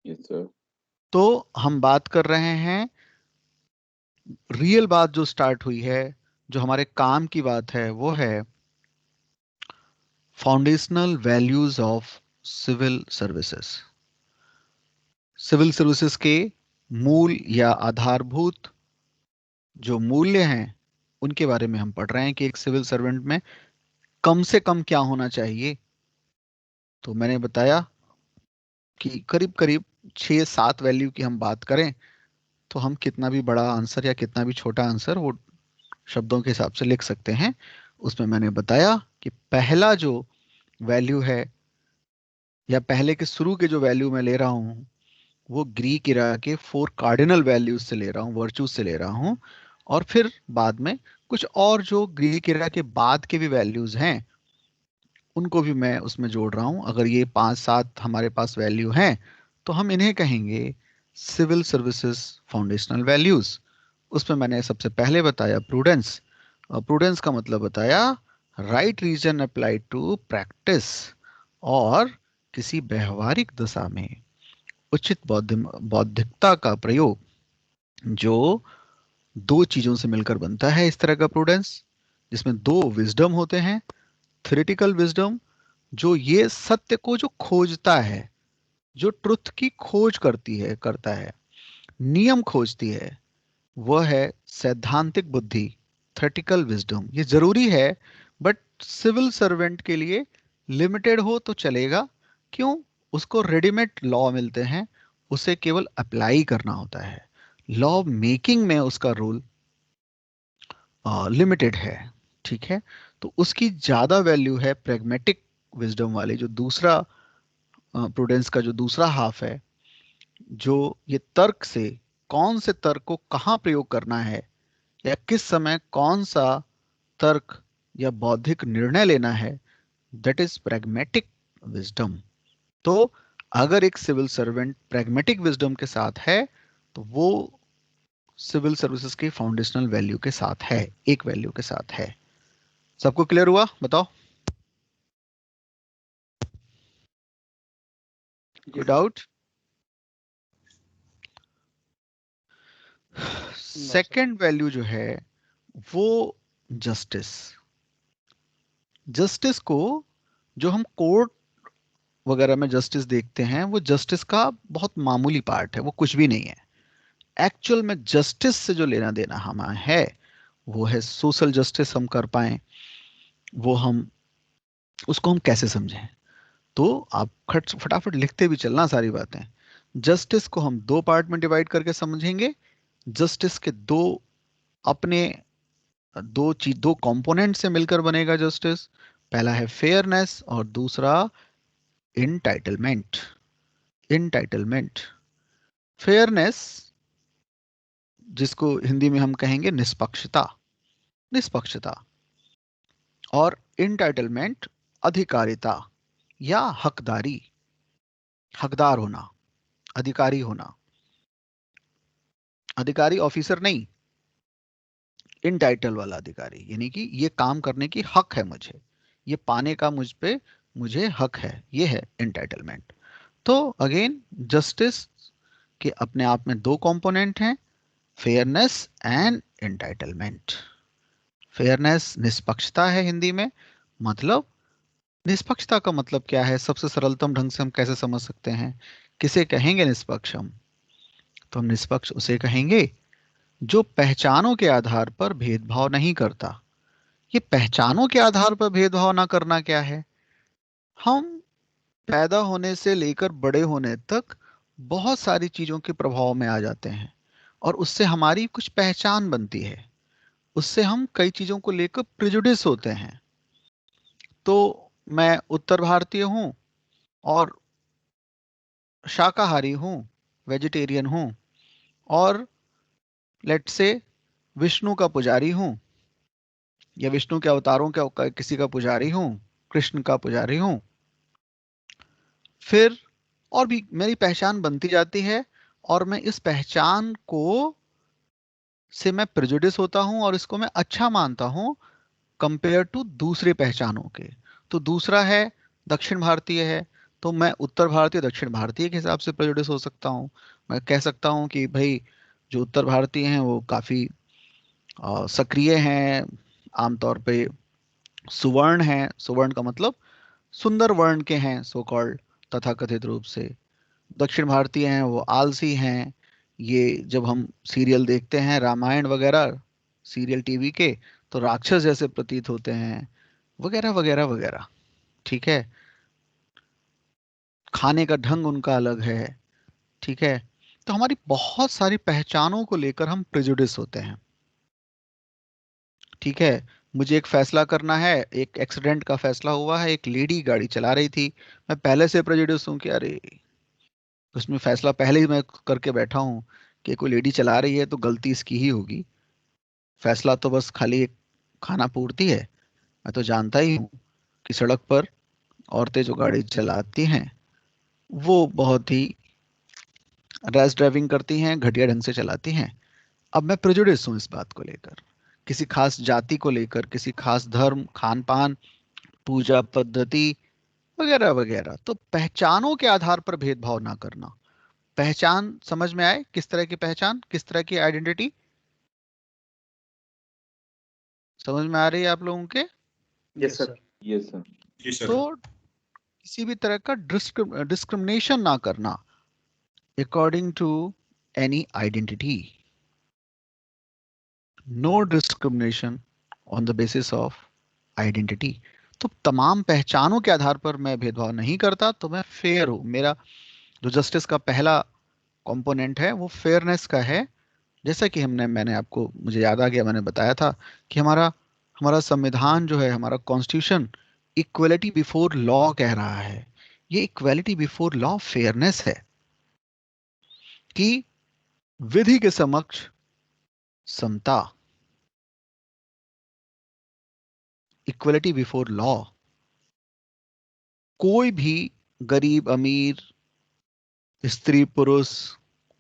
Yes sir. तो हम बात कर रहे हैं, रियल बात जो स्टार्ट हुई है, जो हमारे काम की बात है, वो है foundational values of civil services. Civil services के मूल या आधारभूत जो मूल्य हैं, उनके बारे में हम पढ़ रहे हैं कि एक सिविल सर्वेंट में कम से कम क्या होना चाहिए। तो मैंने बताया कि करीब करीब 6-7 वैल्यू की हम बात करें तो हम कितना भी बड़ा आंसर या कितना भी छोटा आंसर वो शब्दों के हिसाब से लिख सकते हैं। उसमें मैंने बताया कि पहला जो वैल्यू है, या पहले के शुरू के जो वैल्यू मैं ले रहा हूँ, वो ग्रीक इरा के 4 कार्डिनल वैल्यूज से ले रहा हूँ, वर्चूज से ले रहा हूँ। और फिर बाद में कुछ और जो ग्रीक इरा के बाद के भी वैल्यूज हैं, उनको भी मैं उसमें जोड़ रहा हूँ। अगर ये 5-7 हमारे पास वैल्यू हैं, तो हम इन्हें कहेंगे सिविल सर्विसेज फाउंडेशनल वैल्यूज। उसमें मैंने सबसे पहले बताया प्रूडेंस। प्रूडेंस का मतलब बताया right reason applied to practice, और किसी व्यवहारिक दशा में उचित बौद्धिकता का प्रयोग, जो दो चीजों से मिलकर बनता है इस तरह का प्रूडेंस, जिसमें दो विजडम होते हैं। थ्योरेटिकल विजडम, जो ये सत्य को जो खोजता है, जो ट्रुथ की खोज करता है, नियम खोजती है, वह है सैद्धांतिक बुद्धि, थ्योरेटिकल विजडम। ये जरूरी है, बट सिविल सर्वेंट के लिए लिमिटेड हो तो चलेगा। क्यों? उसको रेडीमेड लॉ मिलते हैं, उसे केवल अप्लाई करना होता है। लॉ मेकिंग में उसका रोल लिमिटेड है। ठीक है। तो उसकी ज्यादा वैल्यू है प्रेगमेटिक विजडम वाली, जो दूसरा प्रूडेंस का जो दूसरा हाफ है, जो ये तर्क से, कौन से तर्क को कहाँ प्रयोग करना है, या किस समय कौन सा तर्क या बौद्धिक निर्णय लेना है, दैट इज प्रैग्मेटिक विजडम। तो अगर एक सिविल सर्वेंट प्रैग्मेटिक विजडम के साथ है, तो वो सिविल सर्विसेज की फाउंडेशनल वैल्यू के साथ है, एक वैल्यू के साथ है। सबको क्लियर हुआ? बताओ, कोई yes sir. Doubt? No sir. Second value जो है वो जस्टिस। जस्टिस को, जो हम कोर्ट वगैरह में जस्टिस देखते हैं, वो जस्टिस का बहुत मामूली पार्ट है, वो कुछ भी नहीं है। एक्चुअल में जस्टिस से जो लेना देना हमारा है, वो है सोशल जस्टिस हम कर पाए, वो हम उसको हम कैसे समझें। तो आप खट फटाफट लिखते भी चलना सारी बातें। जस्टिस को हम दो पार्ट में डिवाइड करके समझेंगे। जस्टिस के दो अपने दो कंपोनेंट से मिलकर बनेगा जस्टिस। पहला है फेयरनेस और दूसरा इनटाइटलमेंट। इनटाइटलमेंट, फेयरनेस जिसको हिंदी में हम कहेंगे निष्पक्षता, निष्पक्षता। और इनटाइटलमेंट अधिकारिता या हकदारी, हकदार होना, अधिकारी होना। अधिकारी ऑफिसर नहीं, इनटाइटल वाला अधिकारी, यानी कि ये काम करने की हक है मुझे, ये पाने का मुझ पे मुझे हक है, ये है इनटाइटलमेंट। तो अगेन, जस्टिस के अपने आप में दो कंपोनेंट हैं, फेयरनेस एंड एंटाइटलमेंट। फेयरनेस निष्पक्षता है हिंदी में। मतलब, निष्पक्षता का मतलब क्या है? सबसे सरलतम ढंग से हम कैसे समझ सकते हैं? किसे कहेंगे निष्पक्ष हम? तो हम निष्पक्ष उसे कहेंगे जो पहचानों के आधार पर भेदभाव नहीं करता। ये पहचानों के आधार पर भेदभाव ना करना क्या है? हम पैदा होने से लेकर बड़े होने तक बहुत सारी चीजों के प्रभाव में आ जाते हैं, और उससे हमारी कुछ पहचान बनती है। उससे हम कई चीजों को लेकर प्रिजुडिस होते हैं। तो मैं उत्तर भारतीय हूँ और शाकाहारी हूँ, वेजिटेरियन हूँ, और लेट से विष्णु का पुजारी हूँ, या विष्णु के अवतारों किसी का पुजारी हूँ, कृष्ण का पुजारी हूँ। फिर और भी मेरी पहचान बनती जाती है, और मैं इस पहचान को से मैं प्रेजुडिस होता हूँ और इसको मैं अच्छा मानता हूँ कंपेयर टू दूसरे पहचानों के। तो दूसरा है दक्षिण भारतीय है, तो मैं उत्तर भारतीय दक्षिण भारतीय के हिसाब से प्रेजुडिस हो सकता हूँ। मैं कह सकता हूँ कि भाई जो उत्तर भारतीय हैं वो काफी सक्रिय हैं, आमतौर पे सुवर्ण हैं। सुवर्ण का मतलब सुंदर वर्ण के हैं, सो कॉल्ड, तथाकथित रूप से। दक्षिण भारतीय हैं वो आलसी हैं। ये जब हम सीरियल देखते हैं रामायण वगैरह, सीरियल टीवी के, तो राक्षस जैसे प्रतीत होते हैं, वगैरह वगैरह वगैरह। ठीक है। खाने का ढंग उनका अलग है। ठीक है। तो हमारी बहुत सारी पहचानों को लेकर हम प्रेजुडिस होते हैं। ठीक है। मुझे एक फैसला करना है, एक एक्सीडेंट का फैसला हुआ है, एक लेडी गाड़ी चला रही थी, मैं पहले से प्रेजुडिस हूँ कि अरे, उसमें फैसला पहले ही मैं करके बैठा हूँ कि कोई लेडी चला रही है तो गलती इसकी ही होगी। फैसला तो बस खाली एक खाना पूर्ति है। मैं तो जानता ही हूँ कि सड़क पर औरतें जो गाड़ी चलाती हैं वो बहुत ही रैश ड्राइविंग करती हैं, घटिया ढंग से चलाती हैं। अब मैं प्रेजुडिस हूँ इस बात को लेकर, किसी खास जाति को लेकर, किसी खास धर्म, खान पान, पूजा पद्धति, वगैरह वगैरह। तो पहचानों के आधार पर भेदभाव ना करना। पहचान समझ में आए? किस तरह की पहचान, किस तरह की आइडेंटिटी समझ में आ रही है आप लोगों के? Yes sir. Yes sir. जी सर। तो किसी भी तरह का डिस्क्रिमिनेशन ना करना according to any identity. No discrimination on the basis of identity. तो तमाम पहचानों के आधार पर मैं भेदभाव नहीं करता, तो मैं फेयर हूं। मेरा जो जस्टिस का पहला कंपोनेंट है वो फेयरनेस का है। जैसा कि मैंने आपको, मुझे याद आ गया, मैंने बताया था कि हमारा हमारा संविधान जो है, हमारा कॉन्स्टिट्यूशन, इक्वलिटी बिफोर लॉ कह रहा है। ये इक्वलिटी बिफोर लॉ फेयरनेस है कि विधि के समक्ष समता, इक्वलिटी बिफोर लॉ। कोई भी गरीब अमीर, स्त्री पुरुष,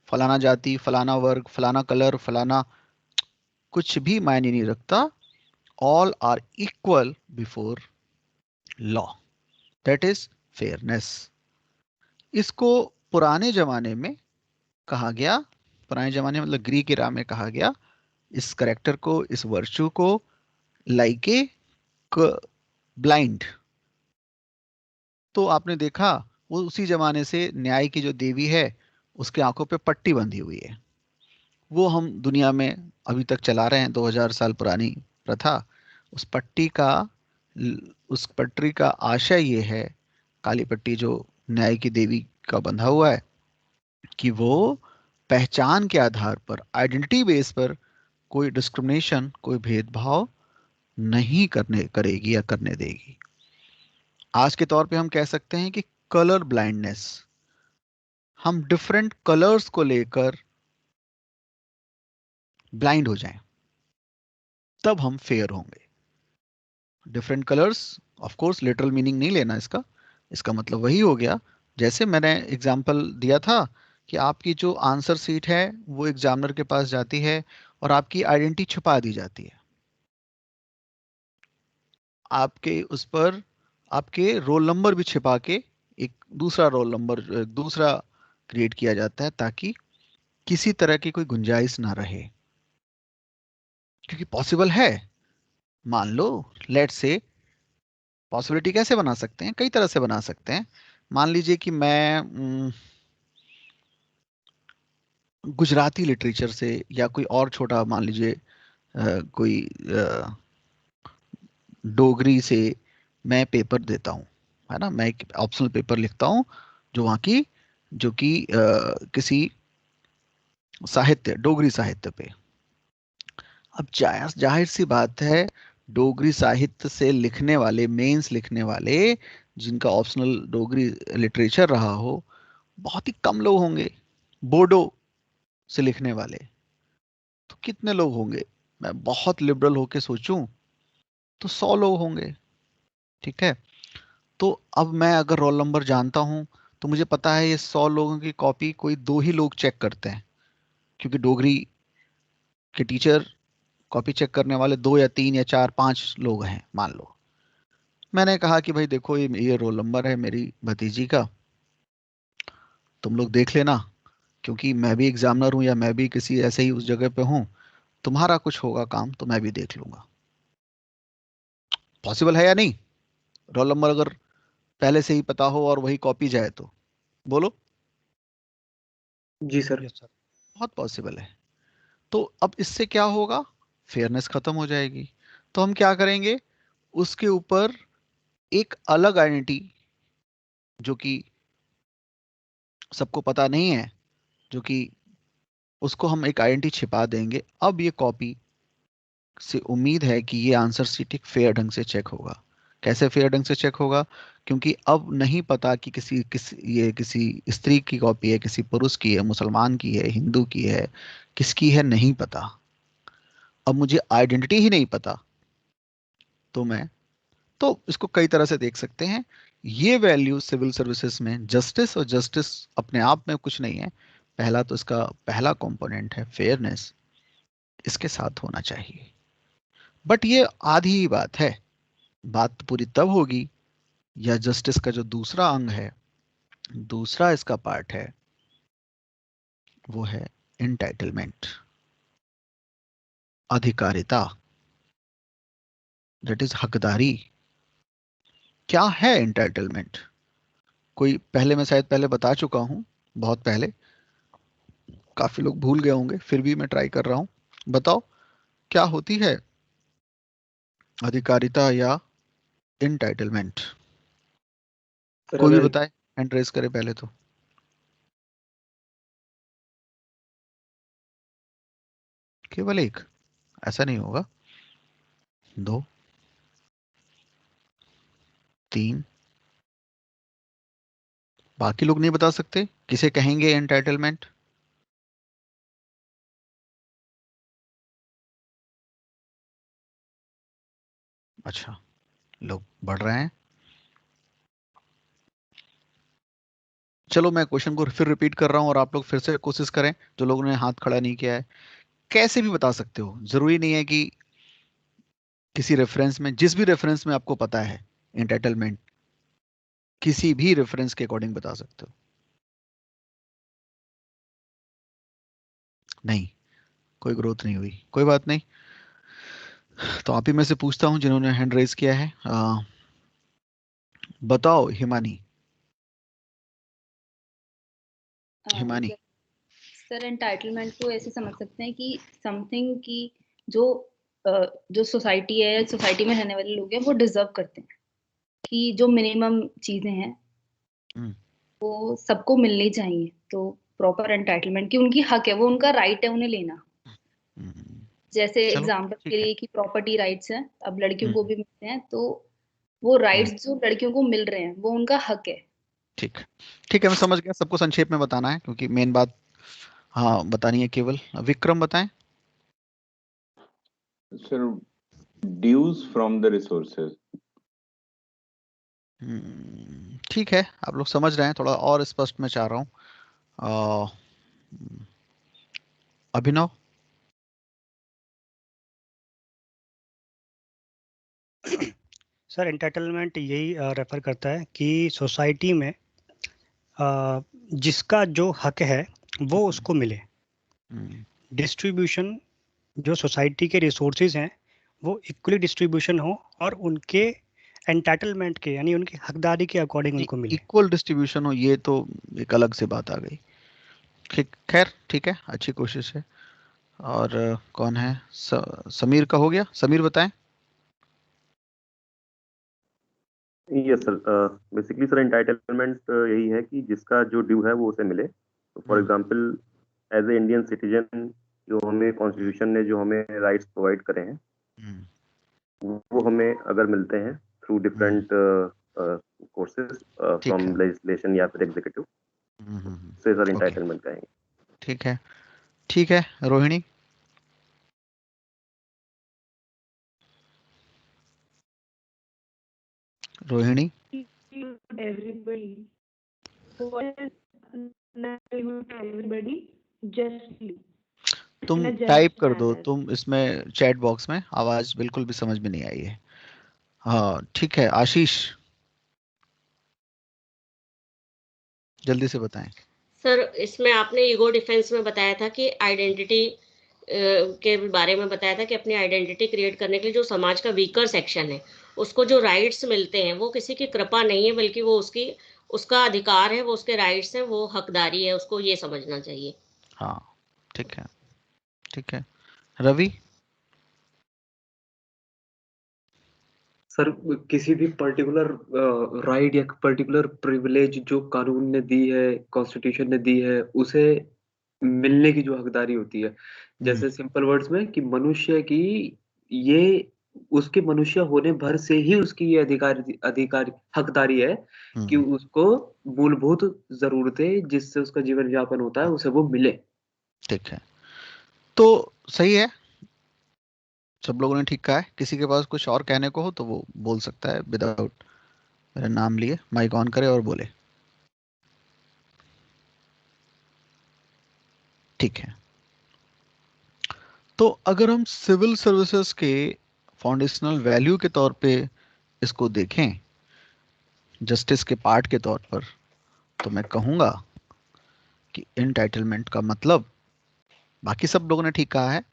फलाना जाति, फलाना वर्ग, फलाना कलर, फलाना, कुछ भी मायने नहीं रखता। All are equal before law, that is fairness. इसको पुराने जमाने में कहा गया, पुराने जमाने मतलब ग्रीक इरा में कहा गया, इस करेक्टर को, इस वर्चू को, लाइके ब्लाइंड। तो आपने देखा वो उसी जमाने से न्याय की जो देवी है उसके आंखों पे पट्टी बंधी हुई है। वो हम दुनिया में अभी तक चला रहे हैं, 2000 साल पुरानी प्रथा। उस पट्टी का उस पट्टी का आशय ये है, काली पट्टी जो न्याय की देवी का बंधा हुआ है, कि वो पहचान के आधार पर, आइडेंटिटी बेस पर कोई डिस्क्रिमिनेशन, कोई भेदभाव नहीं करने करेगी या करने देगी। आज के तौर पे हम कह सकते हैं कि कलर ब्लाइंडनेस, हम डिफरेंट कलर्स को लेकर ब्लाइंड हो जाएं, तब हम फेयर होंगे। Different colours, of course literal meaning नहीं लेना इसका। इसका मतलब वही हो गया, जैसे मैंने एग्जांपल दिया था कि आपकी जो आंसर सीट है वो एग्जामिनर के पास जाती है और आपकी आइडेंटिटी छुपा दी जाती है। आपके उस पर आपके रोल नंबर भी छिपा के एक दूसरा रोल नंबर, दूसरा क्रिएट किया जाता है, ताकि किसी तरह की कोई गुंजाइश ना रहे। क्योंकि पॉसिबल है, मान लो, लेट से, पॉसिबिलिटी कैसे बना सकते हैं, कई तरह से बना सकते हैं। मान लीजिए कि मैं गुजराती लिटरेचर से या कोई और छोटा, मान लीजिए कोई डोगरी से मैं पेपर देता हूँ, है ना, मैं एक ऑप्शनल पेपर लिखता हूँ जो वहाँ की, जो कि किसी साहित्य, डोगरी साहित्य पे। अब जाहिर सी बात है, डोगरी साहित्य से लिखने वाले, मेंस लिखने वाले, जिनका ऑप्शनल डोगरी लिटरेचर रहा हो, बहुत ही कम लोग होंगे। बोडो से लिखने वाले तो कितने लोग होंगे? मैं बहुत लिबरल होके सोचूं तो 100 लोग होंगे। ठीक है। तो अब मैं अगर रोल नंबर जानता हूं, तो मुझे पता है ये 100 लोगों की कॉपी कोई 2 ही लोग चेक करते हैं, क्योंकि डोगरी के टीचर कॉपी चेक करने वाले 2 या 3 या 4 5 लोग हैं, मान लो। मैंने कहा कि भाई देखो ये रोल नंबर है मेरी भतीजी का, तुम लोग देख लेना, क्योंकि मैं भी एग्जामिनर हूँ या मैं भी किसी ऐसे ही उस जगह पे हूँ, तुम्हारा कुछ होगा काम तो मैं भी देख लूंगा। पॉसिबल है या नहीं? रोल नंबर अगर पहले से ही पता हो और वही कॉपी जाए तो बोलो। जी सर। Yes sir. बहुत पॉसिबल है। तो अब इससे क्या होगा, फेयरनेस खत्म हो जाएगी। तो हम क्या करेंगे, उसके ऊपर एक अलग आइडेंटिटी जो कि सबको पता नहीं है, जो कि उसको हम एक आइडेंटिटी छिपा देंगे। अब ये कॉपी से उम्मीद है कि ये आंसर शीट एक फेयर ढंग से चेक होगा। कैसे फेयर ढंग से चेक होगा? क्योंकि अब नहीं पता कि ये किसी स्त्री की कॉपी है, किसी पुरुष की है, मुसलमान की है, हिंदू की है, किसकी है नहीं पता। अब मुझे आइडेंटिटी ही नहीं पता, तो मैं तो इसको कई तरह से देख सकते हैं। ये वैल्यू सिविल सर्विसेज में जस्टिस, और जस्टिस अपने आप में कुछ नहीं है, पहला तो इसका पहला कंपोनेंट है फेयरनेस, इसके साथ होना चाहिए। बट ये आधी ही बात है, बात पूरी तब होगी या जस्टिस का जो दूसरा अंग है, दूसरा इसका पार्ट है, वो है एंटाइटलमेंट, अधिकारिता, दैट इज हकदारी। क्या है एंटाइटलमेंट? कोई पहले, मैं शायद पहले बता चुका हूं, बहुत पहले, काफी लोग भूल गए होंगे, फिर भी मैं ट्राई कर रहा हूं। बताओ क्या होती है अधिकारिता या एंटाइटलमेंट? सर कोई भी अगर बताए, हैंड रेस करे पहले तो। केवल एक? ऐसा नहीं होगा। दो, तीन, बाकी लोग नहीं बता सकते, किसे कहेंगे एंटाइटलमेंट? अच्छा, लोग बढ़ रहे हैं। चलो मैं क्वेश्चन को फिर रिपीट कर रहा हूं और आप लोग फिर से कोशिश करें, जो लोगों ने हाथ खड़ा नहीं किया है। कैसे भी बता सकते हो, जरूरी नहीं है कि किसी रेफरेंस में, जिस भी रेफरेंस में आपको पता है एंटाइटलमेंट, किसी भी रेफरेंस के अकॉर्डिंग बता सकते हो। नहीं, कोई ग्रोथ नहीं हुई, कोई बात नहीं। तो आप ही में से पूछता हूं जिन्होंने हैंड रेज किया है, बताओ हिमानी। हिमानी। सर एंटाइटलमेंट को ऐसे समझ सकते हैं कि समथिंग की जो जो सोसाइटी है, सोसाइटी में रहने वाले लोग हैं, वो डिजर्व करते हैं कि जो मिनिमम चीजें हैं हम्म, वो सबको मिलनी चाहिए। तो प्रॉपर एंटाइटलमेंट की उनकी हक है, वो उनका राइट है उन्हें लेना। हम्म, जैसे चलो एग्जाम्पल के ठीक है। लिए कि प्रॉपर्टी राइट्स हैं, अब लड़कियों को हम्म, भी मिलते हैं, तो वो हम्म, राइट्स जो लड़कियों को मिल रहे हैं वो उनका हक है। ठीक। ठीक है, मैं समझ गया, सबको संक्षेप में बताना है क्योंकि मेन बात हाँ बतानी है केवल। विक्रम बताएं। Sir, dues from the resources. ठीक है, आप लोग समझ रहे हैं, थोड़ा और स्पष्ट मैं चाह रहा हूँ। अ, अभिनव। सर एंटाइटलमेंट यही रेफर करता है कि सोसाइटी में जिसका जो हक है वो उसको मिले। हम्म, डिस्ट्रीब्यूशन, जो सोसाइटी के रिसोर्सेज हैं वो इक्वली डिस्ट्रीब्यूशन हो और उनके एंटाइटलमेंट के यानी उनकी हकदारी के अकॉर्डिंग उनको मिले। इक्वल डिस्ट्रीब्यूशन हो, ये तो एक अलग से बात आ गई। ठीक, खैर ठीक है, अच्छी कोशिश है। और कौन है, समीर का हो गया, समीर बताएं। Yes sir. Basically sir entitlement यही है कि जिसका जो ड्यू है वो उसे मिले। तो for hmm, example as a Indian citizen जो हमें कॉन्स्टिट्यूशन ने जो हमें राइट्स प्रोवाइड करे हैं हम्म, वो हमें अगर मिलते हैं थ्रू हम्म, डिफरेंट कोर्सेज ठीक फ्रॉम है। लेजिस्लेशन या फिर एग्जीक्यूटिव, से सर ओके, एंटाइटलमेंट कहेंगे। ठीक है। ठीक है, Rohini. Rohini. Everybody. What is not able to everybody justly in तुम a टाइप just कर दो, manner. तुम इसमें चैट बॉक्स में, आवाज बिल्कुल भी समझ में नहीं आई है। हाँ ठीक है, आशीष जल्दी से बताएं। सर इसमें आपने ईगो डिफेंस में बताया था कि आइडेंटिटी के बारे में बताया था कि अपनी आइडेंटिटी क्रिएट करने के लिए जो समाज का वीकर सेक्शन है उसको जो राइट्स मिलते हैं वो किसी की कृपा नहीं है, बल्कि वो उसका अधिकार है, वो उसके राइट्स हैं, वो हकदारी है, उसको ये समझना चाहिए। हाँ ठीक है, ठीक है। रवि? सर किसी भी पर्टिकुलर राइट या पर्टिकुलर प्रिविलेज जो कानून ने दी है, कॉन्स्टिट्यूशन ने दी है, उसे मिलने की जो हकदारी होती है, जैसे सिंपल वर्ड्स में कि मनुष्य की ये उसके मनुष्य होने भर से ही उसकी ये अधिकार हकदारी है कि उसको मूलभूत जरूरतें जिससे उसका जीवन यापन होता है उसे वो मिले। ठीक है, तो सही है, सब लोगों ने ठीक कहा है। किसी के पास कुछ और कहने को हो तो वो बोल सकता है विदाउट मेरा नाम लिए, माइक ऑन करे और बोले। ठीक है, तो अगर हम सिविल सर्विसेज के फाउंडेशनल वैल्यू के तौर पे इसको देखें, जस्टिस के पार्ट के तौर पर, तो मैं कहूंगा कि एंटाइटलमेंट का मतलब, बाकी सब लोगों ने ठीक कहा है,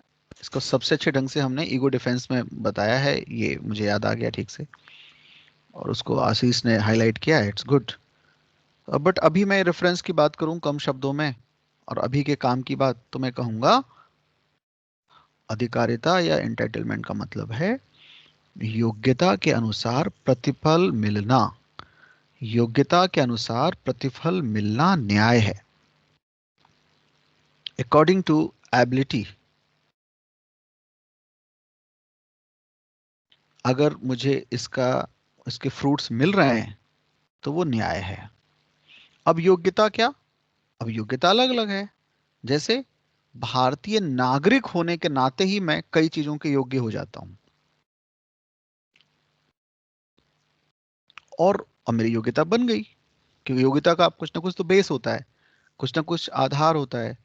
इसको सबसे अच्छे ढंग से हमने ईगो डिफेंस में बताया है, ये मुझे याद आ गया ठीक से, और उसको आशीष ने हाईलाइट किया है, इट्स गुड। बट अभी मैं रेफरेंस की बात करूं कम शब्दों में और अभी के काम की बात, तो मैं कहूंगा अधिकारिता या एंटाइटलमेंट का मतलब है योग्यता के अनुसार प्रतिफल मिलना। योग्यता के अनुसार प्रतिफल मिलना न्याय है, अकॉर्डिंग टू एबिलिटी। अगर मुझे इसके फ्रूट्स मिल रहे हैं तो वो न्याय है। अब योग्यता क्या? अब योग्यता अलग अलग है, जैसे भारतीय नागरिक होने के नाते ही मैं कई चीजों के योग्य हो जाता हूं, और अब मेरी योग्यता बन गई, क्योंकि योग्यता का कुछ ना कुछ तो बेस होता है, कुछ ना कुछ आधार होता है।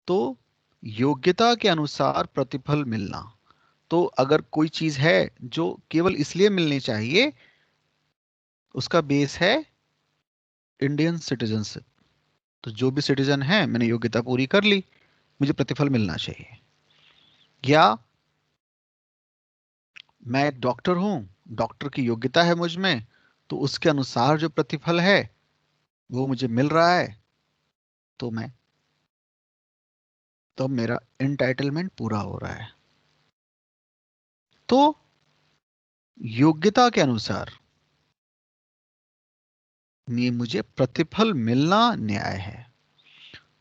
तो योग्यता के अनुसार प्रतिफल मिलना, तो अगर कोई चीज है जो केवल इसलिए मिलनी चाहिए, उसका बेस है इंडियन सिटीजनशिप। तो जो भी सिटीजन है, मैंने योग्यता पूरी कर ली, मुझे प्रतिफल मिलना चाहिए। या मैं एक डॉक्टर हूं, डॉक्टर की योग्यता है मुझ में, तो उसके अनुसार जो प्रतिफल है वो मुझे मिल रहा है, तो मेरा एंटाइटलमेंट पूरा हो रहा है। तो योग्यता के अनुसार ये मुझे प्रतिफल मिलना न्याय है।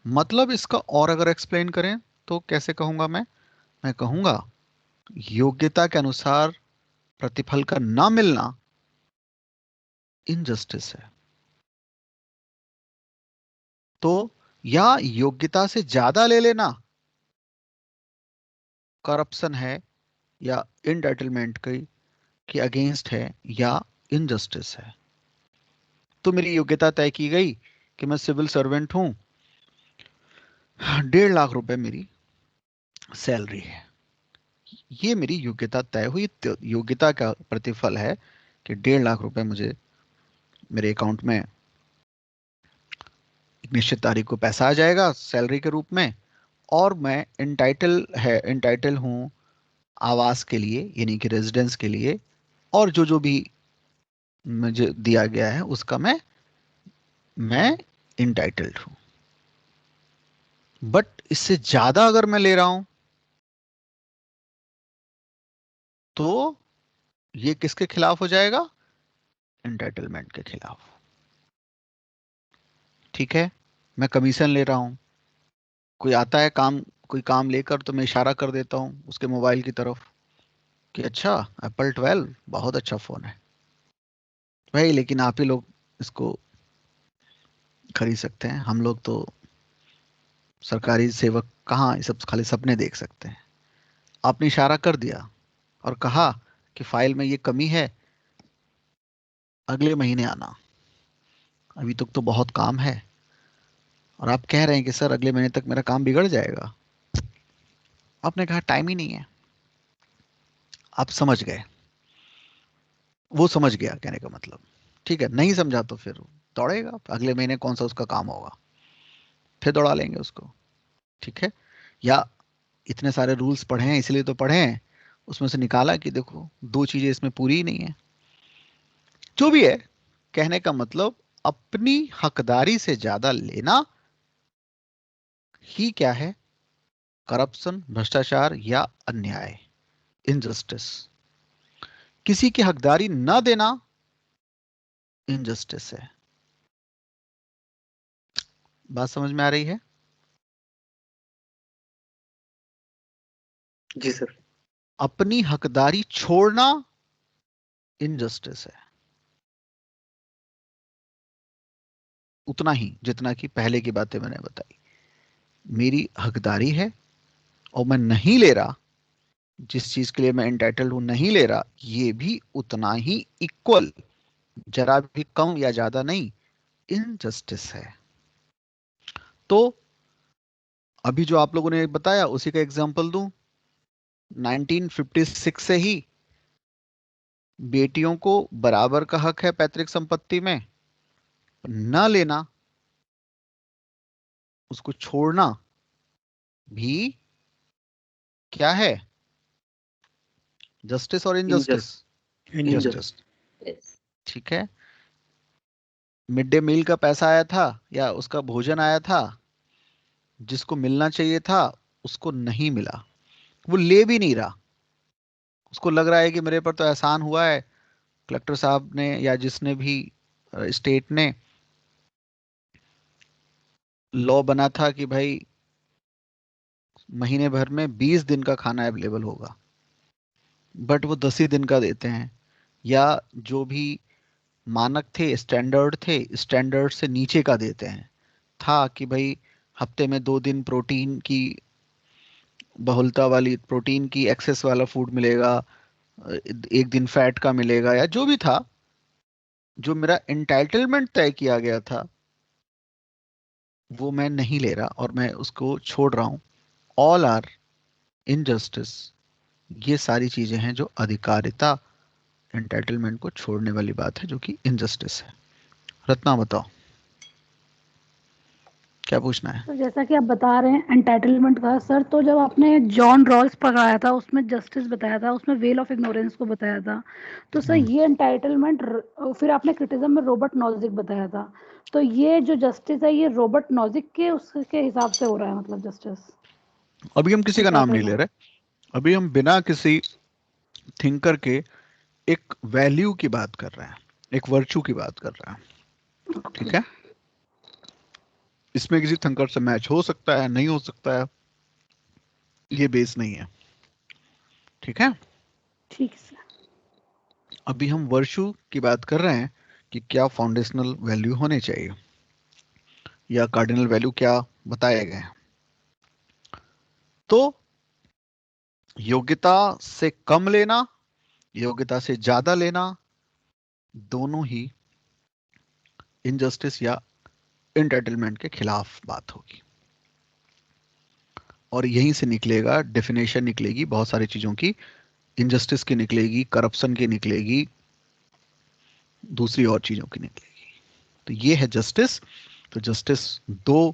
मतलब इसका और अगर एक्सप्लेन करें तो कैसे कहूंगा मैं कहूंगा योग्यता के अनुसार प्रतिफल का ना मिलना इनजस्टिस है। तो या योग्यता से ज्यादा ले लेना करप्शन है, या इनटाइटलमेंट के अगेंस्ट है, या इनजस्टिस है। तो मेरी योग्यता तय की गई कि मैं सिविल सर्वेंट हूं, 1.5 लाख रुपए मेरी सैलरी है, ये मेरी योग्यता तय हुई। तो योग्यता का प्रतिफल है कि 1.5 लाख रुपए मुझे मेरे अकाउंट में एक निश्चित तारीख को पैसा आ जाएगा सैलरी के रूप में, और मैं इंटाइटल हूं आवास के लिए, यानी कि रेजिडेंस के लिए, और जो जो भी मुझे दिया गया है उसका मैं इंटाइटल्ड हूं। बट इससे ज्यादा अगर मैं ले रहा हूं तो ये किसके खिलाफ हो जाएगा? एंटाइटलमेंट के खिलाफ। ठीक है, मैं कमीशन ले रहा हूं, कोई आता है कोई काम लेकर, तो मैं इशारा कर देता हूं उसके मोबाइल की तरफ कि अच्छा एप्पल 12 बहुत अच्छा फोन है भाई, लेकिन आप ही लोग इसको खरीद सकते हैं, हम लोग तो सरकारी सेवक कहाँ ये सब खाली सपने देख सकते हैं। आपने इशारा कर दिया और कहा कि फाइल में ये कमी है, अगले महीने आना, अभी तक तो बहुत काम है, और आप कह रहे हैं कि सर अगले महीने तक मेरा काम बिगड़ जाएगा। आपने कहा टाइम ही नहीं है। आप समझ गए, वो समझ गया कहने का मतलब, ठीक है। नहीं समझा तो फिर दौड़ेगा, अगले महीने कौन सा उसका काम होगा, फिर दौड़ा लेंगे उसको, ठीक है। या इतने सारे रूल्स पढ़े हैं इसलिए तो पढ़े हैं, उसमें से निकाला कि देखो 2 चीजें इसमें पूरी ही नहीं है। जो भी है, कहने का मतलब अपनी हकदारी से ज्यादा लेना ही क्या है, करप्शन, भ्रष्टाचार या अन्याय, इनजस्टिस। किसी की हकदारी न देना इनजस्टिस है। बात समझ में आ रही है? जी सर। अपनी हकदारी छोड़ना इनजस्टिस है, उतना ही जितना कि पहले की बातें मैंने बताई। मेरी हकदारी है और मैं नहीं ले रहा, जिस चीज के लिए मैं एंटाइटल्ड हूं नहीं ले रहा, ये भी उतना ही इक्वल, जरा भी कम या ज्यादा नहीं, इनजस्टिस है। तो अभी जो आप लोगों ने बताया उसी का एग्जांपल दूं। 1956 से ही बेटियों को बराबर का हक है पैतृक संपत्ति में, न लेना, उसको छोड़ना भी क्या है, जस्टिस और इनजस्टिस? इनजस्टिस, ठीक है। मिड डे मील का पैसा आया था या उसका भोजन आया था, जिसको मिलना चाहिए था उसको नहीं मिला, वो ले भी नहीं रहा, उसको लग रहा है कि मेरे पर तो एहसान हुआ है, कलेक्टर साहब ने या जिसने भी स्टेट ने लॉ बना था कि भाई महीने भर में 20 दिन का खाना अवेलेबल होगा, बट वो 10 ही दिन का देते हैं। या जो भी मानक थे, स्टैंडर्ड थे, स्टैंडर्ड से नीचे का देते हैं। था कि भाई हफ्ते में 2 दिन प्रोटीन की बहुलता वाली, प्रोटीन की एक्सेस वाला फूड मिलेगा, एक दिन फैट का मिलेगा, या जो भी था, जो मेरा एंटाइटलमेंट तय किया गया था वो मैं नहीं ले रहा और मैं उसको छोड़ रहा हूं। All are injustice. ये सारी चीजें हैं जो अधिकारिता, एंटाइटलमेंट को छोड़ने वाली बात है, जो कि इनजस्टिस है। रत्ना बताओ क्या पूछना है? तो जैसा कि आप बता रहे हैं एंटाइटलमेंट का सर, तो जब आपने जॉन रॉल्स पढ़ाया था उसमें जस्टिस बताया था, उसमें वेल ऑफ इग्नोरेंस को बताया था, तो सर ये एंटाइटलमेंट, फिर आपने क्रिटिज्म में रॉबर्ट नॉजिक बताया था, तो ये जो जस्टिस है ये रॉबर्ट नॉजिक के उसके हिसाब से हो रहा है, मतलब जस्टिस? अभी हम किसी का नाम नहीं ले रहे, अभी हम बिना किसी थिंकर के एक वैल्यू की बात कर रहे हैं, एक वर्चू की बात कर रहे हैं, ठीक है। इसमें किसी थिंकर से मैच हो सकता है, नहीं हो सकता है, ये बेस नहीं है, ठीक है। ठीक है। अभी हम वर्चू की बात कर रहे हैं कि क्या फाउंडेशनल वैल्यू होने चाहिए या कार्डिनल वैल्यू क्या बताए गए हैं। तो योग्यता से कम लेना, योग्यता से ज्यादा लेना, दोनों ही इनजस्टिस या एंटाइटलमेंट के खिलाफ बात होगी। और यहीं से निकलेगा डेफिनेशन, निकलेगी बहुत सारी चीजों की, इनजस्टिस की निकलेगी, करप्शन की निकलेगी, दूसरी और चीजों की निकलेगी। तो ये है जस्टिस। तो जस्टिस 2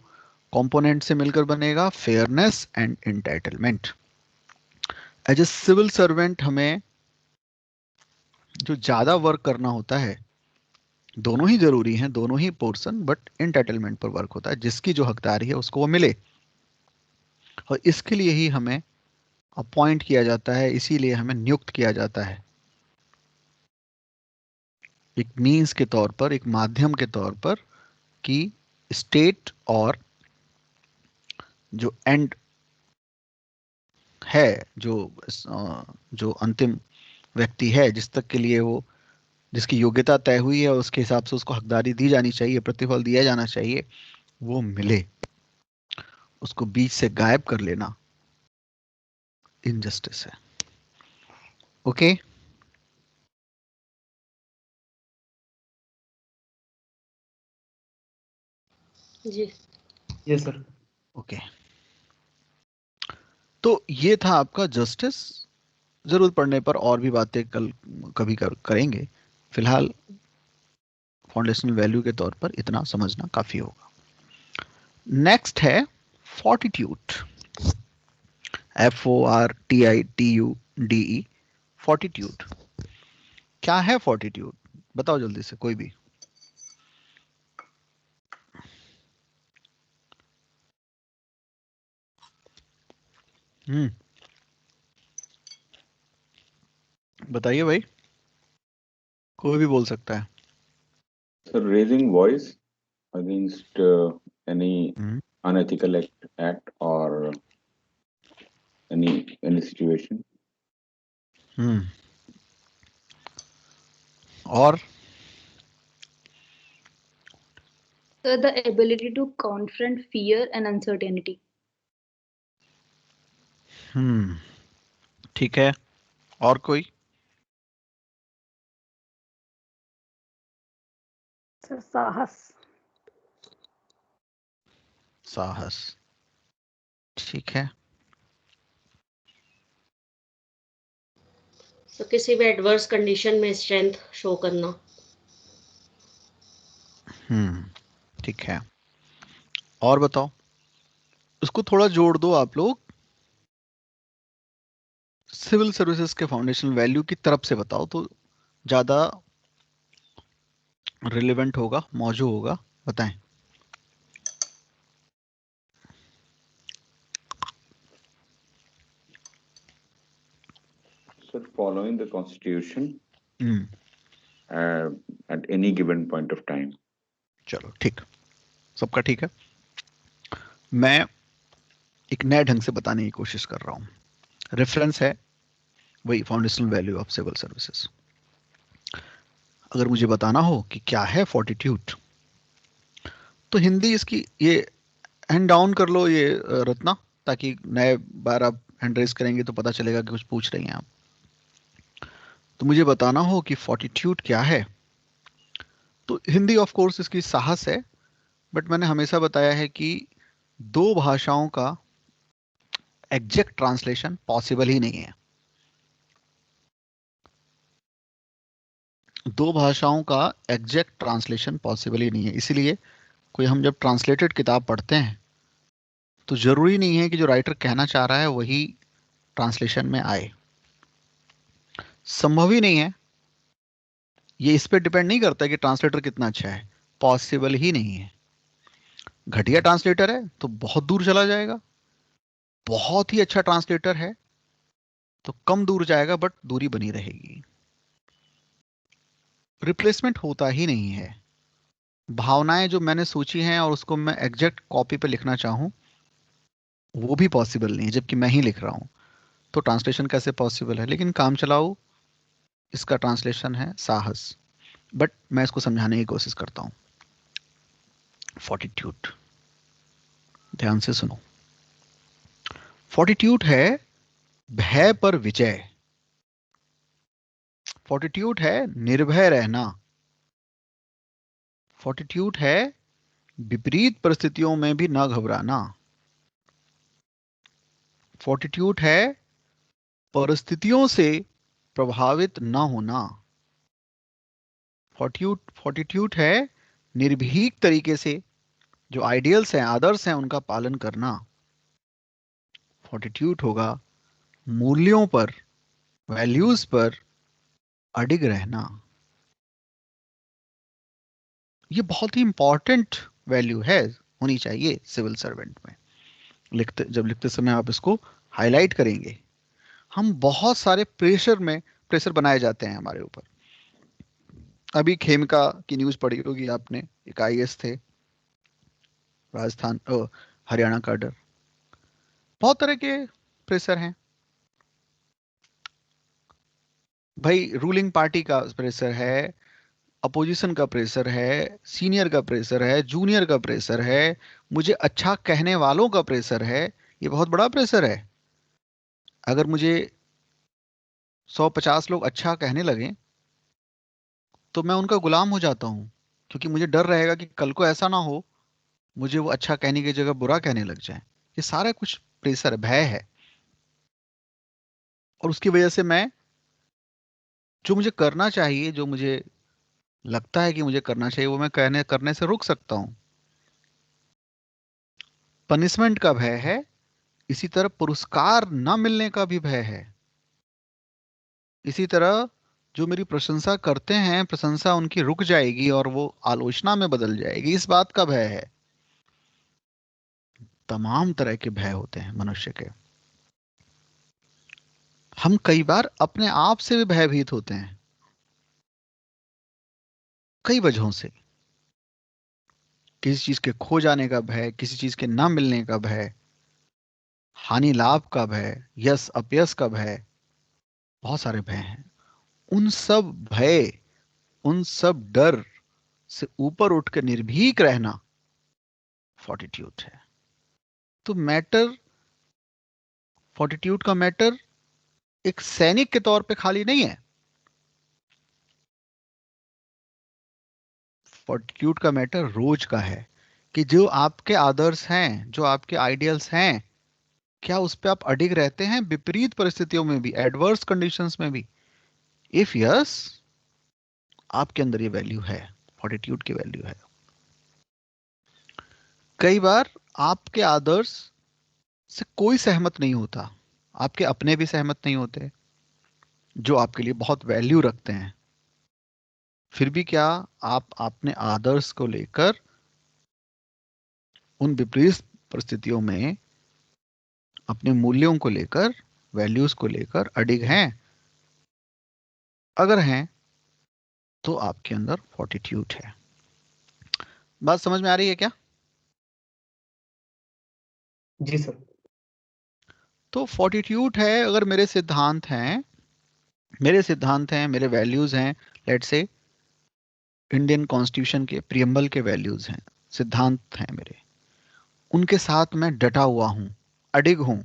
कंपोनेंट से मिलकर बनेगा, fairness and entitlement. As a civil servant हमें जो ज्यादा वर्क करना होता है, दोनों ही जरूरी हैं, दोनों ही पोर्शन, बट एंटाइटलमेंट पर वर्क होता है, जिसकी जो हकदारी है उसको वो मिले। और इसके लिए ही हमें अपॉइंट किया जाता है, इसीलिए हमें नियुक्त किया जाता है, एक मीन्स के तौर पर, एक माध्यम के तौर पर, कि स्टेट और जो एंड है, जो अंतिम व्यक्ति है, जिस तक के लिए वो, जिसकी योग्यता तय हुई है, उसके हिसाब से उसको हकदारी दी जानी चाहिए, प्रतिफल दिया जाना चाहिए, वो मिले। उसको बीच से गायब कर लेना इनजस्टिस है। ओके जी। Yes sir. ओके। तो ये था आपका जस्टिस। जरूरत पड़ने पर और भी बातें कल कभी करेंगे, फिलहाल फाउंडेशनल वैल्यू के तौर पर इतना समझना काफी होगा। नेक्स्ट है फोर्टिट्यूड, FORTITUDE, फोर्टिट्यूड। क्या है फोर्टिट्यूड, बताओ जल्दी से कोई भी। बताइए भाई, कोई भी बोल सकता है। Sir, raising voice against any unethical act or any situation. और So the ability to confront fear and uncertainty. ठीक है, और कोई? सर साहस। साहस, ठीक है। तो किसी भी एडवर्स कंडीशन में स्ट्रेंथ शो करना। ठीक है, और बताओ, उसको थोड़ा जोड़ दो आप लोग, सिविल सर्विसेज के फाउंडेशनल वैल्यू की तरफ से बताओ तो ज्यादा रिलेवेंट होगा, मौजू होगा। बताएं। Sir, following the constitution at any given point of time. चलो ठीक, सबका ठीक है। मैं एक नए ढंग से बताने की कोशिश कर रहा हूं। रेफरेंस है वही foundational value of civil services. अगर मुझे बताना हो कि क्या है फोर्टिट्यूड, तो हिंदी इसकी, ये हैंड डाउन कर लो ये रत्ना, ताकि नए बार आप हैंड रेस करेंगे तो पता चलेगा कि कुछ पूछ रही हैं आप। तो मुझे बताना हो कि फोर्टिट्यूड क्या है, तो हिंदी ऑफ कोर्स इसकी साहस है, बट मैंने हमेशा बताया है कि दो भाषाओं का एग्जैक्ट ट्रांसलेशन पॉसिबल ही नहीं है। दो भाषाओं का एग्जैक्ट ट्रांसलेशन पॉसिबल ही नहीं है, इसीलिए कोई हम जब ट्रांसलेटेड किताब पढ़ते हैं तो जरूरी नहीं है कि जो राइटर कहना चाह रहा है वही ट्रांसलेशन में आए, संभव ही नहीं है। ये इस पे डिपेंड नहीं करता कि ट्रांसलेटर कितना अच्छा है, पॉसिबल ही नहीं है। घटिया ट्रांसलेटर है तो बहुत दूर चला जाएगा, बहुत ही अच्छा ट्रांसलेटर है तो कम दूर जाएगा, बट दूरी बनी रहेगी। रिप्लेसमेंट होता ही नहीं है। भावनाएं जो मैंने सोची हैं और उसको मैं एग्जैक्ट कॉपी पे लिखना चाहूं वो भी पॉसिबल नहीं है, जबकि मैं ही लिख रहा हूं, तो ट्रांसलेशन कैसे पॉसिबल है। लेकिन काम चलाओ इसका ट्रांसलेशन है साहस, बट मैं इसको समझाने की कोशिश करता हूं। फोर्टिट्यूड, ध्यान से सुनो। फोर्टिट्यूड है भय पर विजय, फोर्टिट्यूड है निर्भय रहना, फोर्टिट्यूड है विपरीत परिस्थितियों में भी न घबराना, फोर्टिट्यूड है परिस्थितियों से प्रभावित न होना, फोर्टिट्यूड है निर्भीक तरीके से जो आइडियल्स हैं, आदर्श हैं, उनका पालन करना। फोर्टिट्यूड होगा मूल्यों पर, वैल्यूज पर अडिग रहना। ये बहुत ही इंपॉर्टेंट वैल्यू है, होनी चाहिए सिविल सर्वेंट में। जब लिखते समय आप इसको हाईलाइट करेंगे। हम बहुत सारे प्रेशर बनाए जाते हैं हमारे ऊपर। अभी खेमका की न्यूज पढ़ी होगी आपने, एक IAS थे राजस्थान हरियाणा कैडर। बहुत तरह के प्रेशर हैं भाई, रूलिंग पार्टी का प्रेशर है, अपोजिशन का प्रेशर है, सीनियर का प्रेशर है, जूनियर का प्रेशर है, मुझे अच्छा कहने वालों का प्रेशर है। ये बहुत बड़ा प्रेशर है। अगर मुझे 150 लोग अच्छा कहने लगे तो मैं उनका गुलाम हो जाता हूं, क्योंकि मुझे डर रहेगा कि कल को ऐसा ना हो मुझे वो अच्छा कहने की जगह बुरा कहने लग जाए। ये सारा कुछ प्रेशर है, भय है, और उसकी वजह से मैं जो मुझे करना चाहिए, जो मुझे लगता है कि मुझे करना चाहिए, वो मैं करने से रुक सकता हूं। पनिशमेंट का भय है, इसी तरह पुरस्कार न मिलने का भी भय है। इसी तरह जो मेरी प्रशंसा करते हैं, प्रशंसा उनकी रुक जाएगी और वो आलोचना में बदल जाएगी, इस बात का भय है। तमाम तरह के भय होते हैं मनुष्य के। हम कई बार अपने आप से भी भयभीत होते हैं, कई वजहों से। किसी चीज के खो जाने का भय, किसी चीज के न मिलने का भय, हानि लाभ का भय, यश अपयश का भय, बहुत सारे भय हैं। उन सब भय, उन सब डर से ऊपर उठ कर निर्भीक रहना फोर्टिट्यूड है। तो मैटर, फोर्टिट्यूड का मैटर एक सैनिक के तौर पे खाली नहीं है। फोर्टिट्यूड का मैटर रोज का है कि जो आपके आदर्श हैं, जो आपके आइडियल्स हैं, क्या उस पे आप अडिग रहते हैं विपरीत परिस्थितियों में भी, एडवर्स कंडीशंस में भी? इफ यस, आपके अंदर ये वैल्यू है, फोर्टिट्यूड की वैल्यू है। कई बार आपके आदर्श से कोई सहमत नहीं होता, आपके अपने भी सहमत नहीं होते जो आपके लिए बहुत वैल्यू रखते हैं। फिर भी क्या आप अपने आदर्श को लेकर उन विपरीत परिस्थितियों में अपने मूल्यों को लेकर, वैल्यूज को लेकर अडिग हैं? अगर हैं तो आपके अंदर फोर्टिट्यूड है। बात समझ में आ रही है क्या? जी सर। तो फोर्टिट्यूड है, अगर मेरे सिद्धांत हैं, मेरे वैल्यूज हैं, लेट्स से इंडियन कॉन्स्टिट्यूशन के प्रियम्बल के वैल्यूज हैं, सिद्धांत हैं मेरे, उनके साथ मैं डटा हुआ हूं, अडिग हूं।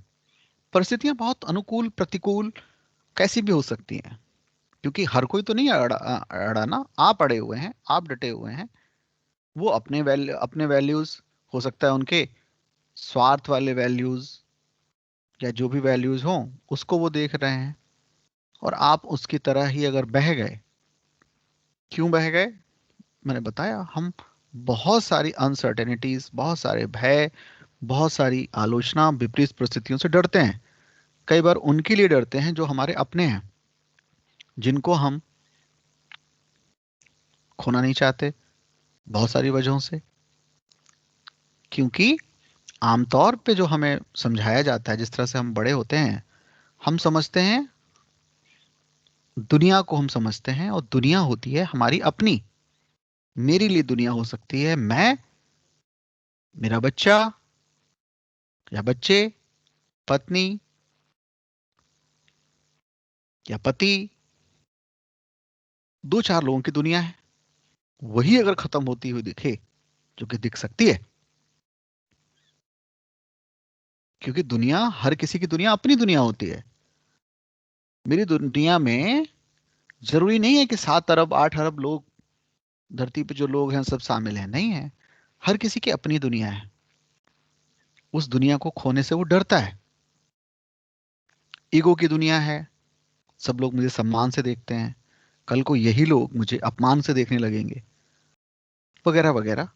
परिस्थितियां बहुत अनुकूल प्रतिकूल कैसी भी हो सकती हैं, क्योंकि हर कोई तो नहीं अड़ा ना। आप अड़े हुए हैं, आप डटे हुए हैं। वो अपने वैल्यूज हो सकता है, उनके स्वार्थ वाले वैल्यूज या जो भी वैल्यूज हों उसको वो देख रहे हैं, और आप उसकी तरह ही अगर बह गए। क्यों बह गए? मैंने बताया, हम बहुत सारी अनसर्टेनिटीज, बहुत सारे भय, बहुत सारी आलोचना, विपरीत परिस्थितियों से डरते हैं। कई बार उनके लिए डरते हैं जो हमारे अपने हैं, जिनको हम खोना नहीं चाहते, बहुत सारी वजहों से। क्योंकि आमतौर पे जो हमें समझाया जाता है, जिस तरह से हम बड़े होते हैं, हम समझते हैं, दुनिया को हम समझते हैं, और दुनिया होती है हमारी अपनी। मेरे लिए दुनिया हो सकती है मैं, मेरा बच्चा या बच्चे, पत्नी या पति, दो चार लोगों की दुनिया है। वही अगर खत्म होती हुई दिखे, जो कि दिख सकती है, क्योंकि दुनिया, हर किसी की दुनिया अपनी दुनिया होती है। मेरी दुनिया में जरूरी नहीं है कि 7 अरब 8 अरब लोग, धरती पे जो लोग हैं सब शामिल हैं, नहीं है। हर किसी की अपनी दुनिया है। उस दुनिया को खोने से वो डरता है। ईगो की दुनिया है, सब लोग मुझे सम्मान से देखते हैं, कल को यही लोग मुझे अपमान से देखने लगेंगे, वगैरह वगैरह।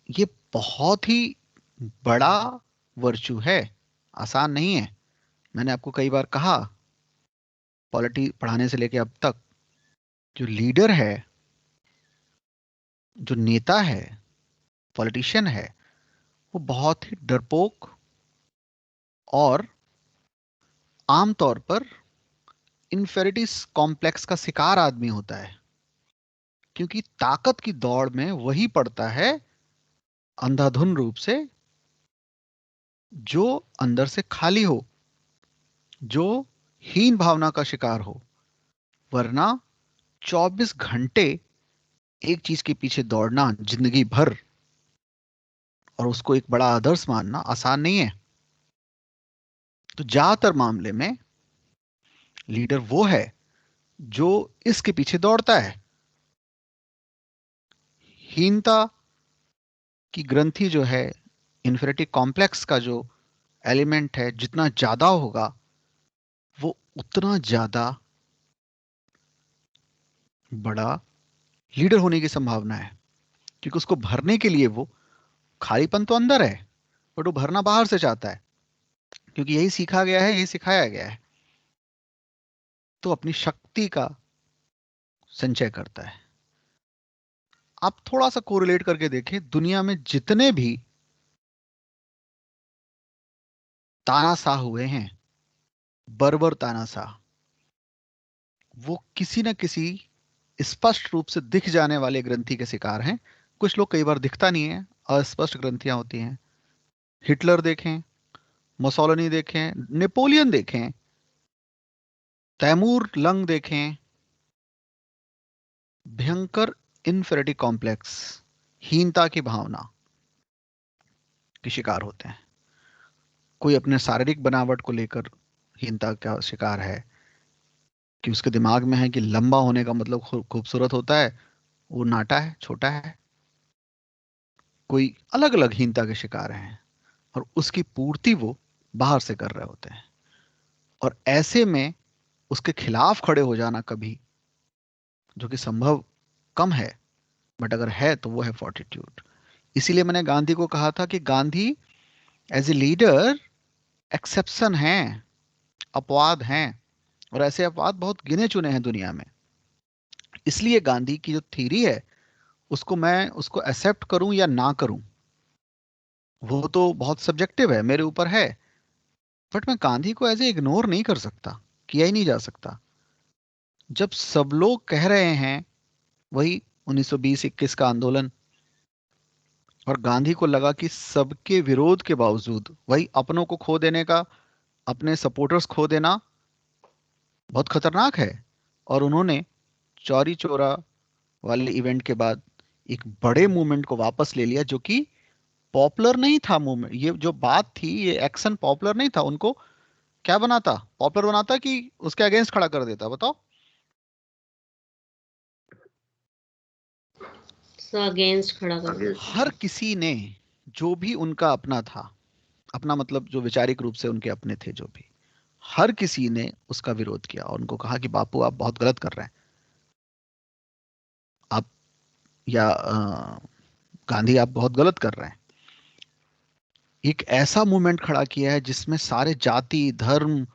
ये बहुत ही बड़ा वर्चू है, आसान नहीं है। मैंने आपको कई बार कहा, पॉलिटी पढ़ाने से लेके अब तक, जो लीडर है, जो नेता है, पॉलिटिशियन है, वो बहुत ही डरपोक और आमतौर पर इन्फेरिटी कॉम्प्लेक्स का शिकार आदमी होता है। क्योंकि ताकत की दौड़ में वही पड़ता है अंधाधुन रूप से जो अंदर से खाली हो, जो हीन भावना का शिकार हो। वरना 24 घंटे एक चीज के पीछे दौड़ना जिंदगी भर, और उसको एक बड़ा आदर्श मानना आसान नहीं है। तो ज्यादातर मामले में लीडर वो है जो इसके पीछे दौड़ता है। हीनता की ग्रंथि जो है, इन्फेरिटी कॉम्प्लेक्स का जो एलिमेंट है, जितना ज्यादा होगा वो उतना ज्यादा बड़ा लीडर होने की संभावना है, क्योंकि उसको भरने के लिए वो खालीपन तो अंदर है बट वो भरना बाहर से चाहता है, क्योंकि यही सीखा गया है, यही सिखाया गया है। तो अपनी शक्ति का संचय करता है। आप थोड़ा सा कोरिलेट करके देखें, दुनिया में जितने भी तानाशाह हुए हैं, बर्बर तानाशाह, वो किसी न किसी स्पष्ट रूप से दिख जाने वाले ग्रंथि के शिकार हैं। कुछ लोग कई बार दिखता नहीं है, अस्पष्ट ग्रंथियां होती हैं। हिटलर देखें, मुसोलिनी देखें, नेपोलियन देखें, तैमूर लंग देखें, भयंकर इन्फेरिटी कॉम्प्लेक्स, हीनता की भावना के शिकार होते हैं। कोई अपने शारीरिक बनावट को लेकर हीनता का शिकार है, कि उसके दिमाग में है कि लंबा होने का मतलब खूबसूरत होता है, वो नाटा है, छोटा है। कोई अलग अलग हीनता के शिकार हैं और उसकी पूर्ति वो बाहर से कर रहे होते हैं। और ऐसे में उसके खिलाफ खड़े हो जाना कभी, जो कि संभव कम है, बट अगर है तो वो है फॉर्टिट्यूड। इसीलिए मैंने गांधी को कहा था कि Gandhi as a leader exception हैं, अपवाद हैं, और ऐसे अपवाद बहुत गिने चुने हैं दुनिया में। इसलिए गांधी की जो थ्योरी है उसको मैं उसको एक्सेप्ट करूं या ना करूं, वो तो बहुत सब्जेक्टिव है, मेरे ऊपर है। बट मैं गांधी को ऐसे इग्नोर नहीं कर सकता, किया ही नहीं जा सकता। जब सब लोग कह रहे हैं, वही 1920-21 का आंदोलन, और गांधी को लगा कि सबके विरोध के बावजूद वही अपनों को खो देने का, अपने सपोर्टर्स खो देना बहुत खतरनाक है। और उन्होंने चौरी चौरा वाले इवेंट के बाद एक बड़े मूवमेंट को वापस ले लिया, जो कि पॉपुलर नहीं था मूवमेंट। ये जो बात थी, ये एक्शन पॉपुलर नहीं था। उनको क्या बनाता, पॉपुलर बनाता कि उसके अगेंस्ट खड़ा कर देता, बताओ। अगेंस्ट खड़ा कर दिया। हर किसी ने, जो भी उनका अपना था, अपना मतलब जो वैचारिक रूप से उनके अपने थे, जो भी, हर किसी ने उसका विरोध किया और उनको कहा कि बापू आप बहुत गलत कर रहे हैं, आप या गांधी आप बहुत गलत कर रहे हैं। एक ऐसा मूवमेंट खड़ा किया है जिसमें सारे जाति, धर्म,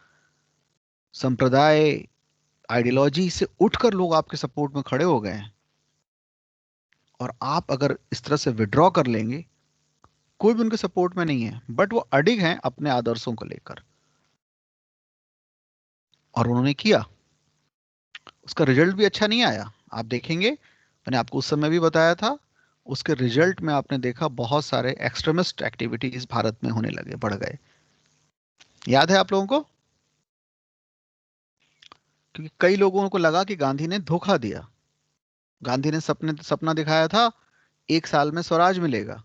संप्रदाय, आइडियोलॉजी से उठकर लोग आपके सपोर्ट में खड़े हो गए हैं। और आप अगर इस तरह से विड्रॉ कर लेंगे, कोई भी उनके सपोर्ट में नहीं है, बट वो अडिग हैं अपने आदर्शों को लेकर, और उन्होंने किया। उसका रिजल्ट भी अच्छा नहीं आया। आप देखेंगे, मैंने आपको उस समय भी बताया था, उसके रिजल्ट में आपने देखा बहुत सारे एक्सट्रीमिस्ट एक्टिविटीज भारत में होने लगे, बढ़ गए। याद है आप लोगों को? क्योंकि कई लोगों को लगा कि गांधी ने धोखा दिया। गांधी ने सपना दिखाया था 1 साल में स्वराज मिलेगा,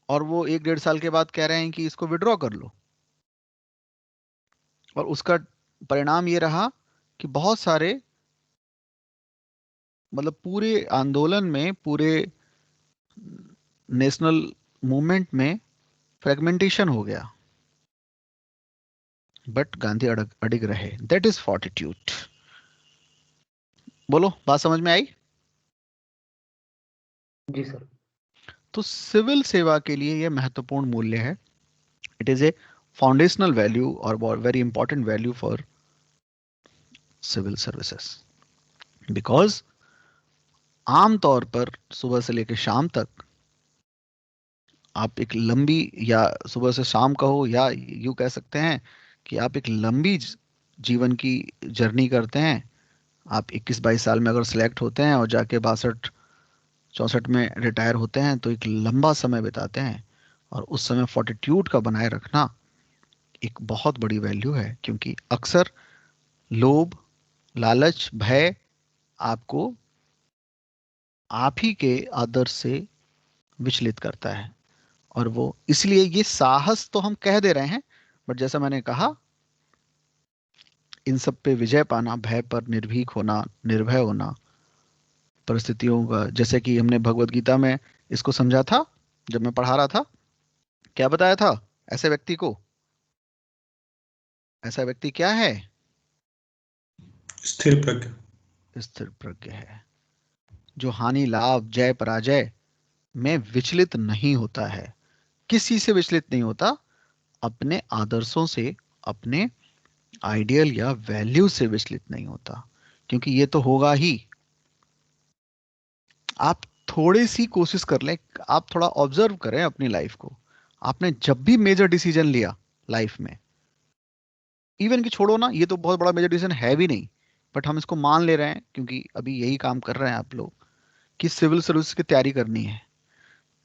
और वो 1-1.5 साल के बाद कह रहे हैं कि इसको विड्रॉ कर लो। और उसका परिणाम ये रहा कि बहुत सारे, मतलब पूरे आंदोलन में, पूरे नेशनल मूवमेंट में फ्रेगमेंटेशन हो गया। बट गांधी अडिग रहे। That is fortitude. बोलो, बात समझ में आई? जी सर। तो सिविल सेवा के लिए यह महत्वपूर्ण मूल्य है। It is a foundational value और very important value for civil services, because आमतौर पर सुबह से लेकर शाम तक आप एक लंबी, या सुबह से शाम कहो, या यूं कह सकते हैं कि आप एक लंबी जीवन की जर्नी करते हैं। आप 21-22 साल में अगर सिलेक्ट होते हैं और जाके 62-64 में रिटायर होते हैं, तो एक लंबा समय बिताते हैं। और उस समय फॉर्टिट्यूड का बनाए रखना एक बहुत बड़ी वैल्यू है, क्योंकि अक्सर लोभ, लालच, भय आपको आप ही के आदर्श से विचलित करता है। और वो इसलिए, ये साहस तो हम कह दे रहे हैं, बट जैसा मैंने कहा, इन सब पे विजय पाना, भय पर निर्भीक होना, निर्भय होना, परिस्थितियों का, जैसे कि हमने भगवत गीता में इसको समझा था जब मैं पढ़ा रहा था। क्या बताया था ऐसे व्यक्ति को? ऐसा व्यक्ति क्या है? स्थिर प्रज्ञ। स्थिर प्रज्ञ है। जो हानि लाभ जय पराजय में विचलित नहीं होता है। किस चीज से विचलित नहीं होता? अपने आदर्शों से, अपने आइडियल या वैल्यू से विचलित नहीं होता, क्योंकि ये तो होगा ही। आप थोड़ी सी कोशिश कर लें, आप थोड़ा ऑब्जर्व करें अपनी लाइफ को। आपने जब भी मेजर डिसीजन लिया लाइफ में, इवन कि छोड़ो ना, ये तो बहुत बड़ा मेजर डिसीजन है भी नहीं, बट हम इसको मान ले रहे हैं क्योंकि अभी यही काम कर रहे हैं आप लोग कि सिविल सर्विस की तैयारी करनी है।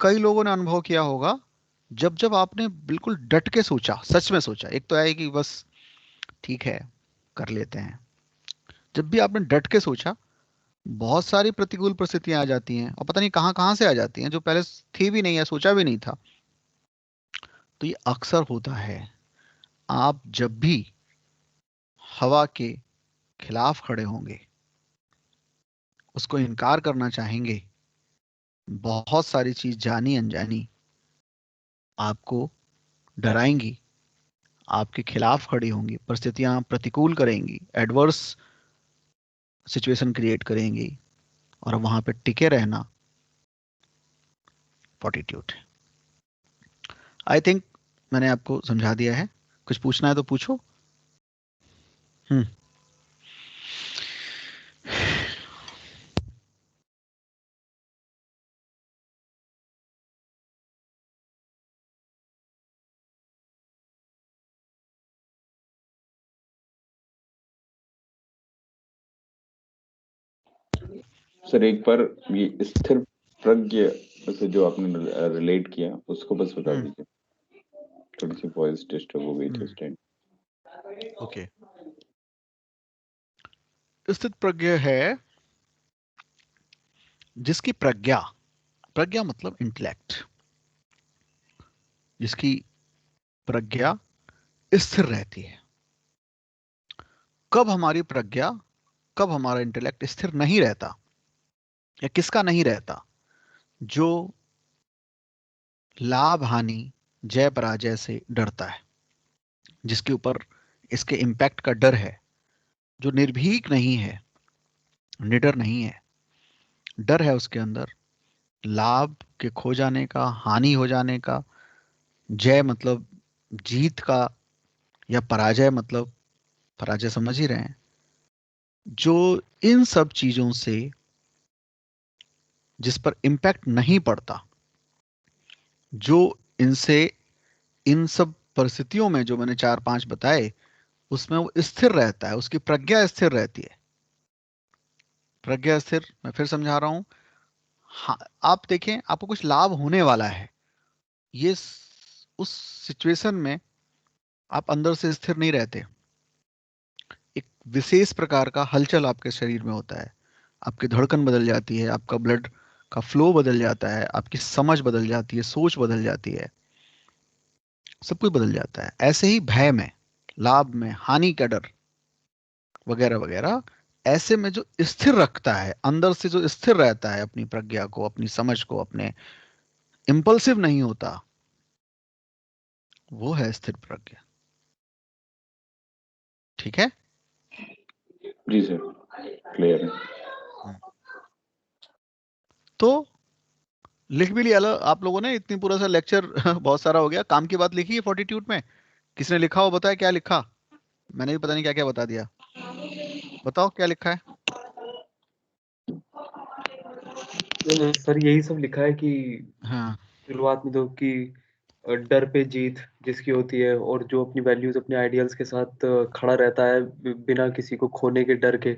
कई लोगों ने अनुभव किया होगा, जब जब आपने बिल्कुल डट के सोचा, सच में सोचा, एक तो है कि बस ठीक है कर लेते हैं, जब भी आपने डट के सोचा, बहुत सारी प्रतिकूल परिस्थितियां आ जाती हैं और पता नहीं कहां कहां से आ जाती हैं, जो पहले थी भी नहीं या सोचा भी नहीं था। तो ये अक्सर होता है। आप जब भी हवा के खिलाफ खड़े होंगे, उसको इनकार करना चाहेंगे, बहुत सारी चीज जानी अनजानी आपको डराएंगी, आपके खिलाफ खड़ी होंगी, परिस्थितियां प्रतिकूल करेंगी, एडवर्स सिचुएशन क्रिएट करेंगी, और वहां पे टिके रहना फॉर्टिट्यूड है। आई थिंक मैंने आपको समझा दिया है। कुछ पूछना है तो पूछो। सर एक बार ये स्थिर प्रज्ञ से जो आपने रिलेट किया उसको बस बता दीजिए, थोड़ी सी वॉइस डिस्टर्ब हो गई थी उस टाइम। ओके, स्थित प्रज्ञ है जिसकी प्रज्ञा, प्रज्ञा मतलब इंटेलेक्ट, जिसकी प्रज्ञा स्थिर रहती है। कब हमारी प्रज्ञा, कब हमारा इंटेलेक्ट स्थिर नहीं रहता, या किसका नहीं रहता? जो लाभ हानि जय पराजय से डरता है, जिसके ऊपर इसके इम्पैक्ट का डर है, जो निर्भीक नहीं है, निडर नहीं है, डर है उसके अंदर लाभ के खो जाने का, हानि हो जाने का, जय मतलब जीत का, या पराजय मतलब पराजय, समझ ही रहे हैं। जो इन सब चीजों से, जिस पर इम्पैक्ट नहीं पड़ता, जो इनसे, इन सब परिस्थितियों में जो मैंने 4-5 बताए, उसमें वो स्थिर रहता है, उसकी प्रज्ञा स्थिर रहती है। प्रज्ञा स्थिर, मैं फिर समझा रहा हूं। हाँ, आप देखें आपको कुछ लाभ होने वाला है, ये उस सिचुएशन में आप अंदर से स्थिर नहीं रहते। एक विशेष प्रकार का हलचल आपके शरीर में होता है, आपकी धड़कन बदल जाती है, आपका ब्लड का फ्लो बदल जाता है, आपकी समझ बदल जाती है, सोच बदल जाती है, सब कुछ बदल जाता है। ऐसे ही भय में, लाभ में, हानि का डर वगैरह वगैरह, ऐसे में जो स्थिर रखता है अंदर से, जो स्थिर रहता है अपनी प्रज्ञा को, अपनी समझ को, अपने इंपल्सिव नहीं होता, वो है स्थिर प्रज्ञा। ठीक है जी सर, क्लियर है। तो लिख भी लिया आप लोगों ने, इतनी पूरा सा लेक्चर बहुत सारा हो गया। काम की बात लिखी है फॉर्टिट्यूड में? किसने लिखा हो बताया, क्या लिखा? मैंने भी पता नहीं क्या क्या बता दिया, बताओ क्या लिखा है। सर यही सब लिखा है कि हाँ, शुरुआत में तो कि डर पे जीत जिसकी होती है, और जो अपनी वैल्यूज अपने आइडियल्स के साथ खड़ा रहता है बिना किसी को खोने के डर के,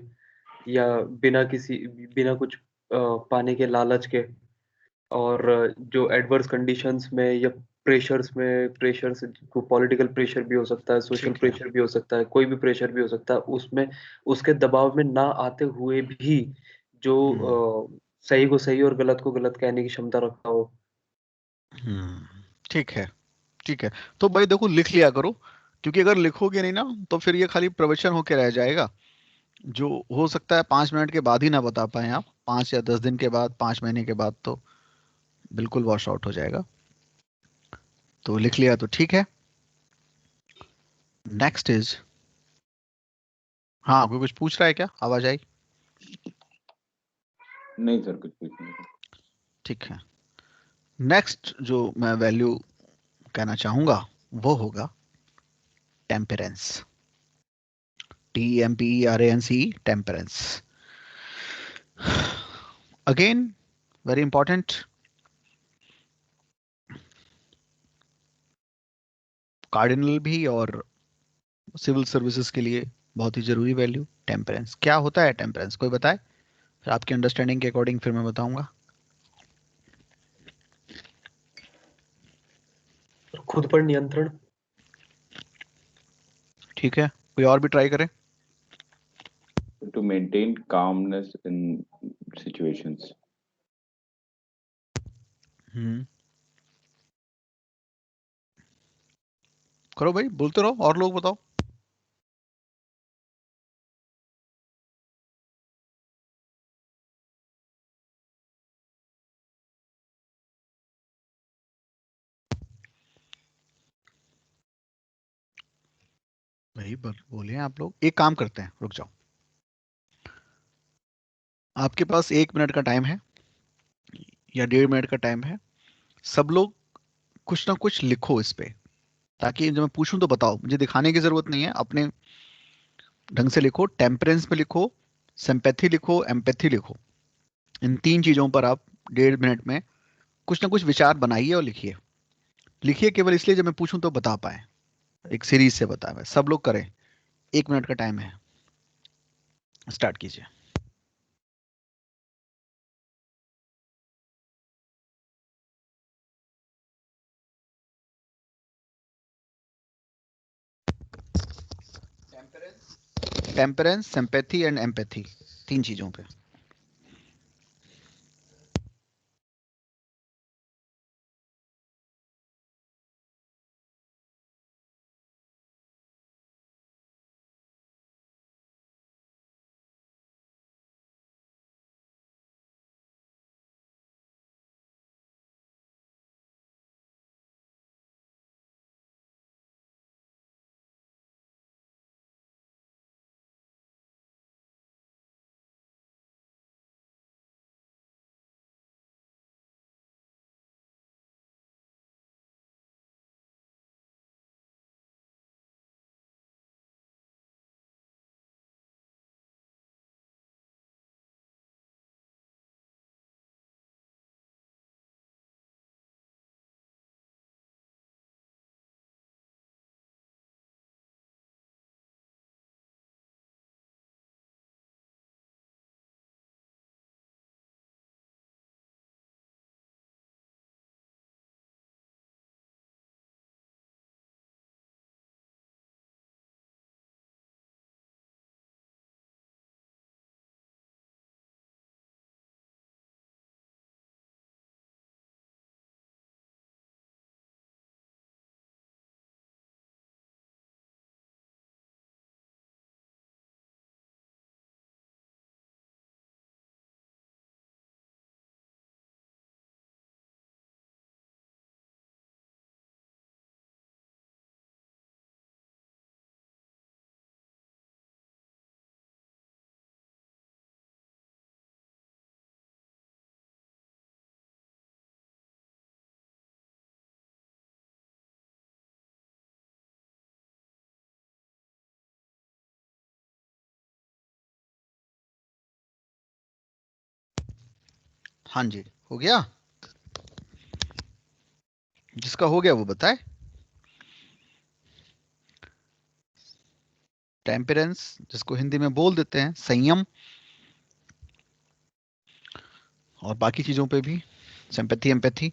या बिना कुछ पाने के लालच के। और जो एडवर्स कंडीशंस में या प्रेशर्स, पॉलिटिकल प्रेशर भी हो सकता है, सोशल ठीक है। प्रेशर भी हो सकता है, कोई भी प्रेशर भी हो सकता है, उसमें उसके दबाव में ना आते हुए भी जो सही को सही और गलत को गलत कहने की क्षमता रखता हो। ठीक है, ठीक है। तो भाई देखो, लिख लिया करो, क्योंकि अगर लिखोगे नहीं ना तो फिर ये खाली प्रवचन होके रह जाएगा, जो हो सकता है 5 मिनट के बाद ही ना बता पाए आप, 5 या 10 दिन के बाद, 5 महीने के बाद, तो बिल्कुल वॉश आउट हो जाएगा। तो लिख लिया तो ठीक है। नेक्स्ट इज, हाँ कोई कुछ पूछ रहा है क्या? आवाज आई? नहीं सर, कुछ नहीं। ठीक है, नेक्स्ट जो मैं वैल्यू कहना चाहूंगा वो होगा temperance, TEMPERANCE, temperance. Again very important, cardinal भी और सिविल सर्विसेज के लिए बहुत ही जरूरी वैल्यू टेम्परेंस। क्या होता है टेम्परेंस, कोई बताए? फिर आपकी अंडरस्टैंडिंग के अकॉर्डिंग फिर मैं बताऊंगा। खुद पर नियंत्रण। ठीक है, कोई और भी ट्राई करे। To maintain calmness in situations. करो भाई, बोलते रहो, और लोग बताओ। भाई बोलिए आप लोग। एक काम करते हैं, रुक जाओ, आपके पास 1 मिनट का टाइम है या 1.5 मिनट का टाइम है, सब लोग कुछ ना कुछ लिखो इस पे, ताकि जब मैं पूछूं तो बताओ, मुझे दिखाने की जरूरत नहीं है, अपने ढंग से लिखो। टेम्परेंस पे लिखो, सिंपैथी लिखो, एम्पैथी लिखो। इन 3 चीजों पर आप 1.5 मिनट में कुछ ना कुछ विचार बनाइए और लिखिए। लिखिए केवल इसलिए जब मैं पूछूं तो बता पाए, एक सीरीज से बताए। सब लोग करें, 1 मिनट का टाइम है, स्टार्ट कीजिए। टेम्परेंस, सिंपैथी एंड एम्पैथी, 3 चीजों पे। हाँ जी, हो गया? जिसका हो गया वो बताए। टेम्परेंस, जिसको हिंदी में बोल देते हैं संयम, और बाकी चीजों पे भी सिंपैथी, एम्पैथी,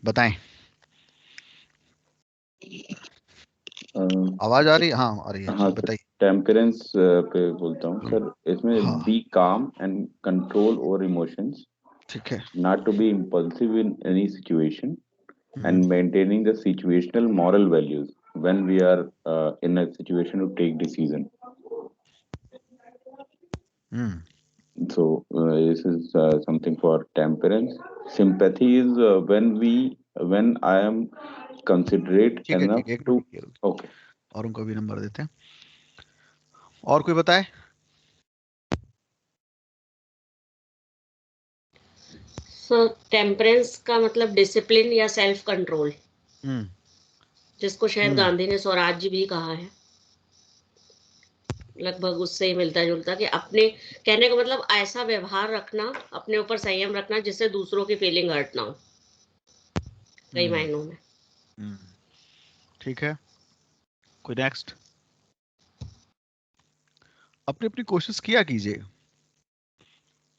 बताएं। आवाज आ रही है? हाँ आ रही है, हाँ जी सर, बताइए। टेम्परेंस पे बोलता हूँ सर। इसमें हाँ बी काम एंड कंट्रोल ओवर इमोशंस, ठीक है। not to be impulsive in any situation, hmm, and maintaining the situational moral values when we are in a situation to take decision. Hmm, So this is something for temperance. Sympathy is when I am considerate ठीक है, enough ठीक है, एक to. Minute रुकिए, Okay. और उनको भी number देते हैं। और कोई बताए? सो टेम्परेंस का मतलब डिसिप्लिन या सेल्फ कंट्रोल, जिसको शायद गांधी ने स्वराज्य भी कहा है, लगभग उससे ही मिलता जुलता, कि अपने कहने का मतलब ऐसा व्यवहार रखना, अपने ऊपर संयम रखना जिससे दूसरों की फीलिंग हर्ट ना हो, कई मायनों में। ठीक है, कोई नेक्स्ट? अपनी अपनी कोशिश किया कीजिए,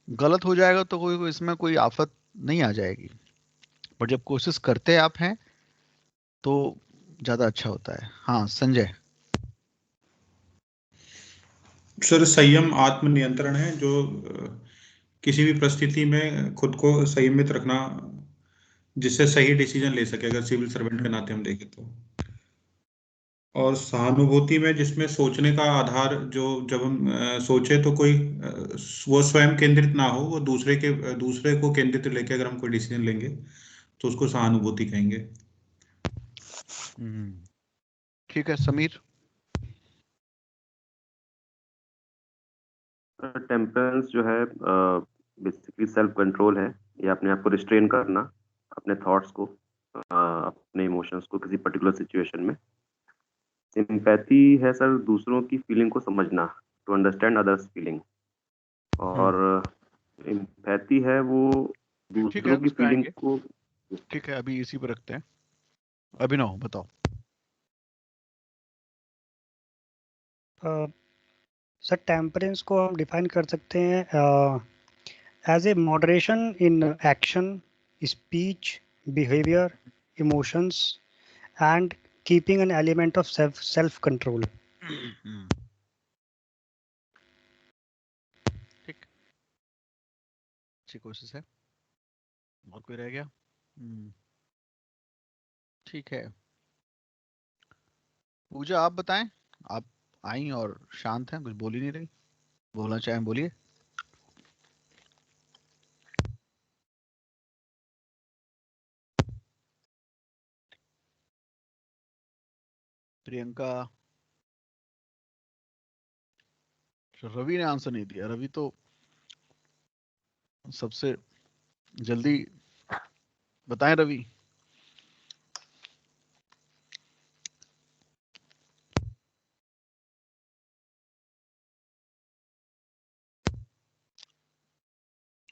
गलत हो जाएगा तो कोई इसमें कोई आफत नहीं आ जाएगी, पर जब कोशिश करते आप हैं तो ज्यादा अच्छा होता है। हाँ संजय। सर संयम आत्मनियंत्रण है, जो किसी भी परिस्थिति में खुद को संयमित रखना, जिससे सही डिसीजन ले सके, अगर सिविल सर्वेंट के नाते हम देखें तो। और सहानुभूति में, जिसमें सोचने का आधार, जो जब हम सोचे तो कोई वो स्वयं केंद्रित ना हो, वो दूसरे को केंद्रित लेके अगर हम कोई डिसीजन लेंगे तो उसको सहानुभूति कहेंगे। ठीक है, समीर। टेम्परेंस जो है बेसिकली सेल्फ कंट्रोल है, या अपने आप को रिस्ट्रेन करना, अपने थॉट्स को, अपने इमोशंस को किसी पर्टिकुलर सिचुएशन में। सिंपैथी है सर दूसरों की फीलिंग को समझना, टू अंडरस्टैंड अदर्स फीलिंग। और एम्पैथी है वो दूसरों की फीलिंग को। ठीक है, अभी इसी पर रखते हैं। अभिनव बताओ। सर टेम्परेंस को हम डिफाइन कर सकते हैं as a moderation in action, speech, behaviour, emotions and keeping an element of self control. ठीक, अच्छी कोशिश है। और कोई रह गया? ठीक है, पूजा आप बताएं। आप आई और शांत हैं, कुछ बोल ही नहीं रही। बोलना चाहें बोलिए। प्रियंका। रवि ने आंसर नहीं दिया। रवि तो सबसे जल्दी बताएं। रवि।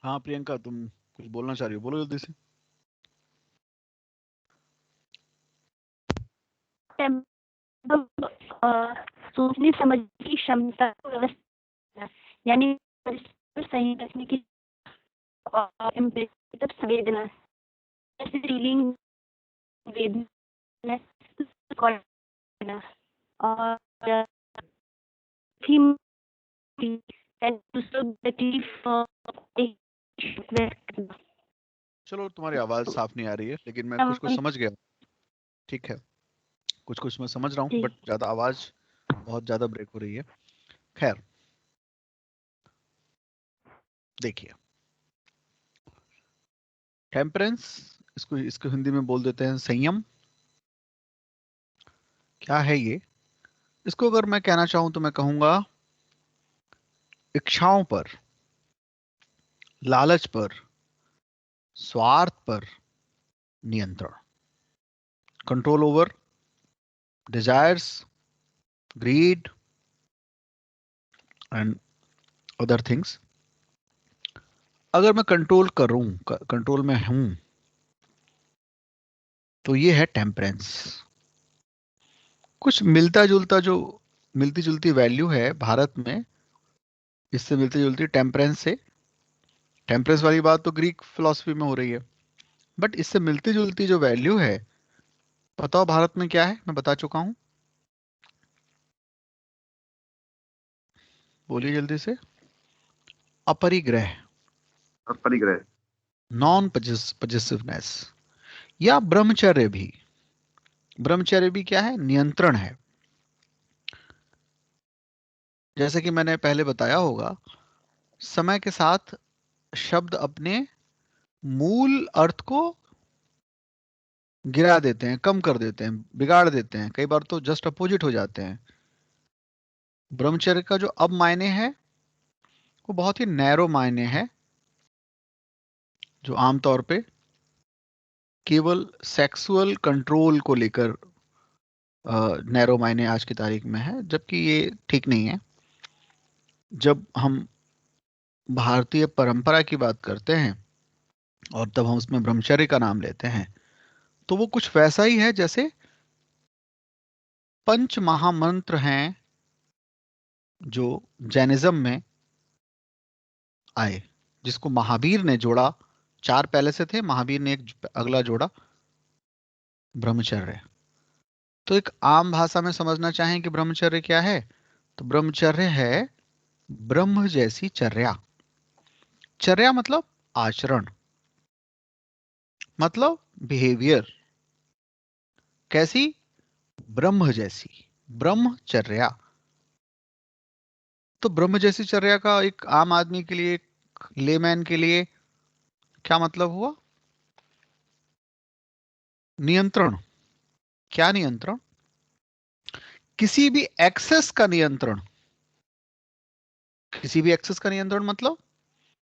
हाँ प्रियंका, तुम कुछ बोलना चाह रही हो, बोलो जल्दी से। सोचने समझने की क्षमता को व्यवस्थित, यानी सही रखने की संवेदना, फीलिंग, और चलो, तुम्हारी आवाज साफ नहीं आ रही है, लेकिन मैं कुछ कुछ समझ गया। ठीक है, कुछ कुछ मैं समझ रहा हूँ, बट ज्यादा आवाज बहुत ज्यादा ब्रेक हो रही है। खैर, देखिए, टेम्परेंस, इसको हिंदी में बोल देते हैं संयम। क्या है ये? इसको अगर मैं कहना चाहूं तो मैं कहूंगा इच्छाओं पर, लालच पर, स्वार्थ पर नियंत्रण, control over desires, grid and other things. अगर मैं कंट्रोल में हूं, तो ये है टेम्परेंस। कुछ मिलती जुलती वैल्यू है भारत में, इससे मिलती जुलती टेम्परेंस से। टेम्परेंस वाली बात तो ग्रीक फिलॉसफी में हो रही है, बट इससे मिलती जुलती जो वैल्यू है, बताओ भारत में क्या है? मैं बता चुका हूं, बोलिए जल्दी से। अपरिग्रह, नॉन पजेसिवनेस, या ब्रह्मचर्य भी। ब्रह्मचर्य भी क्या है? नियंत्रण है। जैसे कि मैंने पहले बताया होगा, समय के साथ शब्द अपने मूल अर्थ को गिरा देते हैं, कम कर देते हैं, बिगाड़ देते हैं, कई बार तो जस्ट अपोजिट हो जाते हैं। ब्रह्मचर्य का जो अब मायने है वो बहुत ही नैरो मायने है, जो आमतौर पे केवल सेक्सुअल कंट्रोल को लेकर नैरो मायने आज की तारीख में है, जबकि ये ठीक नहीं है। जब हम भारतीय परंपरा की बात करते हैं और तब हम उसमें ब्रह्मचर्य का नाम लेते हैं, तो वो कुछ वैसा ही है जैसे पंच महामंत्र हैं जो जैनिज्म में आए, जिसको महावीर ने जोड़ा। 4 पहले से थे, महावीर ने एक अगला जोड़ा, ब्रह्मचर्य। तो एक आम भाषा में समझना चाहें कि ब्रह्मचर्य क्या है, तो ब्रह्मचर्य है ब्रह्म जैसी चर्या। चर्या मतलब आचरण, मतलब बिहेवियर। कैसी? ब्रह्म जैसी, ब्रह्मचर्या। तो ब्रह्म जैसी चर्या का एक आम आदमी के लिए, एक लेमैन के लिए क्या मतलब हुआ? नियंत्रण। क्या नियंत्रण? किसी भी एक्सेस का नियंत्रण। किसी भी एक्सेस का नियंत्रण मतलब,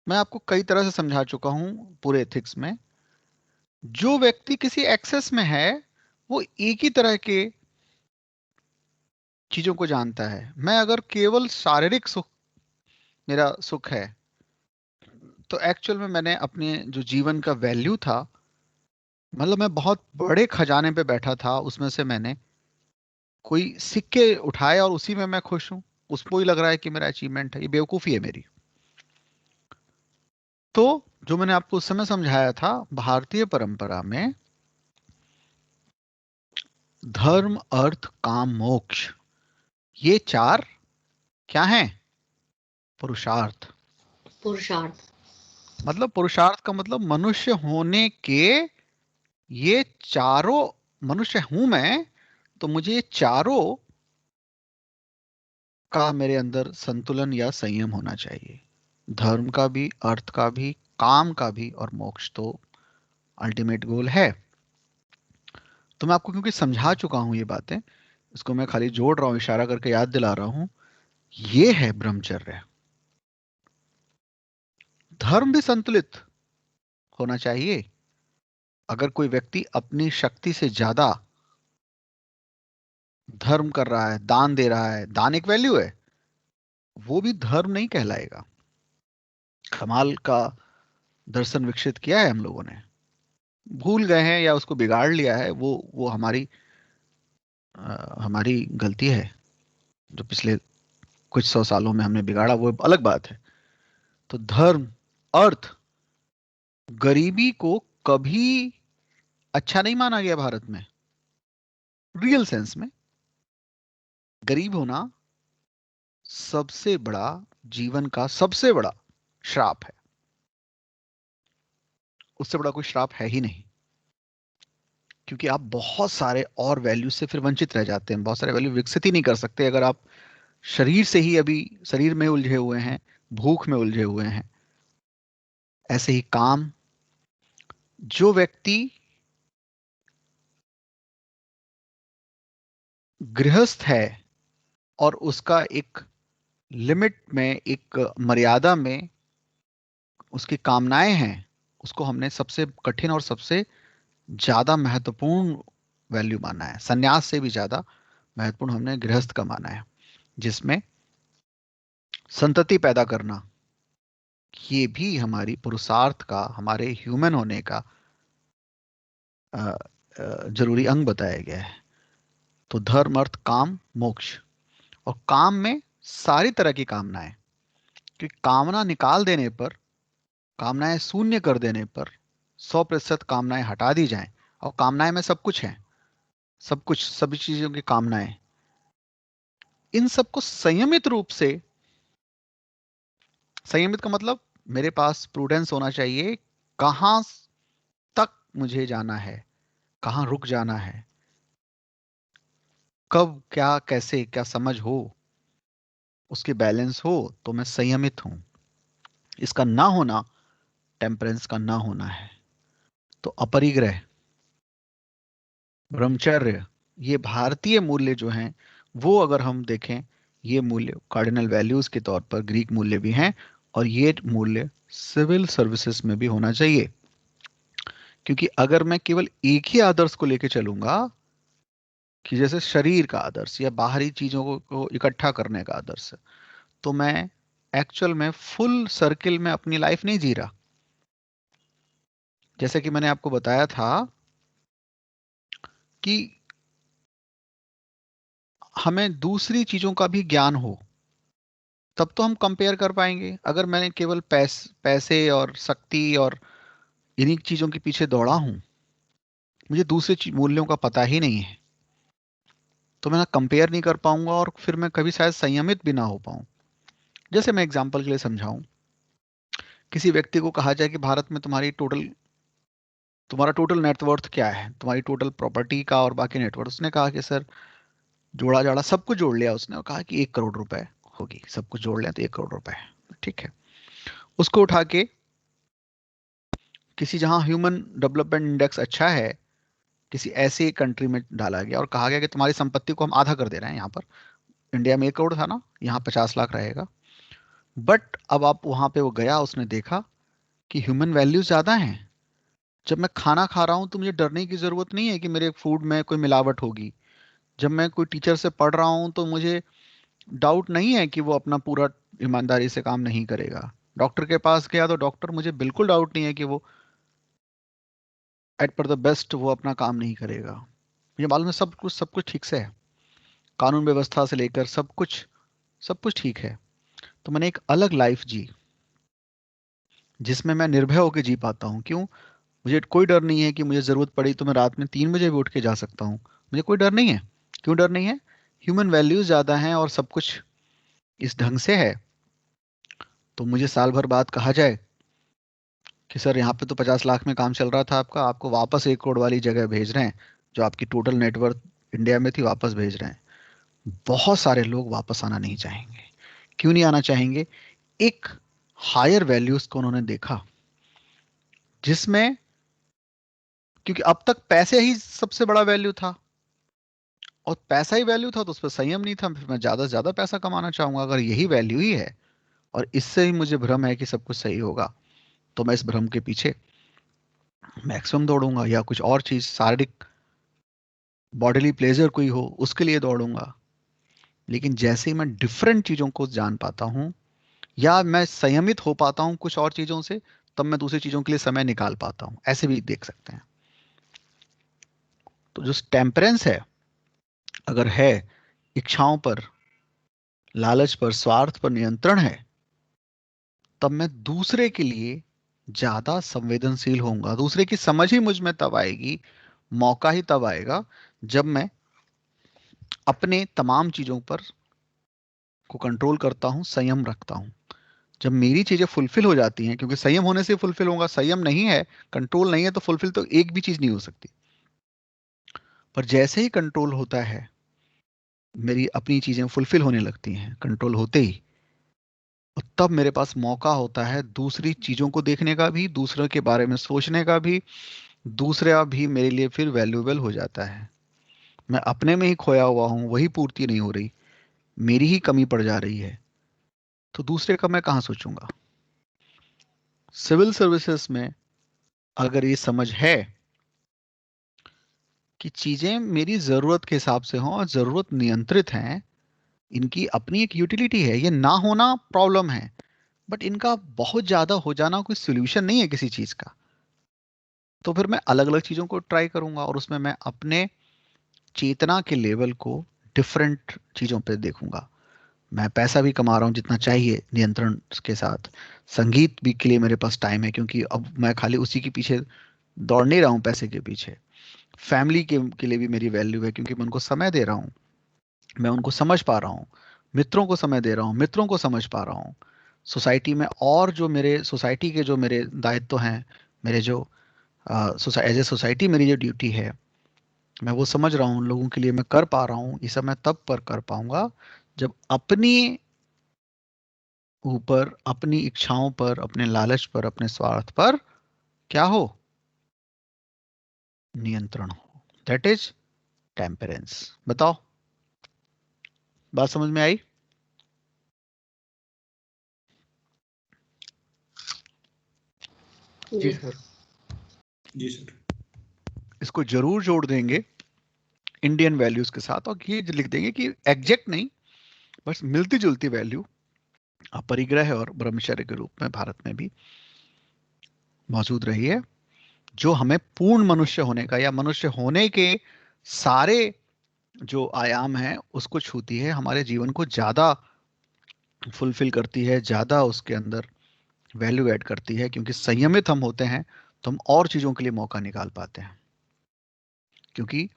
मैं आपको कई तरह से समझा चुका हूं पूरे एथिक्स में, जो व्यक्ति किसी एक्सेस में है वो एक ही तरह के चीजों को जानता है। मैं अगर केवल शारीरिक सुख मेरा सुख है, तो एक्चुअल में मैंने अपने जो जीवन का वैल्यू था, मतलब मैं बहुत बड़े खजाने पे बैठा था, उसमें से मैंने कोई सिक्के उठाए और उसी में मैं खुश हूं, उसको ही लग रहा है कि मेरा अचीवमेंट है। ये बेवकूफी है मेरी। तो जो मैंने आपको उस समय समझाया था, भारतीय परंपरा में धर्म, अर्थ, काम, मोक्ष, ये 4 क्या हैं? पुरुषार्थ। पुरुषार्थ मतलब पुरुषार्थ का मतलब मनुष्य होने के ये चारों, मनुष्य हूं मैं, तो मुझे ये चारों का मेरे अंदर संतुलन या संयम होना चाहिए। धर्म का भी, अर्थ का भी, काम का भी, और मोक्ष तो अल्टीमेट गोल है। तो मैं आपको क्योंकि समझा चुका हूं ये बातें, इसको मैं खाली जोड़ रहा हूं, इशारा करके याद दिला रहा हूं। ये है ब्रह्मचर्य। धर्म भी संतुलित होना चाहिए। अगर कोई व्यक्ति अपनी शक्ति से ज्यादा धर्म कर रहा है, दान दे रहा है, दान एक वैल्यू है, वो भी धर्म नहीं कहलाएगा। कमाल का दर्शन विकसित किया है हम लोगों ने, भूल गए हैं या उसको बिगाड़ लिया है, वो हमारी गलती है। जो पिछले कुछ 100 सालों में हमने बिगाड़ा, वो अलग बात है। तो धर्म, अर्थ, गरीबी को कभी अच्छा नहीं माना गया भारत में। रियल सेंस में गरीब होना सबसे बड़ा, जीवन का सबसे बड़ा श्राप है। उससे बड़ा कोई श्राप है ही नहीं, क्योंकि आप बहुत सारे और वैल्यू से फिर वंचित रह जाते हैं। बहुत सारे वैल्यू विकसित ही नहीं कर सकते अगर आप शरीर से ही अभी शरीर में उलझे हुए हैं, भूख में उलझे हुए हैं। ऐसे ही काम, जो व्यक्ति गृहस्थ है और उसका एक लिमिट में, एक मर्यादा में उसकी कामनाएं हैं, उसको हमने सबसे कठिन और सबसे ज्यादा महत्वपूर्ण वैल्यू माना है। संन्यास से भी ज्यादा महत्वपूर्ण हमने गृहस्थ का माना है, जिसमें संतति पैदा करना, ये भी हमारी पुरुषार्थ का, हमारे ह्यूमन होने का जरूरी अंग बताया गया है। तो धर्म, अर्थ, काम, मोक्ष। और काम में सारी तरह की कामनाएं, क्योंकि कामना निकाल देने पर, कामनाएं शून्य कर देने पर, 100% कामनाएं हटा दी जाएं, और कामनाएं में सब कुछ है, सब कुछ, सभी चीजों की कामनाएं, इन सबको संयमित रूप से, संयमित का मतलब मेरे पास प्रूडेंस होना चाहिए, कहां तक मुझे जाना है, कहां रुक जाना है, कब क्या, कैसे, क्या समझ हो, उसके बैलेंस हो, तो मैं संयमित हूं। इसका ना होना टेम्परेंस का ना होना है। तो अपरिग्रह, ब्रह्मचर्य, ये भारतीय मूल्य जो हैं, वो अगर हम देखें, ये मूल्य कार्डिनल वैल्यूज के तौर पर ग्रीक मूल्य भी हैं, और ये मूल्य सिविल सर्विसेज में भी होना चाहिए। क्योंकि अगर मैं केवल एक ही आदर्श को लेके चलूंगा, कि जैसे शरीर का आदर्श या बाहरी चीजों को इकट्ठा करने का आदर्श, तो मैं एक्चुअल में फुल सर्किल में अपनी लाइफ नहीं जी रहा। जैसे कि मैंने आपको बताया था कि हमें दूसरी चीजों का भी ज्ञान हो, तब तो हम कंपेयर कर पाएंगे। अगर मैंने केवल पैसे और शक्ति और इन्हीं चीजों के पीछे दौड़ा हूं, मुझे दूसरे मूल्यों का पता ही नहीं है, तो मैं ना कंपेयर नहीं कर पाऊंगा और फिर मैं कभी शायद संयमित भी ना हो पाऊं। जैसे मैं एग्जांपल के लिए समझाऊं, किसी व्यक्ति को कहा जाए कि भारत में तुम्हारा टोटल नेटवर्थ क्या है, तुम्हारी टोटल प्रॉपर्टी का और बाकी नेटवर्थ। उसने कहा कि सर जोड़ा जाड़ा सब कुछ जोड़ लिया उसने, और कहा कि 1 करोड़ रुपए होगी, सब कुछ जोड़ लिया तो 1 करोड़ रुपए। ठीक है, उसको उठा के किसी जहां ह्यूमन डेवलपमेंट इंडेक्स अच्छा है, किसी ऐसे कंट्री में डाला गया और कहा गया कि तुम्हारी संपत्ति को हम आधा कर दे रहे हैं। यहाँ पर इंडिया में 1 करोड़ था ना, यहाँ 50 लाख रहेगा। बट अब आप वहां पे वो गया, उसने देखा कि ह्यूमन वैल्यूज ज्यादा हैं। जब मैं खाना खा रहा हूं तो मुझे डरने की जरूरत नहीं है कि मेरे फूड में कोई मिलावट होगी। जब मैं कोई टीचर से पढ़ रहा हूं तो मुझे डाउट नहीं है कि वो अपना पूरा ईमानदारी से काम नहीं करेगा। डॉक्टर के पास गया तो डॉक्टर, मुझे बिल्कुल डाउट नहीं है कि वो एट पर द बेस्ट वो अपना काम नहीं करेगा। मुझे मालूम है सब कुछ ठीक से है, कानून व्यवस्था से लेकर सब कुछ ठीक है। तो मैंने एक अलग लाइफ जी, जिसमें मैं निर्भय होकर जी पाता हूँ। क्यों? मुझे कोई डर नहीं है कि मुझे जरूरत पड़ी तो मैं रात में 3 बजे भी उठ के जा सकता हूँ। मुझे कोई डर नहीं है। क्यों डर नहीं है? ह्यूमन वैल्यूज ज्यादा हैं और सब कुछ इस ढंग से है। तो मुझे साल भर बाद कहा जाए कि सर यहाँ पे तो 50 लाख में काम चल रहा था आपका, आपको वापस 1 करोड़ वाली जगह भेज रहे हैं, जो आपकी टोटल नेटवर्थ इंडिया में थी वापस भेज रहे हैं। बहुत सारे लोग वापस आना नहीं चाहेंगे। क्यों नहीं आना चाहेंगे? एक हायर वैल्यूज को उन्होंने देखा, जिसमें, क्योंकि अब तक पैसे ही सबसे बड़ा वैल्यू था और पैसा ही वैल्यू था, तो उस पर संयम नहीं था। फिर मैं ज्यादा से ज्यादा पैसा कमाना चाहूंगा। अगर यही वैल्यू ही है और इससे ही मुझे भ्रम है कि सब कुछ सही होगा, तो मैं इस भ्रम के पीछे मैक्सिमम दौड़ूंगा, या कुछ और चीज शारीरिक बॉडीली प्लेजर कोई हो उसके लिए दौड़ूंगा। लेकिन जैसे ही मैं डिफरेंट चीजों को जान पाता हूं या मैं संयमित हो पाता हूं कुछ और चीजों से, तब मैं दूसरी चीजों के लिए समय निकाल पाता हूं। ऐसे भी देख सकते हैं। तो जो टेम्परेंस है, अगर है इच्छाओं पर, लालच पर, स्वार्थ पर नियंत्रण है, तब मैं दूसरे के लिए ज्यादा संवेदनशील होऊंगा। दूसरे की समझ ही मुझ में तब आएगी, मौका ही तब आएगा जब मैं अपने तमाम चीजों पर को कंट्रोल करता हूं, संयम रखता हूं। जब मेरी चीजें फुलफिल हो जाती हैं, क्योंकि संयम होने से फुलफिल होगा, संयम नहीं है, कंट्रोल नहीं है, तो फुलफिल तो एक भी चीज नहीं हो सकती। पर जैसे ही कंट्रोल होता है, मेरी अपनी चीजें फुलफिल होने लगती हैं कंट्रोल होते ही, और तब मेरे पास मौका होता है दूसरी चीजों को देखने का भी, दूसरों के बारे में सोचने का भी। दूसरा भी मेरे लिए फिर वैल्यूएबल हो जाता है। मैं अपने में ही खोया हुआ हूं, वही पूर्ति नहीं हो रही, मेरी ही कमी पड़ जा रही है, तो दूसरे का मैं कहाँ सोचूंगा? सिविल सर्विसेज में अगर ये समझ है कि चीजें मेरी जरूरत के हिसाब से हों और जरूरत नियंत्रित हैं, इनकी अपनी एक यूटिलिटी है, ये ना होना प्रॉब्लम है, बट इनका बहुत ज्यादा हो जाना कोई सोल्यूशन नहीं है किसी चीज का, तो फिर मैं अलग अलग चीजों को ट्राई करूंगा और उसमें मैं अपने चेतना के लेवल को डिफरेंट चीजों पे देखूंगा। मैं पैसा भी कमा रहा हूँ जितना चाहिए नियंत्रण के साथ, संगीत भी के लिए मेरे पास टाइम है, क्योंकि अब मैं खाली उसी के पीछे दौड़ नहीं रहा हूँ पैसे के पीछे। फैमिली के लिए भी मेरी वैल्यू है, क्योंकि मैं उनको समय दे रहा हूँ, मैं उनको समझ पा रहा हूँ। मित्रों को समय दे रहा हूँ, मित्रों को समझ पा रहा हूँ। सोसाइटी में और जो मेरे सोसाइटी के जो मेरे दायित्व हैं, मेरे जो एज ए सोसाइटी मेरी जो ड्यूटी है, मैं वो समझ रहा हूँ, उन लोगों के लिए मैं कर पा रहा हूँ। ये सब मैं तब पर कर पाऊंगा जब अपनी ऊपर, अपनी इच्छाओं पर, अपने लालच पर, अपने स्वार्थ पर क्या हो? नियंत्रण हो। That is temperance. बताओ, बात समझ में आई? जी सर। जी सर। इसको जरूर जोड़ देंगे इंडियन वैल्यूज के साथ और ये लिख देंगे कि एग्जैक्ट नहीं, बस मिलती जुलती वैल्यू अपरिग्रह और ब्रह्मचर्य के रूप में भारत में भी मौजूद रही है, जो हमें पूर्ण मनुष्य होने का या मनुष्य होने के सारे जो आयाम हैं उसको छूती है, हमारे जीवन को ज्यादा फुलफिल करती है, ज्यादा उसके अंदर वैल्यू ऐड करती है, क्योंकि संयमित हम होते हैं तो हम और चीजों के लिए मौका निकाल पाते हैं। क्योंकि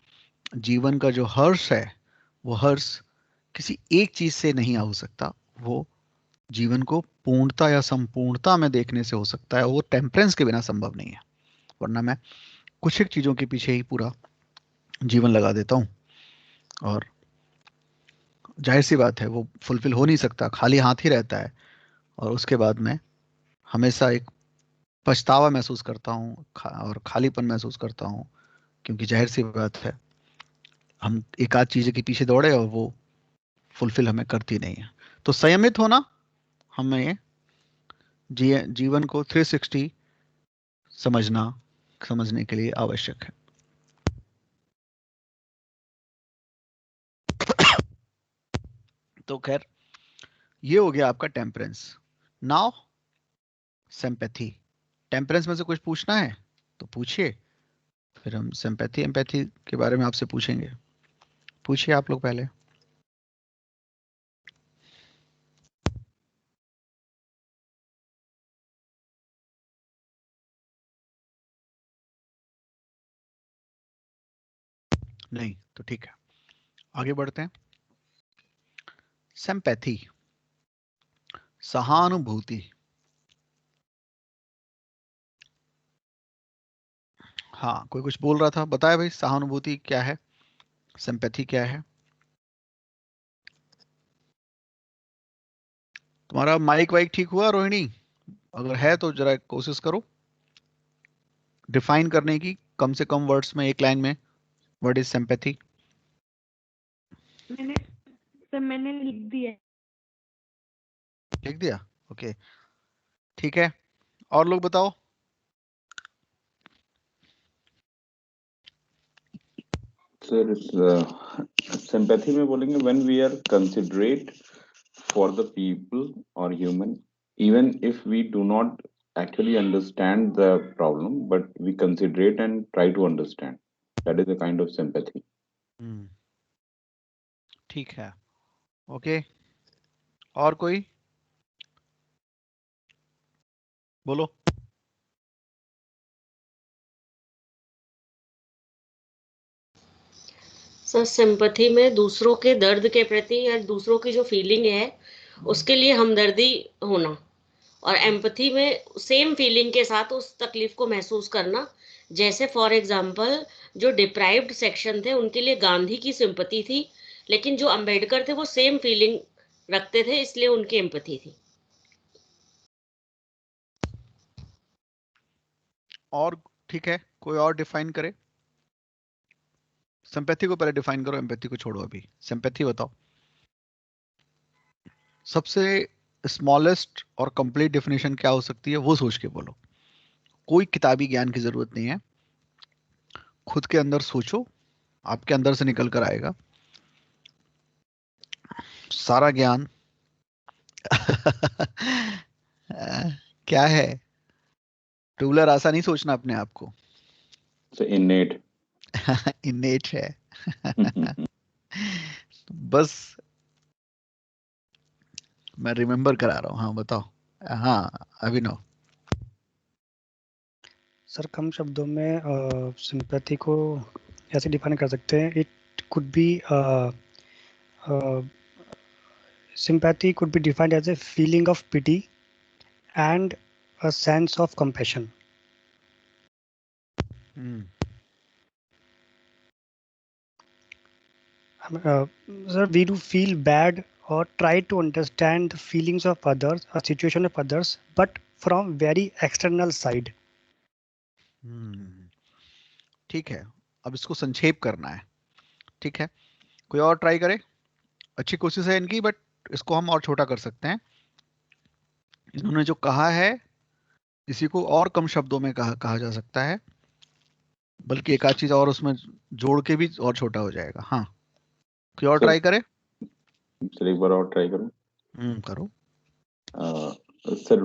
जीवन का जो हर्ष है वो हर्ष किसी एक चीज से नहीं हो सकता, वो जीवन को पूर्णता या संपूर्णता में देखने से हो सकता है, वो टेम्परेंस के बिना संभव नहीं है। वरना मैं कुछ एक चीजों के पीछे ही पूरा जीवन लगा देता हूं और जाहिर सी बात है वो फुलफिल हो नहीं सकता, खाली हाथ ही रहता है और उसके बाद मैं हमेशा एक पछतावा महसूस करता हूँ और खालीपन महसूस करता हूँ, क्योंकि जाहिर सी बात है हम एक आध चीज के पीछे दौड़े और वो फुलफिल हमें करती नहीं है। तो संयमित होना हमें जीवन को 360 समझने के लिए आवश्यक है। तो खैर ये हो गया आपका टेम्परेंस। Now sympathy. टेम्परेंस में से कुछ पूछना है तो पूछिए, फिर हम सिंपैथी एम्पैथी के बारे में आपसे पूछेंगे। पूछिए आप लोग पहले। नहीं तो ठीक है, आगे बढ़ते हैं। सिंपैथी, सहानुभूति। हाँ, कोई कुछ बोल रहा था, बताया भाई सहानुभूति क्या है, सिंपैथी क्या है। तुम्हारा माइक वाइक ठीक हुआ रोहिणी? अगर है तो जरा कोशिश करो डिफाइन करने की, कम से कम वर्ड्स में, एक लाइन में, व्हाट इज सिंपैथी। मैंने लिख दिया। लिख दिया? ओके ठीक है, और लोग बताओ। सर सिंपैथी में बोलेंगे when we are considerate for the people और human, even if we do not actually understand the problem, but we considerate and try to understand. That is a kind of sympathy. ठीक है, okay और कोई बोलो। Sir sympathy में दूसरों के दर्द के प्रति या दूसरों की जो फीलिंग है उसके लिए हमदर्दी होना, और एम्पैथी में सेम फीलिंग के साथ उस तकलीफ को महसूस करना। जैसे फॉर एग्जांपल जो डिप्राइव्ड सेक्शन थे उनके लिए गांधी की सिंपैथी थी, लेकिन जो अंबेडकर थे वो सेम फीलिंग रखते थे, इसलिए उनकी एम्पैथी थी। और ठीक है, कोई और डिफाइन करे। सिंपैथी को पहले डिफाइन करो, एम्पैथी को छोड़ो अभी। सिंपैथी बताओ, सबसे स्मॉलेस्ट और कंप्लीट डेफिनेशन क्या हो सकती है वो सोच के बोलो। कोई किताबी ज्ञान की जरूरत नहीं है, खुद के अंदर सोचो, आपके अंदर से निकल कर आएगा सारा ज्ञान। क्या है, टूलर आशा नहीं सोचना अपने आप को। innate. इनेट है। बस मैं रिमेम्बर करा रहा हूँ। हाँ बताओ। हाँ अभिनव। सर कम शब्दों में सिंपैथी को ऐसे डिफाइन कर सकते हैं, it could be sympathy could be defined as a feeling of pity and a sense of compassion. Sir, we do feel bad or try to understand the feelings of others or situation of others, but from very external side. ठीक है, अब इसको संक्षेप करना है। ठीक है, कोई और ट्राई करे। अच्छी कोशिश है इनकी, बट इसको हम और छोटा कर सकते हैं। इन्होंने जो कहा है इसी को और कम शब्दों में कहा जा सकता है बल्कि एक आध चीज और उसमें जोड़ के भी और छोटा हो जाएगा। हाँ, कोई और सर ट्राई करे? सर एक बार और ट्राई करो। करो। Sir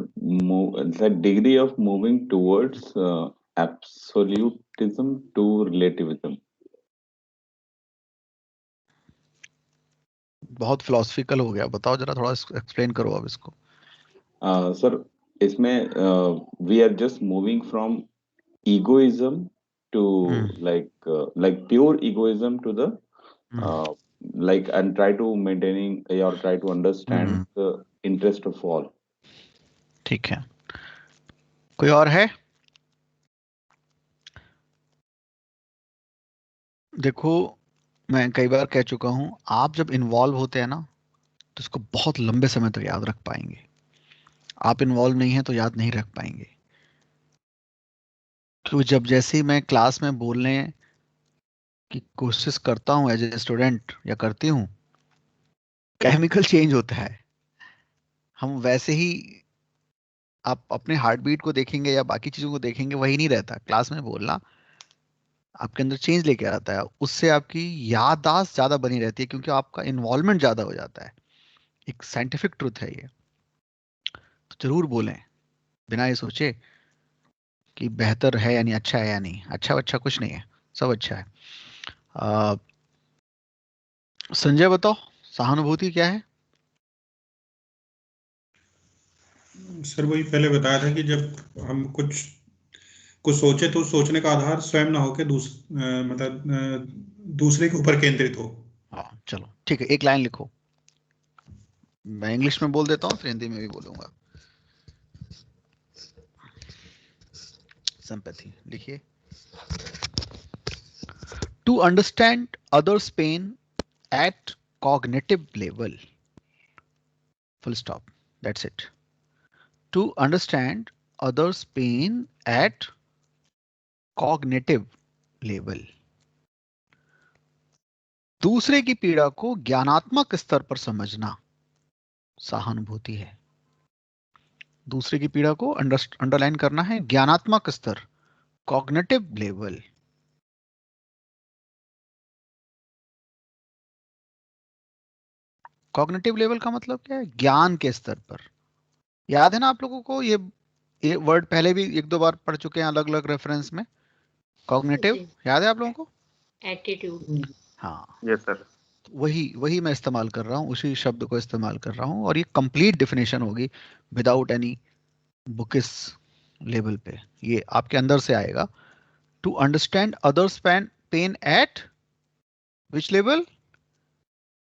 the degree of moving towards absolutism to relativism. बहुत फिलोसफिकल हो गया, बताओ जरा, थोड़ा एक्सप्लेन करो अब इसको। सर इसमें we are just moving from egoism to like pure egoism to the like and try to maintaining or try to understand the interest of all. ठीक है, कोई और है? देखो, मैं कई बार कह चुका हूं, आप जब इन्वॉल्व होते हैं ना तो इसको बहुत लंबे समय तक याद रख पाएंगे। आप इन्वॉल्व नहीं है तो याद नहीं रख पाएंगे। क्योंकि जब जैसे ही मैं क्लास में बोलने की कोशिश करता हूं एज ए स्टूडेंट या करती हूं, केमिकल चेंज होता है। हम वैसे ही, आप अपने हार्ट बीट को देखेंगे या बाकी चीजों को देखेंगे, वही नहीं रहता। क्लास में बोलना आपके अंदर चेंज लेके आता है, उससे आपकी याददाश्त ज्यादा बनी रहती है क्योंकि आपका इन्वॉल्वमेंट ज्यादा हो जाता है। एक साइंटिफिक ट्रुथ है ये। तो जरूर बोलें बिना ये सोचे कि बेहतर है यानी अच्छा है या नहीं। अच्छा कुछ नहीं है, सब अच्छा है। संजय बताओ, सहानुभूति क्या है? सर वही पहले बताया था कि जब हम कुछ सोचे तो सोचने का आधार स्वयं ना होके दूसरे के ऊपर केंद्रित हो। हाँ चलो ठीक है, एक लाइन लिखो। मैं इंग्लिश में बोल देता हूँ, फिर हिंदी में भी बोलूंगा। सिंपैथी लिखिए। To understand others pain at cognitive level, full stop, that's it. To understand others pain at cognitive level, दूसरे की पीड़ा को ज्ञानात्मक स्तर पर समझना सहानुभूति है। दूसरे की पीड़ा को अंडरलाइन करना है ज्ञानात्मक स्तर, कॉग्निटिव लेवल। कॉग्निटिव लेवल का मतलब क्या है? ज्ञान के स्तर पर। याद है ना आप लोगों को, ये वर्ड पहले भी एक दो बार पढ़ चुके हैं अलग अलग रेफरेंस में। कॉग्निटिव याद है आप लोगों को? एटीट्यूड। हाँ यस सर। वही मैं इस्तेमाल कर रहा हूँ, उसी शब्द को इस्तेमाल कर रहा हूँ, और ये कंप्लीट डेफिनेशन होगी विदाउट एनी बुकिस लेवल पे। ये आपके अंदर से आएगा। To understand others pain at which level?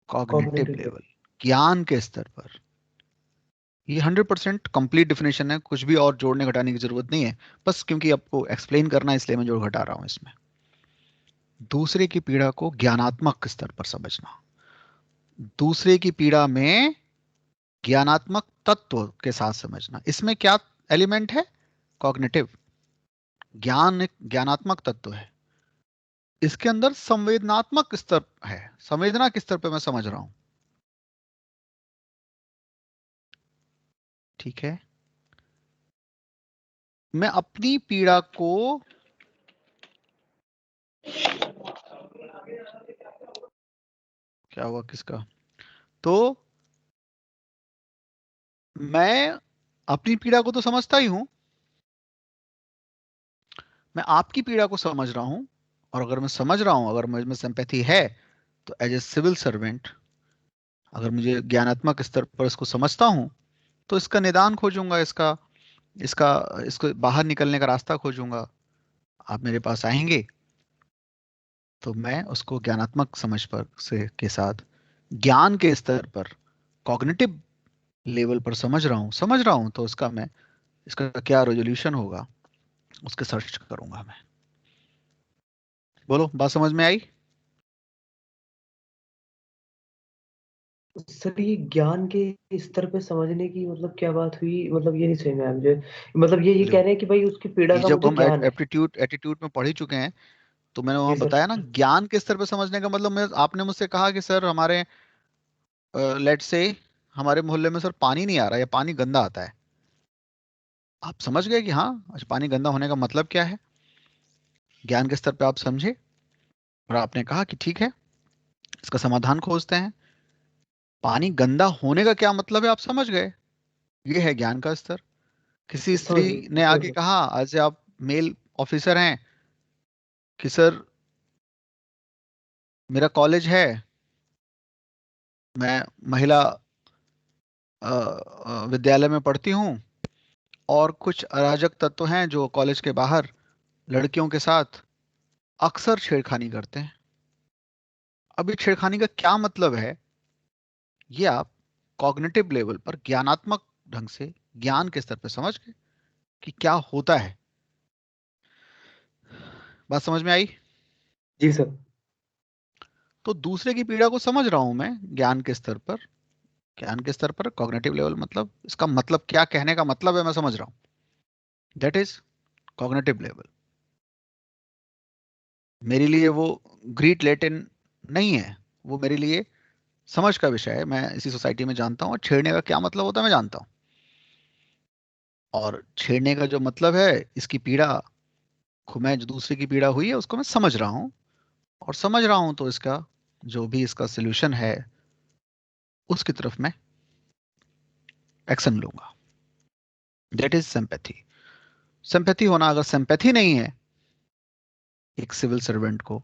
Cognitive level, ज्ञान के स्तर पर। ये 100% कंप्लीट डेफिनेशन है, कुछ भी और जोड़ने घटाने की जरूरत नहीं है, बस क्योंकि आपको एक्सप्लेन करना है इसलिए मैं जोड़ घटा रहा हूं इसमें। दूसरे की पीड़ा को ज्ञानात्मक स्तर पर समझना, दूसरे की पीड़ा में ज्ञानात्मक तत्व के साथ समझना। इसमें क्या एलिमेंट है? कॉग्निटिव, ज्ञान एक ज्ञानात्मक तत्व है। इसके अंदर संवेदनात्मक स्तर है, संवेदना के स्तर पर मैं समझ रहा हूं। ठीक है, मैं अपनी पीड़ा को क्या हुआ किसका? तो मैं अपनी पीड़ा को तो समझता ही हूं, मैं आपकी पीड़ा को समझ रहा हूं। और अगर मैं समझ रहा हूं, अगर मुझ में सिंपैथी है, तो एज ए सिविल सर्वेंट अगर मुझे ज्ञानात्मक स्तर पर इसको समझता हूं, तो इसका निदान खोजूंगा, इसका इसका इसको बाहर निकलने का रास्ता खोजूंगा। आप मेरे पास आएंगे तो मैं उसको ज्ञानात्मक समझ पर से के साथ ज्ञान के स्तर पर, कॉग्निटिव लेवल पर समझ रहा हूं, तो उसका मैं, इसका क्या रेजोल्यूशन होगा उसके सर्च करूंगा मैं। बोलो, बात समझ में आई? सर ये ज्ञान के स्तर पे समझने की मतलब क्या बात हुई? मतलब ये नहीं समझ में आया मुझे। मतलब ये कह रहे हैं कि भाई उसकी पीड़ा ये का जब मुझे हम ज्ञान है। एटीट्यूड में पढ़ ही चुके हैं, तो मैंने जी वहां सर। बताया ना, ज्ञान के स्तर पे समझने का मतलब, मैं आपने मुझसे कहा कि सर हमारे लेट्स से हमारे मोहल्ले में सर पानी नहीं आ रहा, या पानी गंदा आता है। आप समझ गए कि हाँ, अच्छा पानी गंदा होने का मतलब क्या है। ज्ञान के स्तर पे आप समझे और आपने कहा कि ठीक है, इसका समाधान खोजते हैं। पानी गंदा होने का क्या मतलब है आप समझ गए, ये है ज्ञान का स्तर। किसी हाँ स्त्री जी, ने हाँ आके सर। कहा, आज आप मेल ऑफिसर हैं, कि सर मेरा कॉलेज है, मैं महिला विद्यालय में पढ़ती हूँ, और कुछ अराजक तत्व हैं जो कॉलेज के बाहर लड़कियों के साथ अक्सर छेड़खानी करते हैं। अब ये छेड़खानी का क्या मतलब है, ये आप कॉग्निटिव लेवल पर ज्ञानात्मक ढंग से ज्ञान के स्तर पर समझ गए कि क्या होता है। बात समझ में आई? जी सर। तो दूसरे की पीड़ा को समझ रहा हूं मैं ज्ञान के स्तर पर। ज्ञान के स्तर पर कॉग्निटिव लेवल मतलब इसका मतलब क्या, कहने का मतलब है मैं समझ रहा हूं, दैट इज कॉग्निटिव लेवल। मेरे लिए वो ग्रीक लैटिन नहीं है, वो मेरे लिए समझ का विषय है। मैं इसी सोसाइटी में जानता हूँ और छेड़ने का क्या मतलब होता है मैं जानता हूँ, और छेड़ने का जो मतलब है, इसकी पीड़ा को, मैं जो दूसरे की पीड़ा हुई है उसको मैं समझ रहा हूँ, और समझ रहा हूँ तो इसका जो भी इसका सोल्यूशन है उसकी तरफ मैं एक्शन लूंगा। That is sympathy. सिंपैथी होना, अगर सिंपैथी नहीं है एक सिविल सर्वेंट को,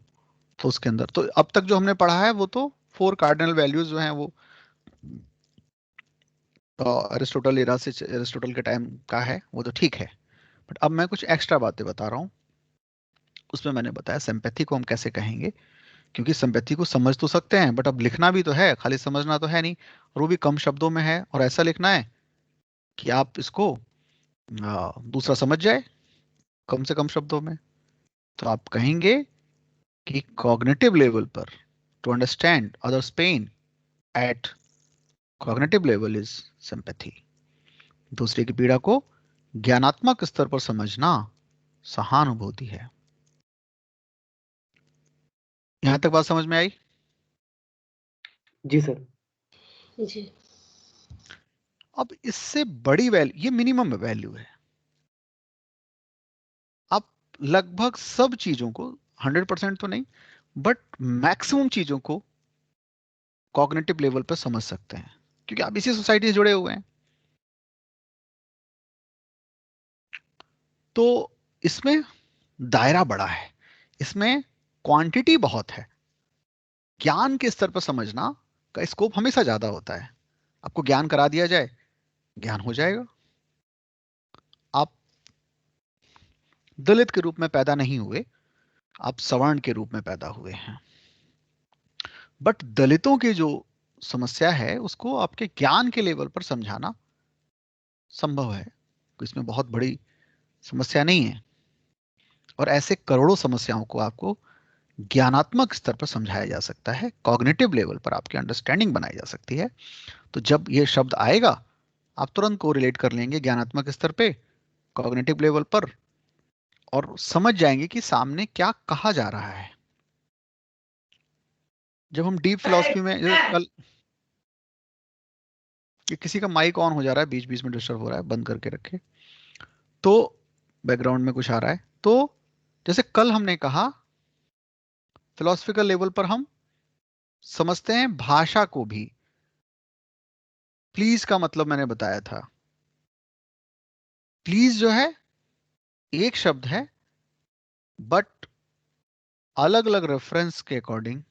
तो उसके अंदर तो अब तक जो हमने पढ़ा है वो तो 4 कार्डिनल वैल्यूज जो हैं वो अरिस्टोटल इरा से, अरिस्टोटल के टाइम का है, वो तो ठीक है। बट अब मैं कुछ एक्स्ट्रा बातें बता रहा हूँ। उसमें मैंने बताया सिंपैथी को हम कैसे कहेंगे, क्योंकि सिंपैथी को समझ तो सकते हैं बट अब लिखना भी तो है, खाली समझना तो है नहीं, और वो भी कम शब्दों में है, और ऐसा लिखना है कि आप इसको दूसरा समझ जाए कम से कम शब्दों में। तो आप कहेंगे कि कॉग्निटिव लेवल पर, to understand others pain at cognitive level is sympathy. दूसरे की पीड़ा को ज्ञानात्मक स्तर पर समझना सहानुभूति है। यहां तक बात समझ में आई? जी सर। जी। अब इससे बड़ी वैल्यू, ये मिनिमम वैल्यू है। आप लगभग सब चीजों को, 100% तो नहीं बट मैक्सिमम चीजों को कॉग्निटिव लेवल पर समझ सकते हैं, क्योंकि आप इसी सोसाइटी से जुड़े हुए हैं। तो इसमें दायरा बड़ा है, इसमें क्वांटिटी बहुत है। ज्ञान के स्तर पर समझना का स्कोप हमेशा ज्यादा होता है। आपको ज्ञान करा दिया जाए, ज्ञान हो जाएगा। आप दलित के रूप में पैदा नहीं हुए, आप सवर्ण के रूप में पैदा हुए हैं, बट दलितों की जो समस्या है उसको आपके ज्ञान के लेवल पर समझाना संभव है। इसमें बहुत बड़ी समस्या नहीं है, और ऐसे करोड़ों समस्याओं को आपको ज्ञानात्मक स्तर पर समझाया जा सकता है, कॉग्निटिव लेवल पर आपकी अंडरस्टैंडिंग बनाई जा सकती है। तो जब ये शब्द आएगा आप तुरंत को रिलेट कर लेंगे ज्ञानात्मक स्तर पे, कॉग्निटिव लेवल पर, और समझ जाएंगे कि सामने क्या कहा जा रहा है। जब हम डीप फिलॉसफी में, जैसे कल, कि किसी का माइक ऑन हो जा रहा है, बीच बीच में डिस्टर्ब हो रहा है, बंद करके रखे, तो बैकग्राउंड में कुछ आ रहा है। तो जैसे कल हमने कहा फिलोसफिकल लेवल पर हम समझते हैं भाषा को भी। प्लीज का मतलब मैंने बताया था, प्लीज जो है एक शब्द है बट अलग अलग रेफरेंस के अकॉर्डिंग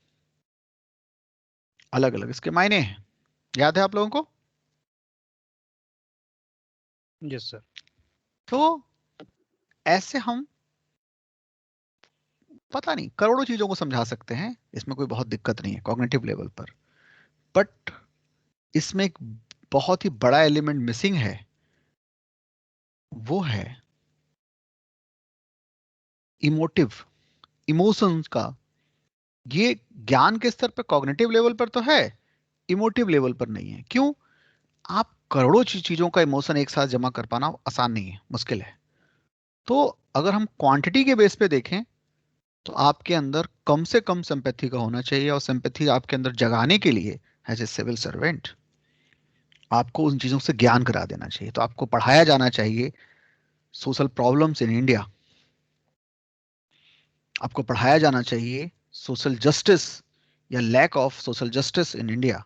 अलग अलग इसके मायने हैं। याद है आप लोगों को? Yes sir. तो ऐसे हम पता नहीं करोड़ों चीजों को समझा सकते हैं, इसमें कोई बहुत दिक्कत नहीं है कॉग्निटिव लेवल पर। बट इसमें एक बहुत ही बड़ा एलिमेंट मिसिंग है, वो है इमोटिव, इमोशंस का। ये ज्ञान के स्तर पर कॉग्निटिव लेवल पर तो है, इमोटिव लेवल पर नहीं है। क्यों? आप करोड़ों चीजों का इमोशन एक साथ जमा कर पाना आसान नहीं है, मुश्किल है। तो अगर हम क्वांटिटी के बेस पे देखें तो आपके अंदर कम से कम सिंपैथी का होना चाहिए, और सिंपैथी आपके अंदर जगाने के लिए एज ए सिविल सर्वेंट आपको उन चीजों से ज्ञान करा देना चाहिए। तो आपको पढ़ाया जाना चाहिए सोशल प्रॉब्लम्स इन इंडिया, आपको पढ़ाया जाना चाहिए सोशल जस्टिस या lack of social justice in India.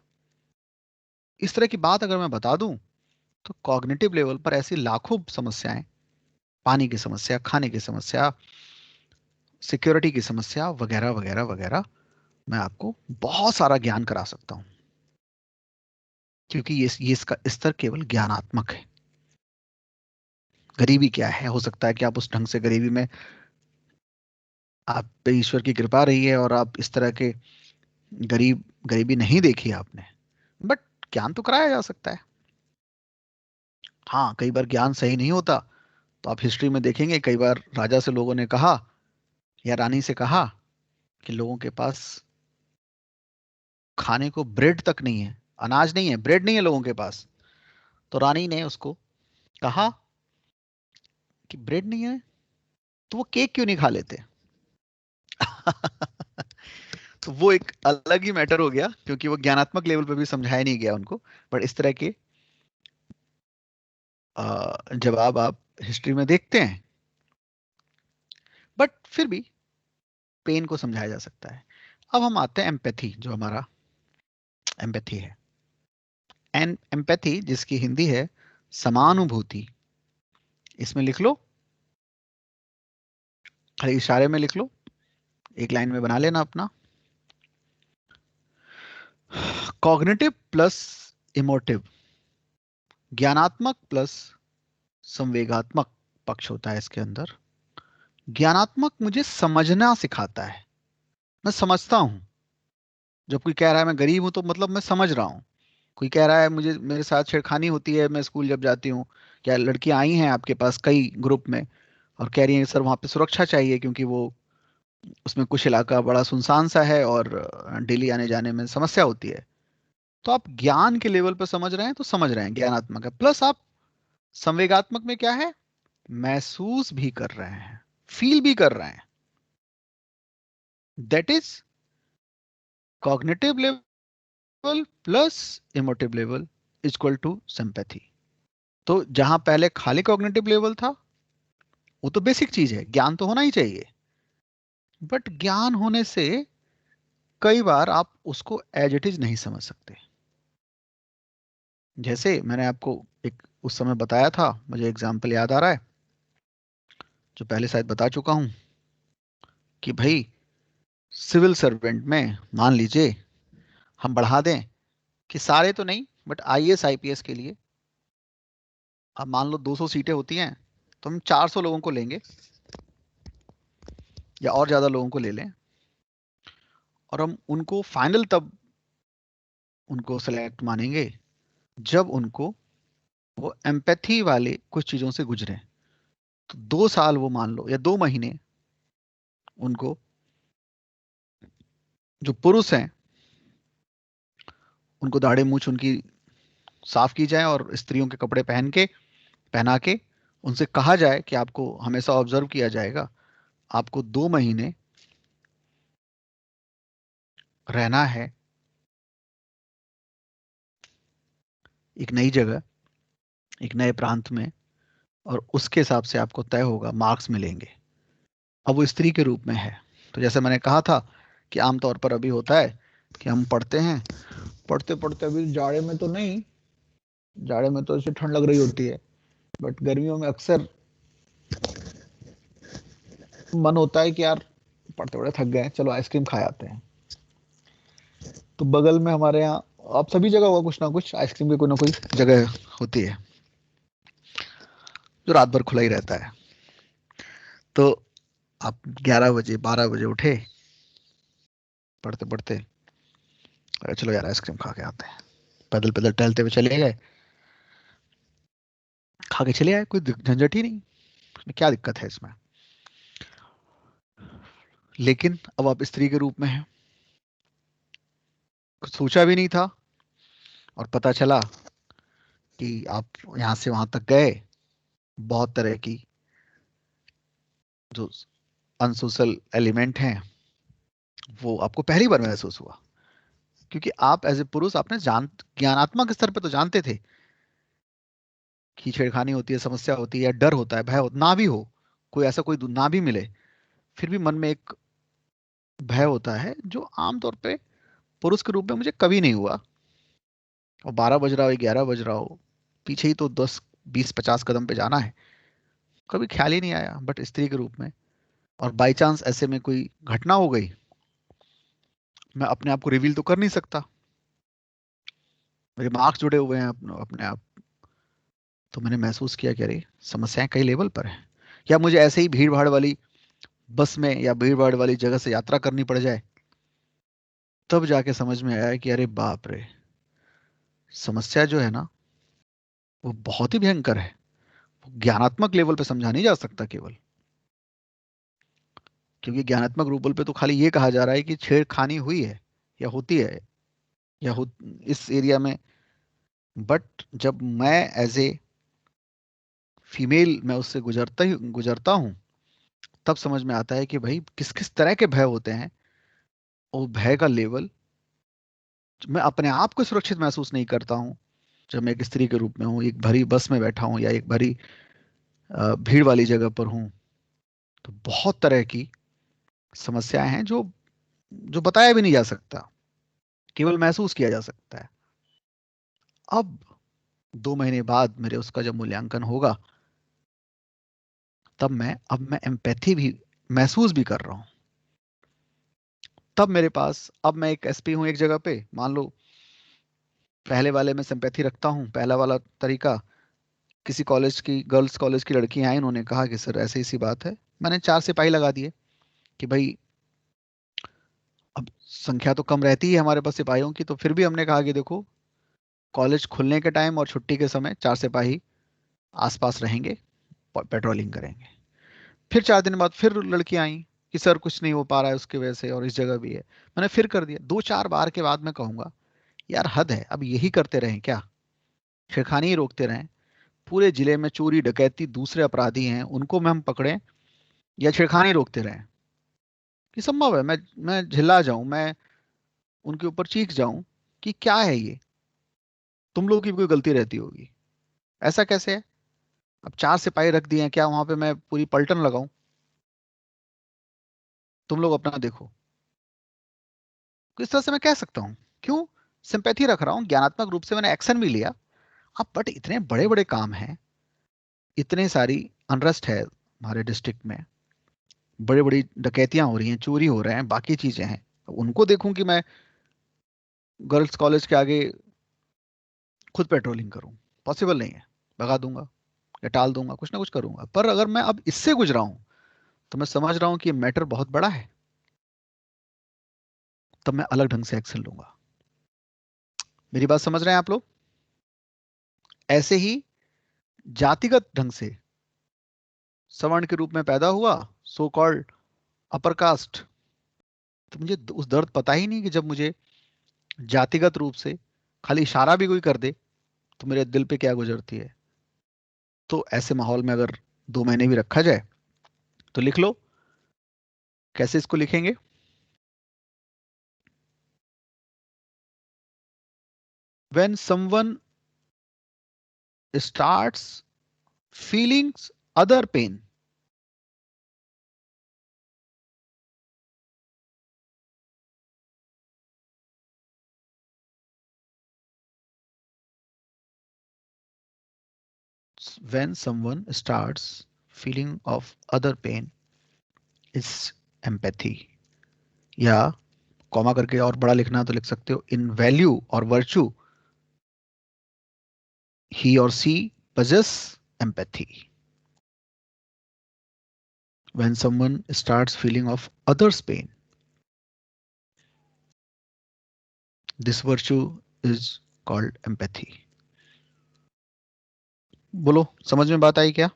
इस तरह की बात अगर मैं बता दूं तो कॉग्निटिव लेवल पर ऐसी लाखों समस्याएं, पानी की समस्या, खाने की समस्या, सिक्योरिटी की समस्या वगैरह वगैरह वगैरह, मैं आपको बहुत सारा ज्ञान करा सकता हूं, क्योंकि ये इसका स्तर केवल ज्ञानात्मक है। गरीबी क्या है, हो सकता है कि आप उस ढंग से गरीबी में आप पे ईश्वर की कृपा रही है और आप इस तरह के गरीबी नहीं देखी आपने, बट ज्ञान तो कराया जा सकता है। हाँ, कई बार ज्ञान सही नहीं होता, तो आप हिस्ट्री में देखेंगे कई बार राजा से लोगों ने कहा या रानी से कहा कि लोगों के पास खाने को ब्रेड तक नहीं है, अनाज नहीं है, ब्रेड नहीं है लोगों के पास। तो रानी ने उसको कहा कि ब्रेड नहीं है तो वो केक क्यों नहीं खा लेते? तो वो एक अलग ही मैटर हो गया, क्योंकि वो ज्ञानात्मक लेवल पे भी समझाया नहीं गया उनको। बट इस तरह के जवाब आप हिस्ट्री में देखते हैं, बट फिर भी पेन को समझाया जा सकता है। अब हम आते हैं एम्पैथी, जो हमारा एम्पैथी है। एंड एम्पैथी, जिसकी हिंदी है समानुभूति, इसमें लिख लो, खाली इशारे में लिख लो, एक लाइन में बना लेना अपना। कॉग्निटिव प्लस इमोटिव, ज्ञानात्मक प्लस संवेगात्मक पक्ष होता है इसके अंदर। ज्ञानात्मक मुझे समझना सिखाता है, मैं समझता हूं। जब कोई कह रहा है मैं गरीब हूं, तो मतलब मैं समझ रहा हूं। कोई कह रहा है मुझे, मेरे साथ छेड़खानी होती है, मैं स्कूल जब जाती हूँ, क्या लड़कियां आई हैं आपके पास कई ग्रुप में और कह रही हैं सर वहाँ पे सुरक्षा चाहिए, क्योंकि वो उसमें कुछ इलाका बड़ा सुनसान सा है और डेली आने जाने में समस्या होती है। तो आप ज्ञान के लेवल पर समझ रहे हैं, तो समझ रहे हैं, ज्ञानात्मक है। प्लस आप संवेगात्मक में क्या है, महसूस भी कर रहे हैं, फील भी कर रहे हैं। That is cognitive level plus emotive level equal to sympathy. तो जहां पहले खाली कॉग्निटिव लेवल था, वो तो बेसिक चीज है, ज्ञान तो होना ही चाहिए, बट ज्ञान होने से कई बार आप उसको एज इट इज नहीं समझ सकते। जैसे मैंने आपको एक उस समय बताया था, मुझे एग्जाम्पल याद आ रहा है, जो पहले शायद बता चुका हूं, कि भाई सिविल सर्वेंट में मान लीजिए हम बढ़ा दें कि सारे तो नहीं, बट आईएएस आईपीएस के लिए अब मान लो 200 सीटें होती हैं, तो हम 400 लोगों को लेंगे या और ज्यादा लोगों को ले लें, और हम उनको फाइनल तब उनको सेलेक्ट मानेंगे जब उनको वो एम्पैथी वाले कुछ चीजों से गुजरे। तो 2 साल वो मान लो या 2 महीने उनको, जो पुरुष हैं उनको दाढ़ी मूछ उनकी साफ की जाए और स्त्रियों के कपड़े पहना के उनसे कहा जाए कि आपको हमेशा ऑब्जर्व किया जाएगा, आपको 2 महीने रहना है एक नई जगह, एक नए प्रांत में, और उसके हिसाब से आपको तय होगा, मार्क्स मिलेंगे। अब वो स्त्री के रूप में है। तो जैसे मैंने कहा था कि आमतौर पर अभी होता है कि हम पढ़ते हैं, पढ़ते पढ़ते अभी जाड़े में तो नहीं, जाड़े में तो ऐसे ठंड लग रही होती है, बट गर्मियों में अक्सर मन होता है कि यार पढ़ते पढ़ते थक गए, चलो आइसक्रीम खा आते हैं। तो बगल में हमारे यहाँ, आप सभी जगह होगा कुछ ना कुछ आइसक्रीम की कोई ना कोई जगह होती है जो रात भर खुला ही रहता है। तो आप 11 बजे 12 बजे उठे, पढ़ते पढ़ते, अरे चलो यार आइसक्रीम खा के आते हैं, पैदल पैदल टहलते हुए चले गए, खा के चले आए, कोई झंझट ही नहीं, क्या दिक्कत है इसमें। लेकिन अब आप स्त्री के रूप में हैं, कुछ सोचा भी नहीं था, और पता चला कि आप यहां से वहां तक गए, बहुत तरह की जो अनसोशल एलिमेंट हैं वो आपको पहली बार महसूस हुआ, क्योंकि आप एज ए पुरुष आपने ज्ञानात्मक स्तर पे तो जानते थे कि छेड़खानी होती है, समस्या होती है, डर होता है, भय होता, ना भी हो, कोई ऐसा कोई ना भी मिले, फिर भी मन में एक भय होता है जो आमतौर पे पुरुष के रूप में मुझे कभी नहीं हुआ, और 12 बज रहा हो 11 बज रहा हो, पीछे ही तो 10 20 50 कदम पे जाना है, कभी ख्याल ही नहीं आया। बट स्त्री के रूप में, और बाई चांस ऐसे में कोई घटना हो गई, मैं अपने आप को रिवील तो कर नहीं सकता, मेरे मार्क्स जुड़े हुए हैं अपने आप। तो मैंने महसूस किया कि अरे समस्याएं कई लेवल पर है। या मुझे ऐसे ही भीड़ भाड़ वाली बस में या भीड़ भाड़ वाली जगह से यात्रा करनी पड़ जाए, तब जाके समझ में आया कि अरे बाप रे, समस्या जो है ना वो बहुत ही भयंकर है। वो ज्ञानात्मक लेवल पे समझा नहीं जा सकता केवल, क्योंकि ज्ञानात्मक लेवल पे तो खाली ये कहा जा रहा है कि छेड़खानी हुई है या होती है या हो इस एरिया में। बट जब मैं एज ए फीमेल मैं उससे गुजरता हूँ, तब समझ में आता है कि भाई किस किस तरह के भय होते हैं, और भय का लेवल, मैं अपने आप को सुरक्षित महसूस नहीं करता हूँ जब मैं एक स्त्री के रूप में हूँ, एक भरी बस में बैठा हूँ या एक भरी भीड़ वाली जगह पर हूँ। तो बहुत तरह की समस्याएं हैं जो जो बताया भी नहीं जा सकता, केवल महसूस किया जा सकता है। अब 2 महीने बाद मेरे उसका जब मूल्यांकन होगा, अब मैं एम्पैथी भी महसूस भी कर रहा हूं। तब मेरे पास, अब मैं एक एसपी हूं एक जगह पे, मान लो पहले वाले में सिंपैथी रखता हूं, पहला वाला तरीका, किसी कॉलेज की गर्ल्स कॉलेज की लड़कियां आई, उन्होंने कहा कि सर ऐसी सी बात है, मैंने 4 सिपाही लगा दिए कि भाई अब संख्या तो कम रहती है हमारे पास सिपाहियों की, तो फिर भी हमने कहा कि देखो कॉलेज खुलने के टाइम और छुट्टी के समय 4 सिपाही आसपास रहेंगे, पेट्रोलिंग करेंगे। फिर 4 दिन बाद फिर लड़कियां आई कि सर कुछ नहीं हो पा रहा है उसकी वजह से, और इस जगह भी है, मैंने फिर कर दिया। 2 4 बार के बाद मैं कहूंगा यार हद है, अब यही करते रहें क्या, छेड़खानी ही रोकते रहें, पूरे जिले में चोरी डकैती दूसरे अपराधी हैं उनको में हम पकड़ें, या छेड़खानी रोकते रहें? कि संभव है मैं झिल्ला जाऊं, मैं उनके ऊपर चीख जाऊं कि क्या है ये, तुम लोगों की भी कोई गलती रहती होगी, ऐसा कैसे है? अब 4 सिपाही रख दिए हैं, क्या वहां पे मैं पूरी पलटन लगाऊं? तुम लोग अपना देखो। तो इस तरह से मैं कह सकता हूं। क्यों? सिंपैथी रख रहा हूं, ज्ञानात्मक रूप से मैंने एक्शन भी लिया। अब बट इतने बड़े बड़े काम हैं, इतने सारी अनरेस्ट है हमारे डिस्ट्रिक्ट में, बड़ी बड़ी डकैतियां हो रही हैं, चोरी हो रहे हैं, बाकी चीजें हैं, अब उनको देखूं कि मैं गर्ल्स कॉलेज के आगे खुद पेट्रोलिंग करूं? पॉसिबल नहीं है, भगा दूंगा या टाल दूंगा, कुछ ना कुछ करूंगा। पर अगर मैं अब इससे गुजरा हूं, तो मैं समझ रहा हूं कि ये मैटर बहुत बड़ा है, तब मैं अलग ढंग से एक्शन लूंगा। मेरी बात समझ रहे हैं आप लोग? ऐसे ही जातिगत ढंग से सवर्ण के रूप में पैदा हुआ, सो कॉल्ड अपर कास्ट, तो मुझे उस दर्द पता ही नहीं कि जब मुझे जातिगत रूप से खाली इशारा भी कोई कर दे तो मेरे दिल पे क्या गुजरती है। तो ऐसे माहौल में अगर 2 महीने भी रखा जाए तो लिख लो, कैसे इसको लिखेंगे? When someone starts feeling other pain, when someone starts feeling of other pain is empathy। या कॉमा करके और बड़ा लिखना तो लिख सकते हो, इन वैल्यू और virtue he or she possess empathy। When someone starts feeling of others pain, this virtue is called empathy। बोलो, समझ में बात आई क्या?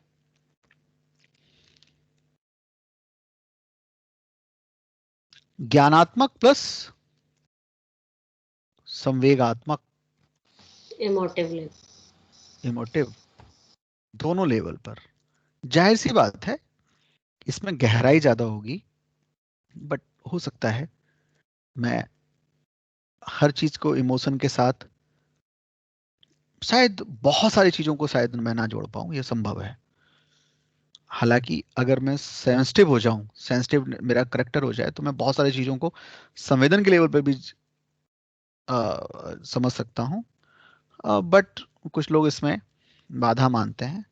ज्ञानात्मक प्लस संवेगात्मक, इमोटिव, दोनों लेवल पर। जाहिर सी बात है इसमें गहराई ज्यादा होगी, बट हो सकता है मैं हर चीज को इमोशन के साथ, शायद बहुत सारी चीजों को शायद मैं ना जोड़ पाऊं, यह संभव है। हालांकि अगर मैं सेंसिटिव हो जाऊं, सेंसिटिव मेरा करेक्टर हो जाए, तो मैं बहुत सारी चीजों को संवेदन के लेवल पर भी समझ सकता हूं, बट कुछ लोग इसमें बाधा मानते हैं।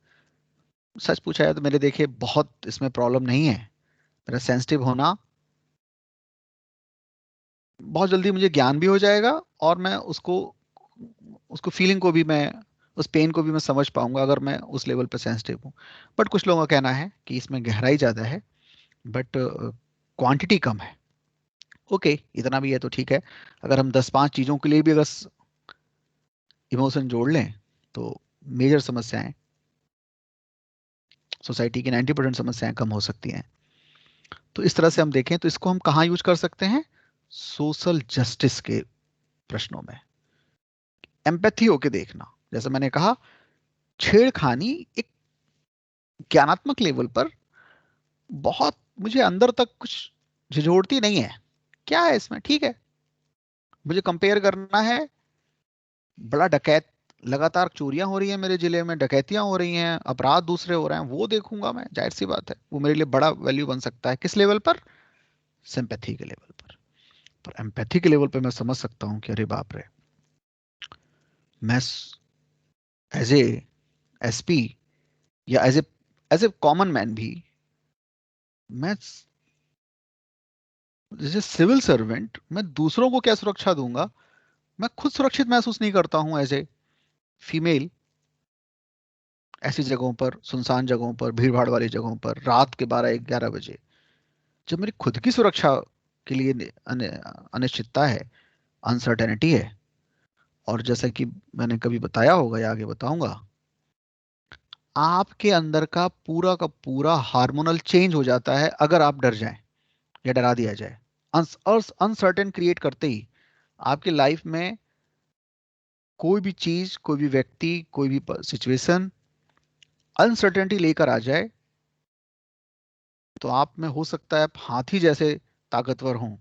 सच पूछा है तो मेरे देखिए बहुत इसमें प्रॉब्लम नहीं है। मेरा सेंसिटिव होना, बहुत जल्दी मुझे ज्ञान भी हो जाएगा और मैं उसको उसको फीलिंग को भी, मैं उस पेन को भी मैं समझ पाऊंगा अगर मैं उस लेवल पे सेंसिटिव हूँ। बट कुछ लोगों का कहना है कि इसमें गहराई ज़्यादा है बट क्वांटिटी कम है। ओके, इतना भी है तो ठीक है। अगर हम 10-5 चीज़ों के लिए भी अगर इमोशन जोड़ लें तो मेजर समस्याएं, सोसाइटी की 90% समस्याएं कम हो सकती हैं। तो इस तरह से हम देखें तो इसको हम कहाँ यूज कर सकते हैं? सोशल जस्टिस के प्रश्नों में एम्पैथी होके देखना। जैसे मैंने कहा, छेड़खानी एक ज्ञानात्मक लेवल पर बहुत मुझे अंदर तक कुछ झिझोड़ती नहीं है। क्या है इसमें? ठीक है, मुझे कंपेयर करना है, बड़ा डकैत, लगातार चोरियां हो रही हैं मेरे जिले में, डकैतियां हो रही हैं, अपराध दूसरे हो रहे हैं, वो देखूंगा मैं, जाहिर सी बात है वो मेरे लिए बड़ा वैल्यू बन सकता है। किस लेवल पर? सिंपैथी के लेवल पर एम्पैथी के लेवल पर मैं समझ सकता हूं कि अरे बाप रे, मैं एज ए एसपी या एज ए कॉमन मैन भी, मैं जैसे सिविल सर्वेंट, मैं दूसरों को क्या सुरक्षा दूंगा? मैं खुद सुरक्षित महसूस नहीं करता हूं एज ए फीमेल। ऐसी जगहों पर, सुनसान जगहों पर, भीड़ भाड़ वाली जगहों पर, रात के 12-11 बजे, जब मेरी खुद की सुरक्षा के लिए अनिश्चितता है, अनसर्टेनिटी है। और जैसा कि मैंने कभी बताया होगा या आगे बताऊंगा, आपके अंदर का पूरा हार्मोनल चेंज हो जाता है अगर आप डर जाएं या डरा दिया जाए। अनसर्टेन क्रिएट करते ही आपकी लाइफ में कोई भी चीज, कोई भी व्यक्ति, कोई भी सिचुएशन अनसर्टेनिटी लेकर आ जाए, तो आप में हो सकता है आप हाथी जैसे ताकतवर हों,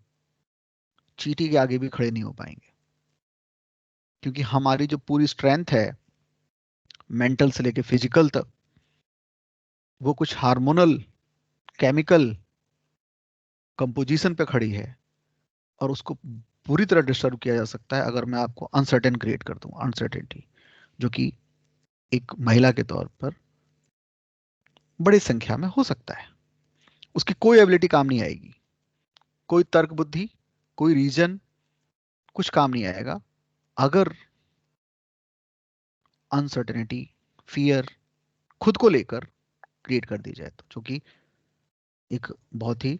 चींटी के आगे भी खड़े नहीं हो पाएंगे। क्योंकि हमारी जो पूरी स्ट्रेंथ है, मेंटल से लेके फिजिकल तक, वो कुछ हार्मोनल केमिकल कंपोजिशन पे खड़ी है, और उसको पूरी तरह डिस्टर्ब किया जा सकता है अगर मैं आपको अनसर्टेन क्रिएट कर दूं। अनसर्टेनिटी जो कि एक महिला के तौर पर बड़ी संख्या में हो सकता है, उसकी कोई एबिलिटी काम नहीं आएगी, कोई तर्क बुद्धि, कोई रीजन, कुछ काम नहीं आएगा अगर अनसर्टेनिटी, फियर खुद को लेकर क्रिएट कर दी जाए तो, जो कि एक बहुत ही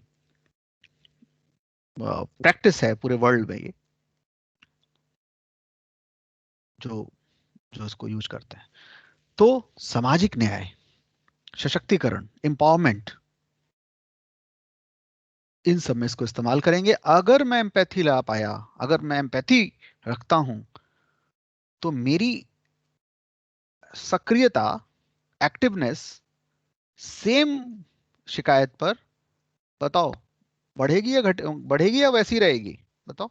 प्रैक्टिस है पूरे वर्ल्ड में, ये जो जो इसको यूज करते हैं। तो सामाजिक न्याय, सशक्तिकरण, एम्पावरमेंट, इन सब में इसको इस्तेमाल करेंगे। अगर मैं एम्पैथी ला पाया, अगर मैं एम्पैथी रखता हूं, तो मेरी सक्रियता, एक्टिवनेस सेम शिकायत पर, बताओ, बढ़ेगी या बढ़ेगी या वैसी रहेगी? बताओ।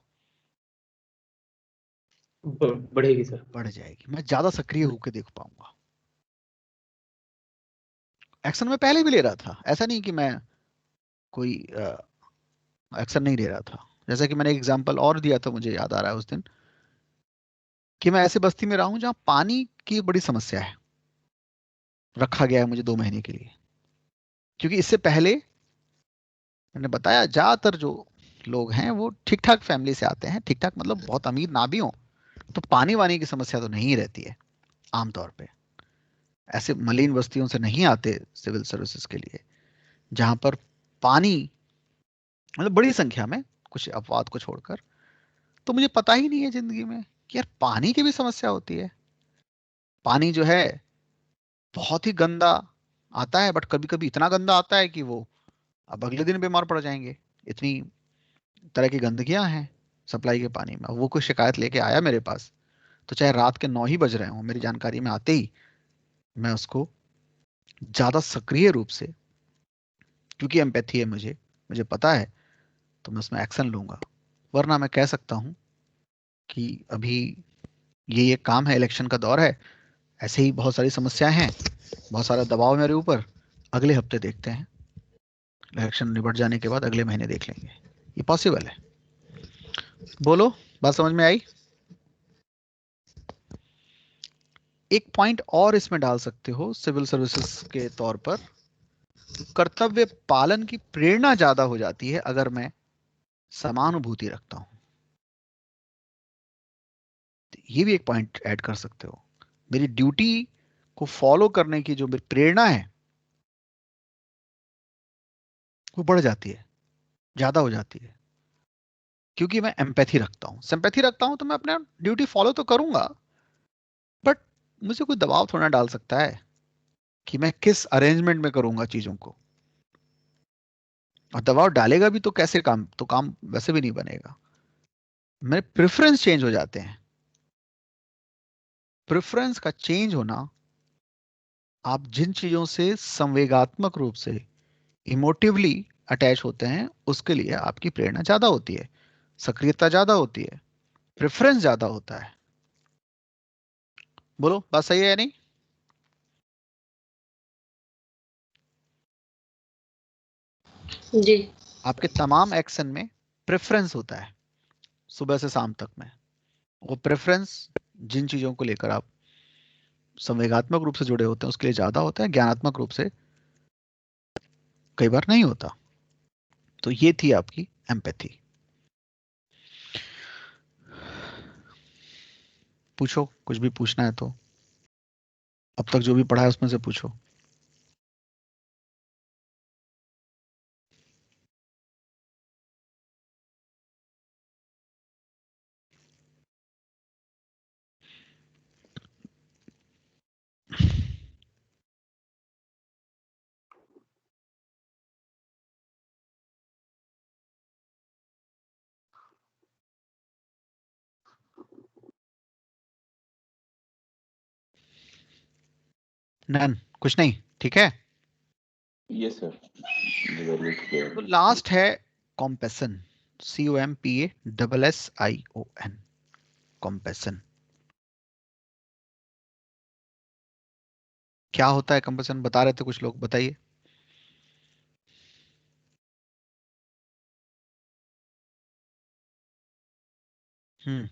बढ़ेगी सर। बढ़ जाएगी। मैं ज्यादा सक्रिय होकर देख पाऊंगा। एक्शन में पहले भी ले रहा था, ऐसा नहीं कि मैं कोई एक्शन नहीं ले रहा था। जैसा कि मैंने एग्जांपल और दिया था, मुझे याद आ रहा है उस दिन, कि मैं ऐसे बस्ती में रहा हूं जहां पानी की बड़ी समस्या है, रखा गया है मुझे 2 महीने के लिए। क्योंकि इससे पहले मैंने बताया, ज्यादातर जो लोग हैं वो ठीक ठाक फैमिली से आते हैं, ठीक ठाक मतलब बहुत अमीर ना भी हो, तो पानी वानी की समस्या तो नहीं रहती है आमतौर पे। ऐसे मलिन बस्तियों से नहीं आते सिविल सर्विसेज के लिए, जहां पर पानी मतलब बड़ी संख्या में, कुछ अपवाद को छोड़कर। तो मुझे पता ही नहीं है जिंदगी में कि यार पानी की भी समस्या होती है। पानी जो है बहुत ही गंदा आता है, बट कभी कभी इतना गंदा आता है कि वो अब अगले दिन बीमार पड़ जाएंगे। इतनी तरह की गंदगियां हैं सप्लाई के पानी में। वो कोई शिकायत लेके आया मेरे पास, तो चाहे रात के 9 ही बज रहे हो, मेरी जानकारी में आते ही मैं उसको ज्यादा सक्रिय रूप से, क्योंकि एम्पैथी है मुझे मुझे पता है, तो मैं उसमें एक्शन लूंगा। वरना मैं कह सकता हूं कि अभी ये काम है, इलेक्शन का दौर है, ऐसे ही बहुत सारी समस्याएं हैं, बहुत सारा दबाव है मेरे ऊपर, अगले हफ्ते देखते हैं, इलेक्शन निपट जाने के बाद अगले महीने देख लेंगे, ये पॉसिबल है। बोलो, बात समझ में आई? एक पॉइंट और इसमें डाल सकते हो सिविल सर्विसेज के तौर पर, कर्तव्य पालन की प्रेरणा ज्यादा हो जाती है अगर मैं समानुभूति रखता हूं। ये भी एक पॉइंट ऐड कर सकते हो। मेरी ड्यूटी को फॉलो करने की जो मेरी प्रेरणा है वो बढ़ जाती है, ज्यादा हो जाती है, क्योंकि मैं एम्पैथी रखता हूं। सिंपैथी रखता हूं तो मैं अपना ड्यूटी फॉलो तो करूंगा, बट मुझे कोई दबाव थोड़ा डाल सकता है कि मैं किस अरेंजमेंट में करूंगा चीजों को। और दबाव डालेगा भी तो कैसे, काम वैसे भी नहीं बनेगा। मेरे प्रेफरेंस चेंज हो जाते हैं। प्रेफरेंस का चेंज होना, आप जिन चीजों से संवेगात्मक रूप से इमोटिवली अटैच होते हैं उसके लिए आपकी प्रेरणा ज्यादा होती है, सक्रियता ज्यादा होती है, प्रेफरेंस ज्यादा होता है। बोलो, बात सही है या नहीं? जी। आपके तमाम एक्शन में प्रेफरेंस होता है सुबह से शाम तक में। वो प्रेफरेंस जिन चीजों को लेकर आप संवेगात्मक रूप से जुड़े होते हैं उसके लिए ज्यादा होता है, ज्ञानात्मक रूप से कई बार नहीं होता। तो ये थी आपकी एम्पैथी। पूछो, कुछ भी पूछना है तो। अब तक जो भी पढ़ा है उसमें से पूछो। नन, कुछ नहीं, ठीक है। Yes, sir. Very clear. तो लास्ट है कॉम्पेशन, COMPASSION, कॉम्पेशन। क्या होता है कंपैशन? बता रहे थे कुछ लोग, बताइए। हम्म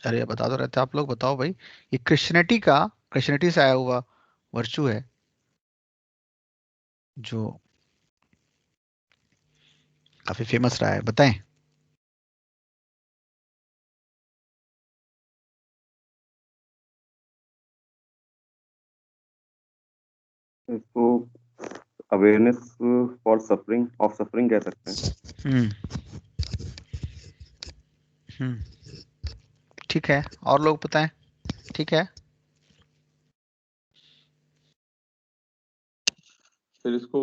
अरे बता तो रहते आप लोग, बताओ भाई। ये क्रिश्चियनिटी से आया हुआ वर्चू है जो काफी फेमस रहा है, बताएं। इसको awareness for suffering of suffering कह सकते हैं। हम्म ठीक है, और लोग बताएं। ठीक है, फिर इसको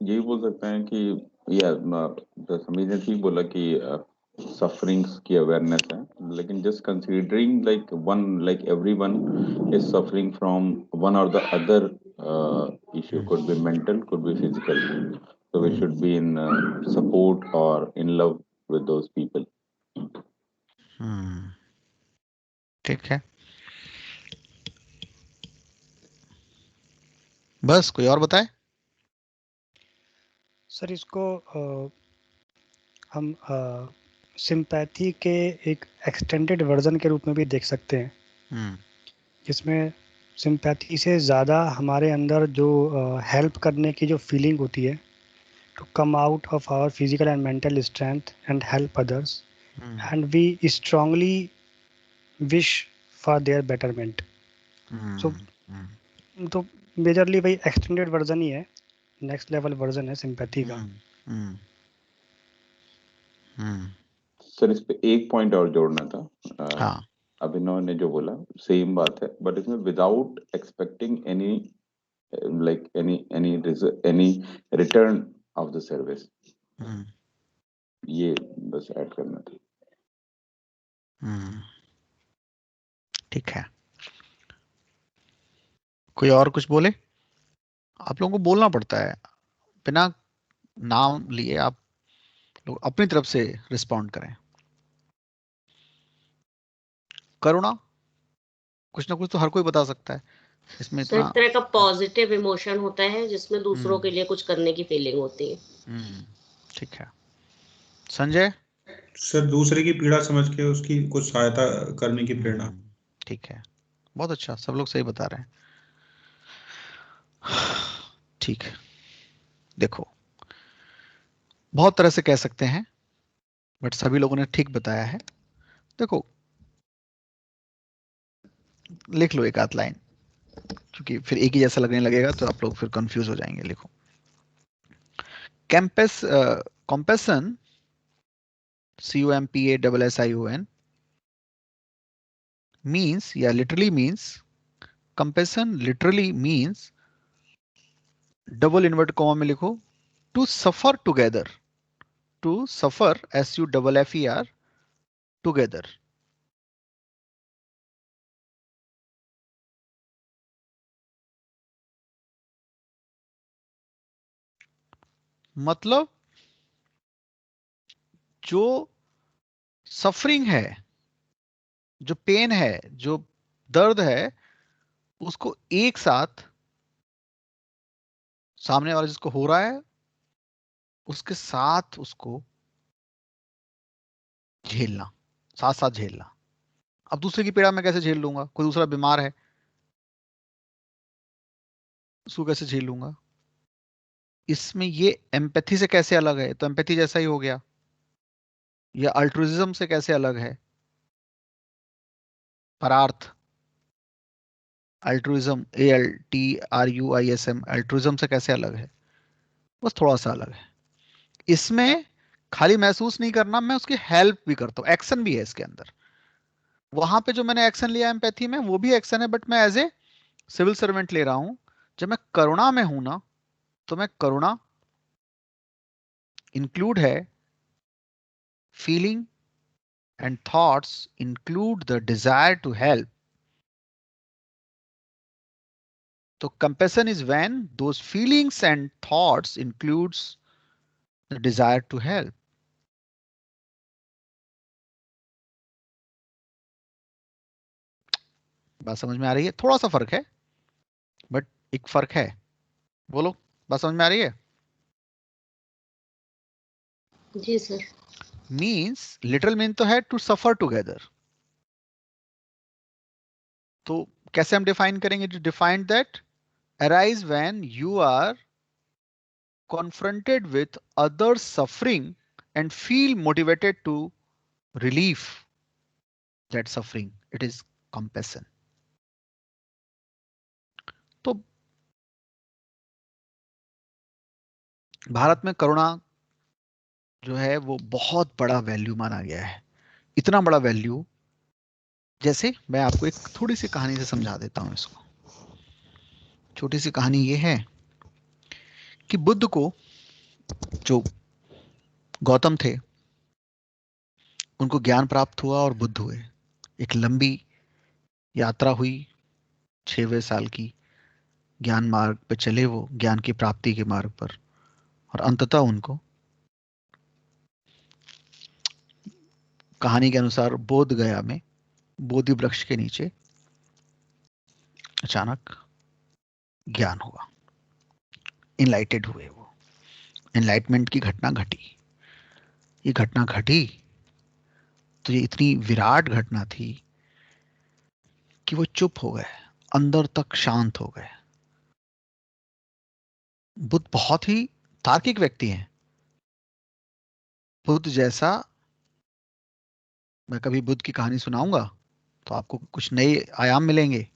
यही बोल सकते हैं कि या समीर ने ठीक बोला कि सफरिंग्स की अवेयरनेस है, लेकिन just considering like everyone is suffering from one or the other issue, could be mental, could be physical, so we should be in support or in love with those people. ठीक है। बस, कोई और बताए? Sir इसको हम sympathy के एक एक्सटेंडेड वर्जन के रूप में भी देख सकते हैं, जिसमें सिंपैथी से ज़्यादा हमारे अंदर जो हेल्प करने की जो फीलिंग होती है, to come out of our physical and mental strength and help others, and we strongly wish for their betterment. So तो मेजरली वही एक्सटेंडेड वर्जन ही है, नेक्स्ट लेवल वर्जन है सिंपैथी का। सर इस पे एक पॉइंट और जोड़ना था। हाँ, अभिनव ने जो बोला सेम बात है, बट इसमें without expecting any any return of the service, ये बस ऐड करना था। ठीक है। कोई और कुछ बोले? आप लोगों को बोलना पड़ता है, बिना नाम लिए आप लोग अपनी तरफ से रिस्पॉन्ड करें। करुणा, कुछ ना कुछ तो हर कोई बता सकता है इसमें सर, एक इतना। तरह का पॉजिटिव इमोशन होता है जिसमें दूसरों के लिए कुछ करने की फीलिंग होती है। ठीक है। संजय। सर, दूसरे की पीड़ा समझ के उसकी कुछ सहायता करने की प्रेरणा। ठीक है, बहुत अच्छा, सब लोग सही बता रहे हैं। ठीक है, देखो बहुत तरह से कह सकते हैं, बट सभी लोगों ने ठीक बताया है। देखो लिख लो एक आध लाइन, क्योंकि फिर एक ही जैसा लगने लगेगा तो आप लोग फिर कंफ्यूज हो जाएंगे। लिखो, कैंपस कॉम्पेसन, COMPASSION means, या literally means, compassion literally means, double invert comma में लिखो, to suffer together, to suffer SUFFER together। मतलब जो सफरिंग है, जो पेन है, जो दर्द है, उसको एक साथ सामने वाला जिसको हो रहा है उसके साथ उसको झेलना, साथ साथ झेलना। अब दूसरे की पीड़ा मैं कैसे झेल लूंगा? कोई दूसरा बीमार है, उसको कैसे झेल लूंगा? इसमें ये एम्पैथी से कैसे अलग है? तो एम्पैथी जैसा ही हो गया। या अल्ट्रुइज्म से कैसे अलग है? परार्थ, अल्ट्रुइज्म, ALTRUISM, अल्ट्रुइज्म से कैसे अलग है? बस थोड़ा सा अलग है। इसमें खाली महसूस नहीं करना, मैं उसकी हेल्प भी करता हूँ, एक्शन भी है इसके अंदर। वहां पे जो मैंने एक्शन लिया एम्पैथी में, वो भी एक्शन है, बट मैं एज ए सिविल सर्वेंट ले रहा हूं। जब मैं करुणा में हूं ना, तो मैं करुणा इंक्लूड है feeling and thoughts, include the desire to help. तो compassion is when those feelings and thoughts includes the desire to help। बात समझ में आ रही है? थोड़ा सा फर्क है, बट एक फर्क है। बोलो, बात समझ में आ रही है? जी सर। मीन्स लिटरल मीन तो है टू सफर टुगेदर। तो कैसे हम डिफाइन करेंगे? To define that arise when you are confronted with others suffering and feel motivated to relieve that suffering, it is compassion। तो भारत में करुणा जो है वो बहुत बड़ा वैल्यू माना गया है। इतना बड़ा वैल्यू, जैसे मैं आपको एक थोड़ी सी कहानी से समझा देता हूं इसको। छोटी सी कहानी ये है कि बुद्ध को, जो गौतम थे, उनको ज्ञान प्राप्त हुआ और बुद्ध हुए। एक लंबी यात्रा हुई, 6वें साल की, ज्ञान मार्ग पे चले वो, ज्ञान की प्राप्ति के मार्ग पर। और अंततः उनको कहानी के अनुसार बोध गया में बोधि वृक्ष के नीचे अचानक ज्ञान हुआ, इनलाइटेड हुए वो, एनलाइटमेंट की घटना घटी। ये घटना घटी तो ये इतनी विराट घटना थी कि वो चुप हो गए, अंदर तक शांत हो गए। बुद्ध बहुत ही तार्किक व्यक्ति हैं। बुद्ध जैसा, मैं कभी बुद्ध की कहानी सुनाऊंगा तो आपको कुछ नए आयाम मिलेंगे।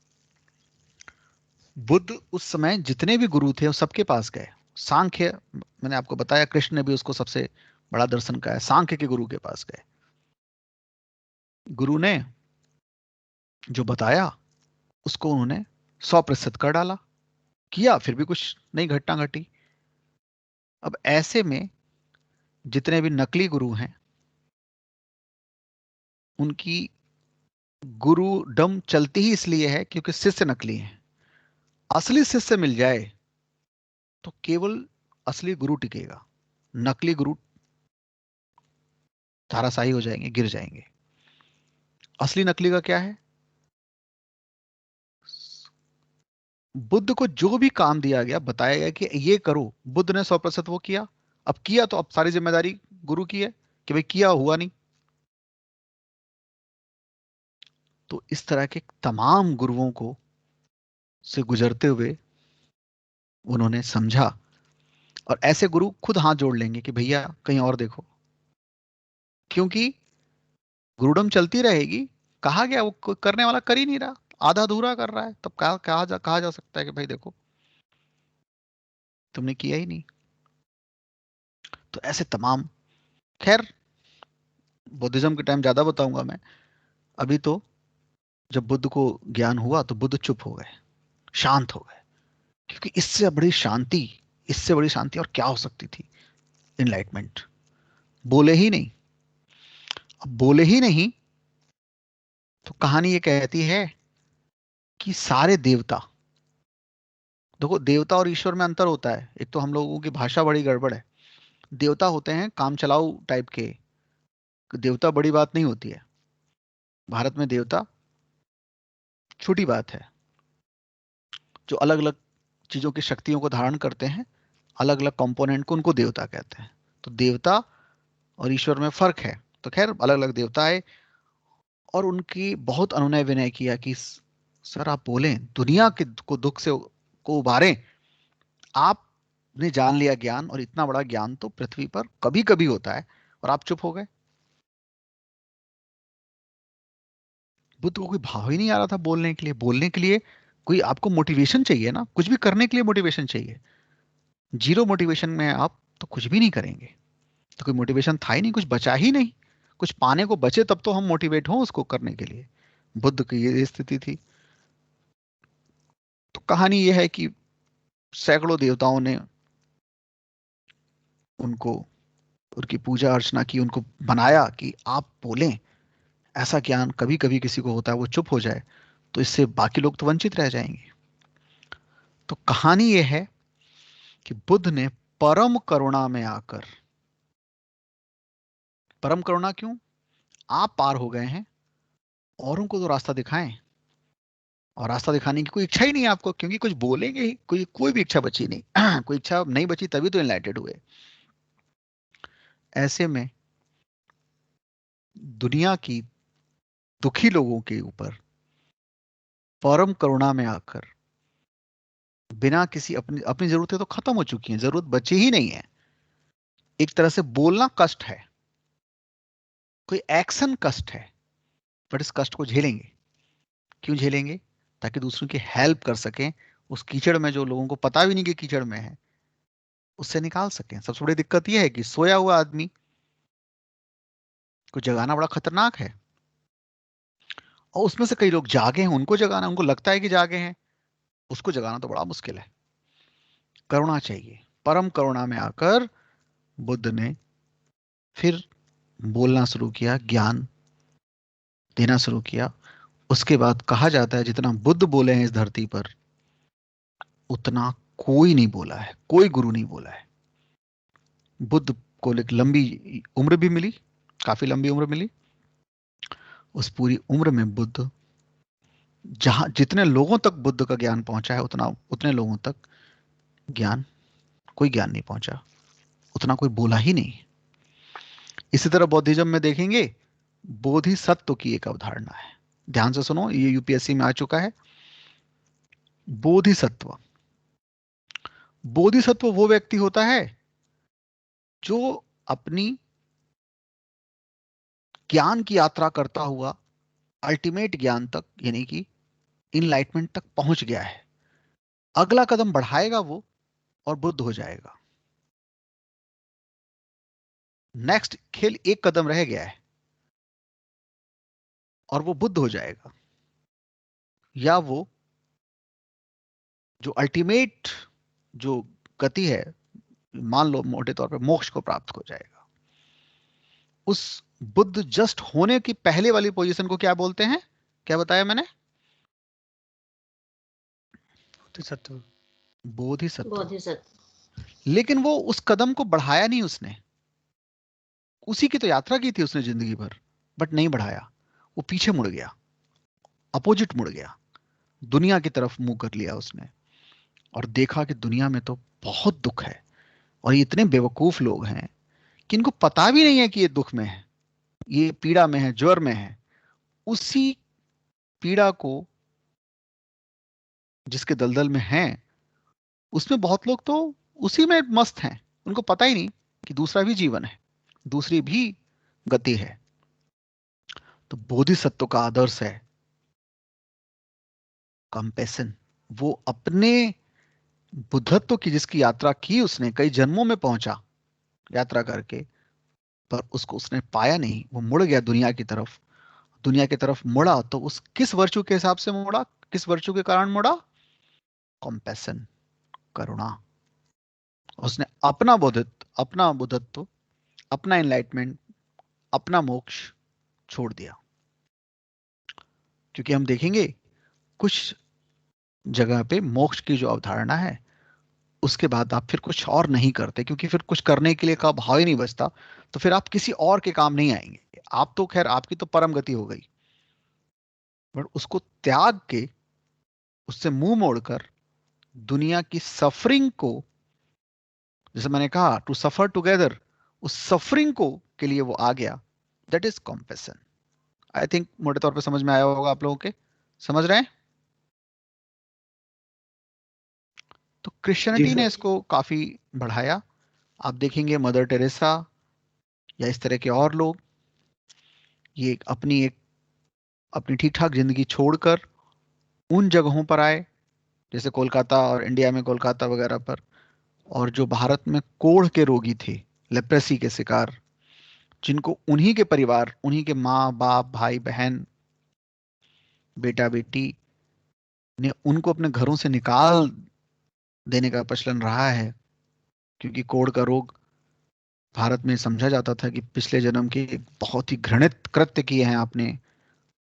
बुद्ध उस समय जितने भी गुरु थे वो सबके पास गए। सांख्य, मैंने आपको बताया, कृष्ण ने भी उसको सबसे बड़ा दर्शन का है, सांख्य के गुरु के पास गए। गुरु ने जो बताया उसको उन्होंने 100% कर डाला, किया, फिर भी कुछ नई घटना घटी। अब ऐसे में जितने भी नकली गुरु हैं उनकी गुरु डम चलती ही इसलिए है क्योंकि शिष्य नकली हैं। असली शिष्य मिल जाए तो केवल असली गुरु टिकेगा, नकली गुरु धाराशाही हो जाएंगे, गिर जाएंगे। असली नकली का क्या है? बुद्ध को जो भी काम दिया गया, बताया गया कि ये करो, बुद्ध ने 100% वो किया। अब किया तो अब सारी जिम्मेदारी गुरु की है कि भाई किया, हुआ नहीं। तो इस तरह के तमाम गुरुओं को से गुजरते हुए उन्होंने समझा, और ऐसे गुरु खुद हाथ जोड़ लेंगे कि भैया कहीं और देखो, क्योंकि गुरुडम चलती रहेगी। कहा गया, वो करने वाला कर ही नहीं रहा, आधा अधूरा कर रहा है, तब कहा जा सकता है कि भाई देखो तुमने किया ही नहीं। तो ऐसे तमाम, खैर बुद्धिज्म के टाइम ज्यादा बताऊंगा मैं। अभी तो जब बुद्ध को ज्ञान हुआ तो बुद्ध चुप हो गए, शांत हो गए, क्योंकि इससे बड़ी शांति और क्या हो सकती थी? इनलाइटमेंट। बोले ही नहीं। अब बोले ही नहीं तो कहानी ये कहती है कि सारे देवता, देखो देवता और ईश्वर में अंतर होता है। एक तो हम लोगों की भाषा बड़ी गड़बड़ है। देवता होते हैं काम चलाऊ टाइप के, देवता बड़ी बात नहीं होती है। भारत में देवता छोटी बात है। जो अलग अलग चीजों की शक्तियों को धारण करते हैं, अलग अलग कंपोनेंट को, उनको देवता कहते हैं। तो देवता और ईश्वर में फर्क है। तो खैर अलग अलग देवता है, और उनकी बहुत अनुनय विनय किया कि सर आप बोलें, दुनिया के को दुख से को उबारें। आपने जान लिया ज्ञान, और इतना बड़ा ज्ञान तो पृथ्वी पर कभी कभी होता है, और आप चुप हो गए। बुद्ध को कोई भाव ही नहीं आ रहा था बोलने के लिए। बोलने के लिए कोई आपको मोटिवेशन चाहिए ना, कुछ भी करने के लिए मोटिवेशन चाहिए। जीरो मोटिवेशन में आप तो कुछ भी नहीं करेंगे। तो कोई मोटिवेशन था ही नहीं, कुछ बचा ही नहीं। कुछ पाने को बचे तब तो हम मोटिवेट हों उसको करने के लिए। बुद्ध की ये स्थिति थी। तो कहानी ये है कि सैकड़ों देवताओं ने उनको, उनकी पूजा अर्चना की, उनको बनाया कि आप बोलें। ऐसा ज्ञान कभी कभी किसी को होता है, वो चुप हो जाए तो इससे बाकी लोग तो वंचित रह जाएंगे। तो कहानी ये है कि बुद्ध ने परम करुणा में आकर, परम करुणा क्यों? आप पार हो गए हैं, औरों को तो रास्ता दिखाएं। और रास्ता दिखाने की कोई इच्छा ही नहीं है आपको, क्योंकि कुछ बोलेंगे ही, कोई भी इच्छा बची नहीं। कोई इच्छा नहीं बची तभी तो एनलाइटेड हुए। ऐसे में दुनिया की दुखी लोगों के ऊपर परम करुणा में आकर, बिना किसी अपनी अपनी जरूरतें तो खत्म हो चुकी हैं, जरूरत बची ही नहीं है। एक तरह से बोलना कष्ट है, कोई एक्शन कष्ट है, बट इस कष्ट को झेलेंगे। क्यों झेलेंगे? ताकि दूसरों की हेल्प कर सकें। उस कीचड़ में, जो लोगों को पता भी नहीं कि कीचड़ में है, उससे निकाल सकें। सबसे बड़ी दिक्कत यह है कि सोया हुआ आदमी को जगाना बड़ा खतरनाक है, और उसमें से कई लोग जागे हैं, उनको जगाना, उनको लगता है कि जागे हैं, उसको जगाना तो बड़ा मुश्किल है। करुणा चाहिए। परम करुणा में आकर बुद्ध ने फिर बोलना शुरू किया, ज्ञान देना शुरू किया। उसके बाद कहा जाता है जितना बुद्ध बोले हैं इस धरती पर, उतना कोई नहीं बोला है, कोई गुरु नहीं बोला है। बुद्ध को एक लंबी उम्र भी मिली, काफी लंबी उम्र मिली। उस पूरी उम्र में बुद्ध, जहां जितने लोगों तक बुद्ध का ज्ञान पहुंचा है, उतने लोगों तक कोई ज्ञान नहीं पहुंचा, उतना कोई बोला ही नहीं। इसी तरह बौद्धिज्म में देखेंगे, बोधिसत्व की एक अवधारणा है। ध्यान से सुनो, ये यूपीएससी में आ चुका है। बोधिसत्व, बोधिसत्व वो व्यक्ति होता है जो अपनी ज्ञान की यात्रा करता हुआ अल्टीमेट ज्ञान तक, यानी कि इनलाइटमेंट तक पहुंच गया है। अगला कदम बढ़ाएगा वो, और बुद्ध हो जाएगा। नेक्स्ट खेल एक कदम रह गया है, और वो बुद्ध हो जाएगा। या वो जो अल्टीमेट जो गति है, मान लो मोटे तौर पे मोक्ष को प्राप्त हो जाएगा। उस बुद्ध जस्ट होने की पहले वाली पोजीशन को क्या बोलते हैं? क्या बताया मैंने? बोधिसत्व। बोधिसत्व। बोधिसत्व। लेकिन वो उस कदम को बढ़ाया नहीं उसने। उसी की तो यात्रा की थी उसने जिंदगी भर, बट नहीं बढ़ाया। वो पीछे मुड़ गया, अपोजिट मुड़ गया, दुनिया की तरफ मुंह कर लिया उसने, और देखा कि दुनिया में तो बहुत दुख है और ये इतने बेवकूफ लोग हैं कि इनको पता भी नहीं है कि ये दुख में है, ये पीड़ा में है, ज्वर में है। उसी पीड़ा को जिसके दलदल में हैं, उसमें बहुत लोग तो उसी में मस्त हैं, उनको पता ही नहीं कि दूसरा भी जीवन है, दूसरी भी गति है। तो बोधिसत्व का आदर्श है कंपैशन। वो अपने बुद्धत्व की जिसकी यात्रा की उसने, कई जन्मों में पहुंचा यात्रा करके, पर उसको उसने पाया नहीं। वो मुड़ गया दुनिया की तरफ। दुनिया की तरफ मुड़ा तो उस किस वर्चू के हिसाब से मुड़ा, किस वर्चू के कारण मुड़ा? कंपैशन, करुणा। उसने अपना बोधित्व, अपना बुद्धत्व, अपना एनलाइटमेंट, अपना मोक्ष छोड़ दिया। क्योंकि हम देखेंगे कुछ जगह पे मोक्ष की जो अवधारणा है, उसके बाद आप फिर कुछ और नहीं करते, क्योंकि फिर कुछ करने के लिए का भाव ही नहीं बचता, तो फिर आप किसी और के काम नहीं आएंगे। आप तो खैर, आपकी तो परम गति हो गई, बट उसको त्याग के, उससे मुंह मोड़कर दुनिया की सफरिंग को, जैसे मैंने कहा टू सफर टुगेदर, उस सफरिंग को के लिए वो आ गया। That is compassion. I think मोटे तौर पे समझ में आया होगा आप लोगों के, समझ रहे हैं? तो जी क्रिश्चियनिटी ने सर। इसको काफी बढ़ाया। आप देखेंगे मदर टेरेसा या इस तरह के और लोग, ये अपनी ठीक ठाक जिंदगी छोड़कर उन जगहों पर आए, जैसे कोलकाता और इंडिया में कोलकाता वगैरह पर, और जो भारत में कोढ़ के रोगी थे, लेप्रेसी के शिकार, जिनको उन्हीं के परिवार, उन्हीं के माँ बाप, भाई बहन, बेटा बेटी ने उनको अपने घरों से निकाल देने का प्रचलन रहा है। क्योंकि कोढ़ का रोग भारत में समझा जाता था कि पिछले जन्म के एक बहुत ही घृणित कृत्य किए हैं आपने,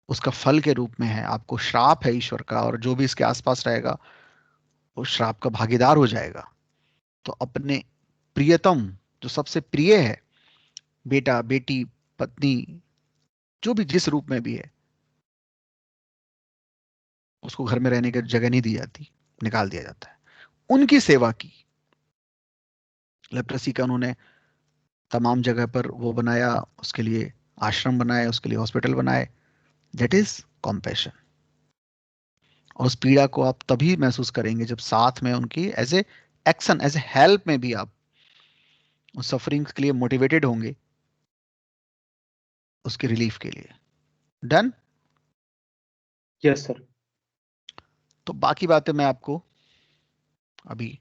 उसका फल के रूप में है, आपको श्राप है ईश्वर का, और जो भी इसके आसपास रहेगा वो श्राप का भागीदार हो जाएगा। तो अपने प्रियतम, जो सबसे प्रिय है, बेटा बेटी पत्नी, जो भी जिस रूप में भी है, उसको घर में रहने की जगह नहीं दी जाती, निकाल दिया जाता है। उनकी सेवा की, लेप्रेसी का उन्होंने तमाम जगह पर वो बनाया, उसके लिए आश्रम बनाए, उसके लिए हॉस्पिटल बनाए। That is compassion. और उस पीड़ा को आप तभी महसूस करेंगे जब साथ में उनकी as a action, as a help में भी आप उस सफरिंग के लिए मोटिवेटेड होंगे, उसके रिलीफ के लिए। डन? Yes sir. तो बाकी बातें मैं आपको अभी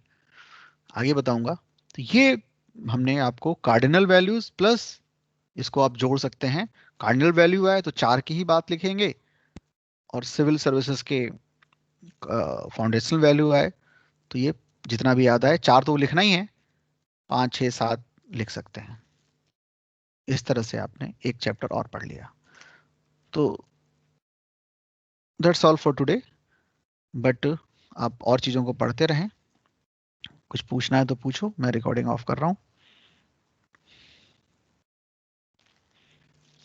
आगे बताऊंगा। तो ये हमने आपको कार्डिनल वैल्यूज प्लस, इसको आप जोड़ सकते हैं। कार्डिनल वैल्यू आए तो 4 की ही बात लिखेंगे, और सिविल सर्विसेज के फाउंडेशनल वैल्यू आए तो ये जितना भी याद आए, 4 तो वो लिखना ही है, 5 6 7 लिख सकते हैं। इस तरह से आपने एक चैप्टर और पढ़ लिया। तो that's all for today. But आप और चीज़ों को पढ़ते रहें। कुछ पूछना है तो पूछो, मैं रिकॉर्डिंग ऑफ कर रहा हूँ।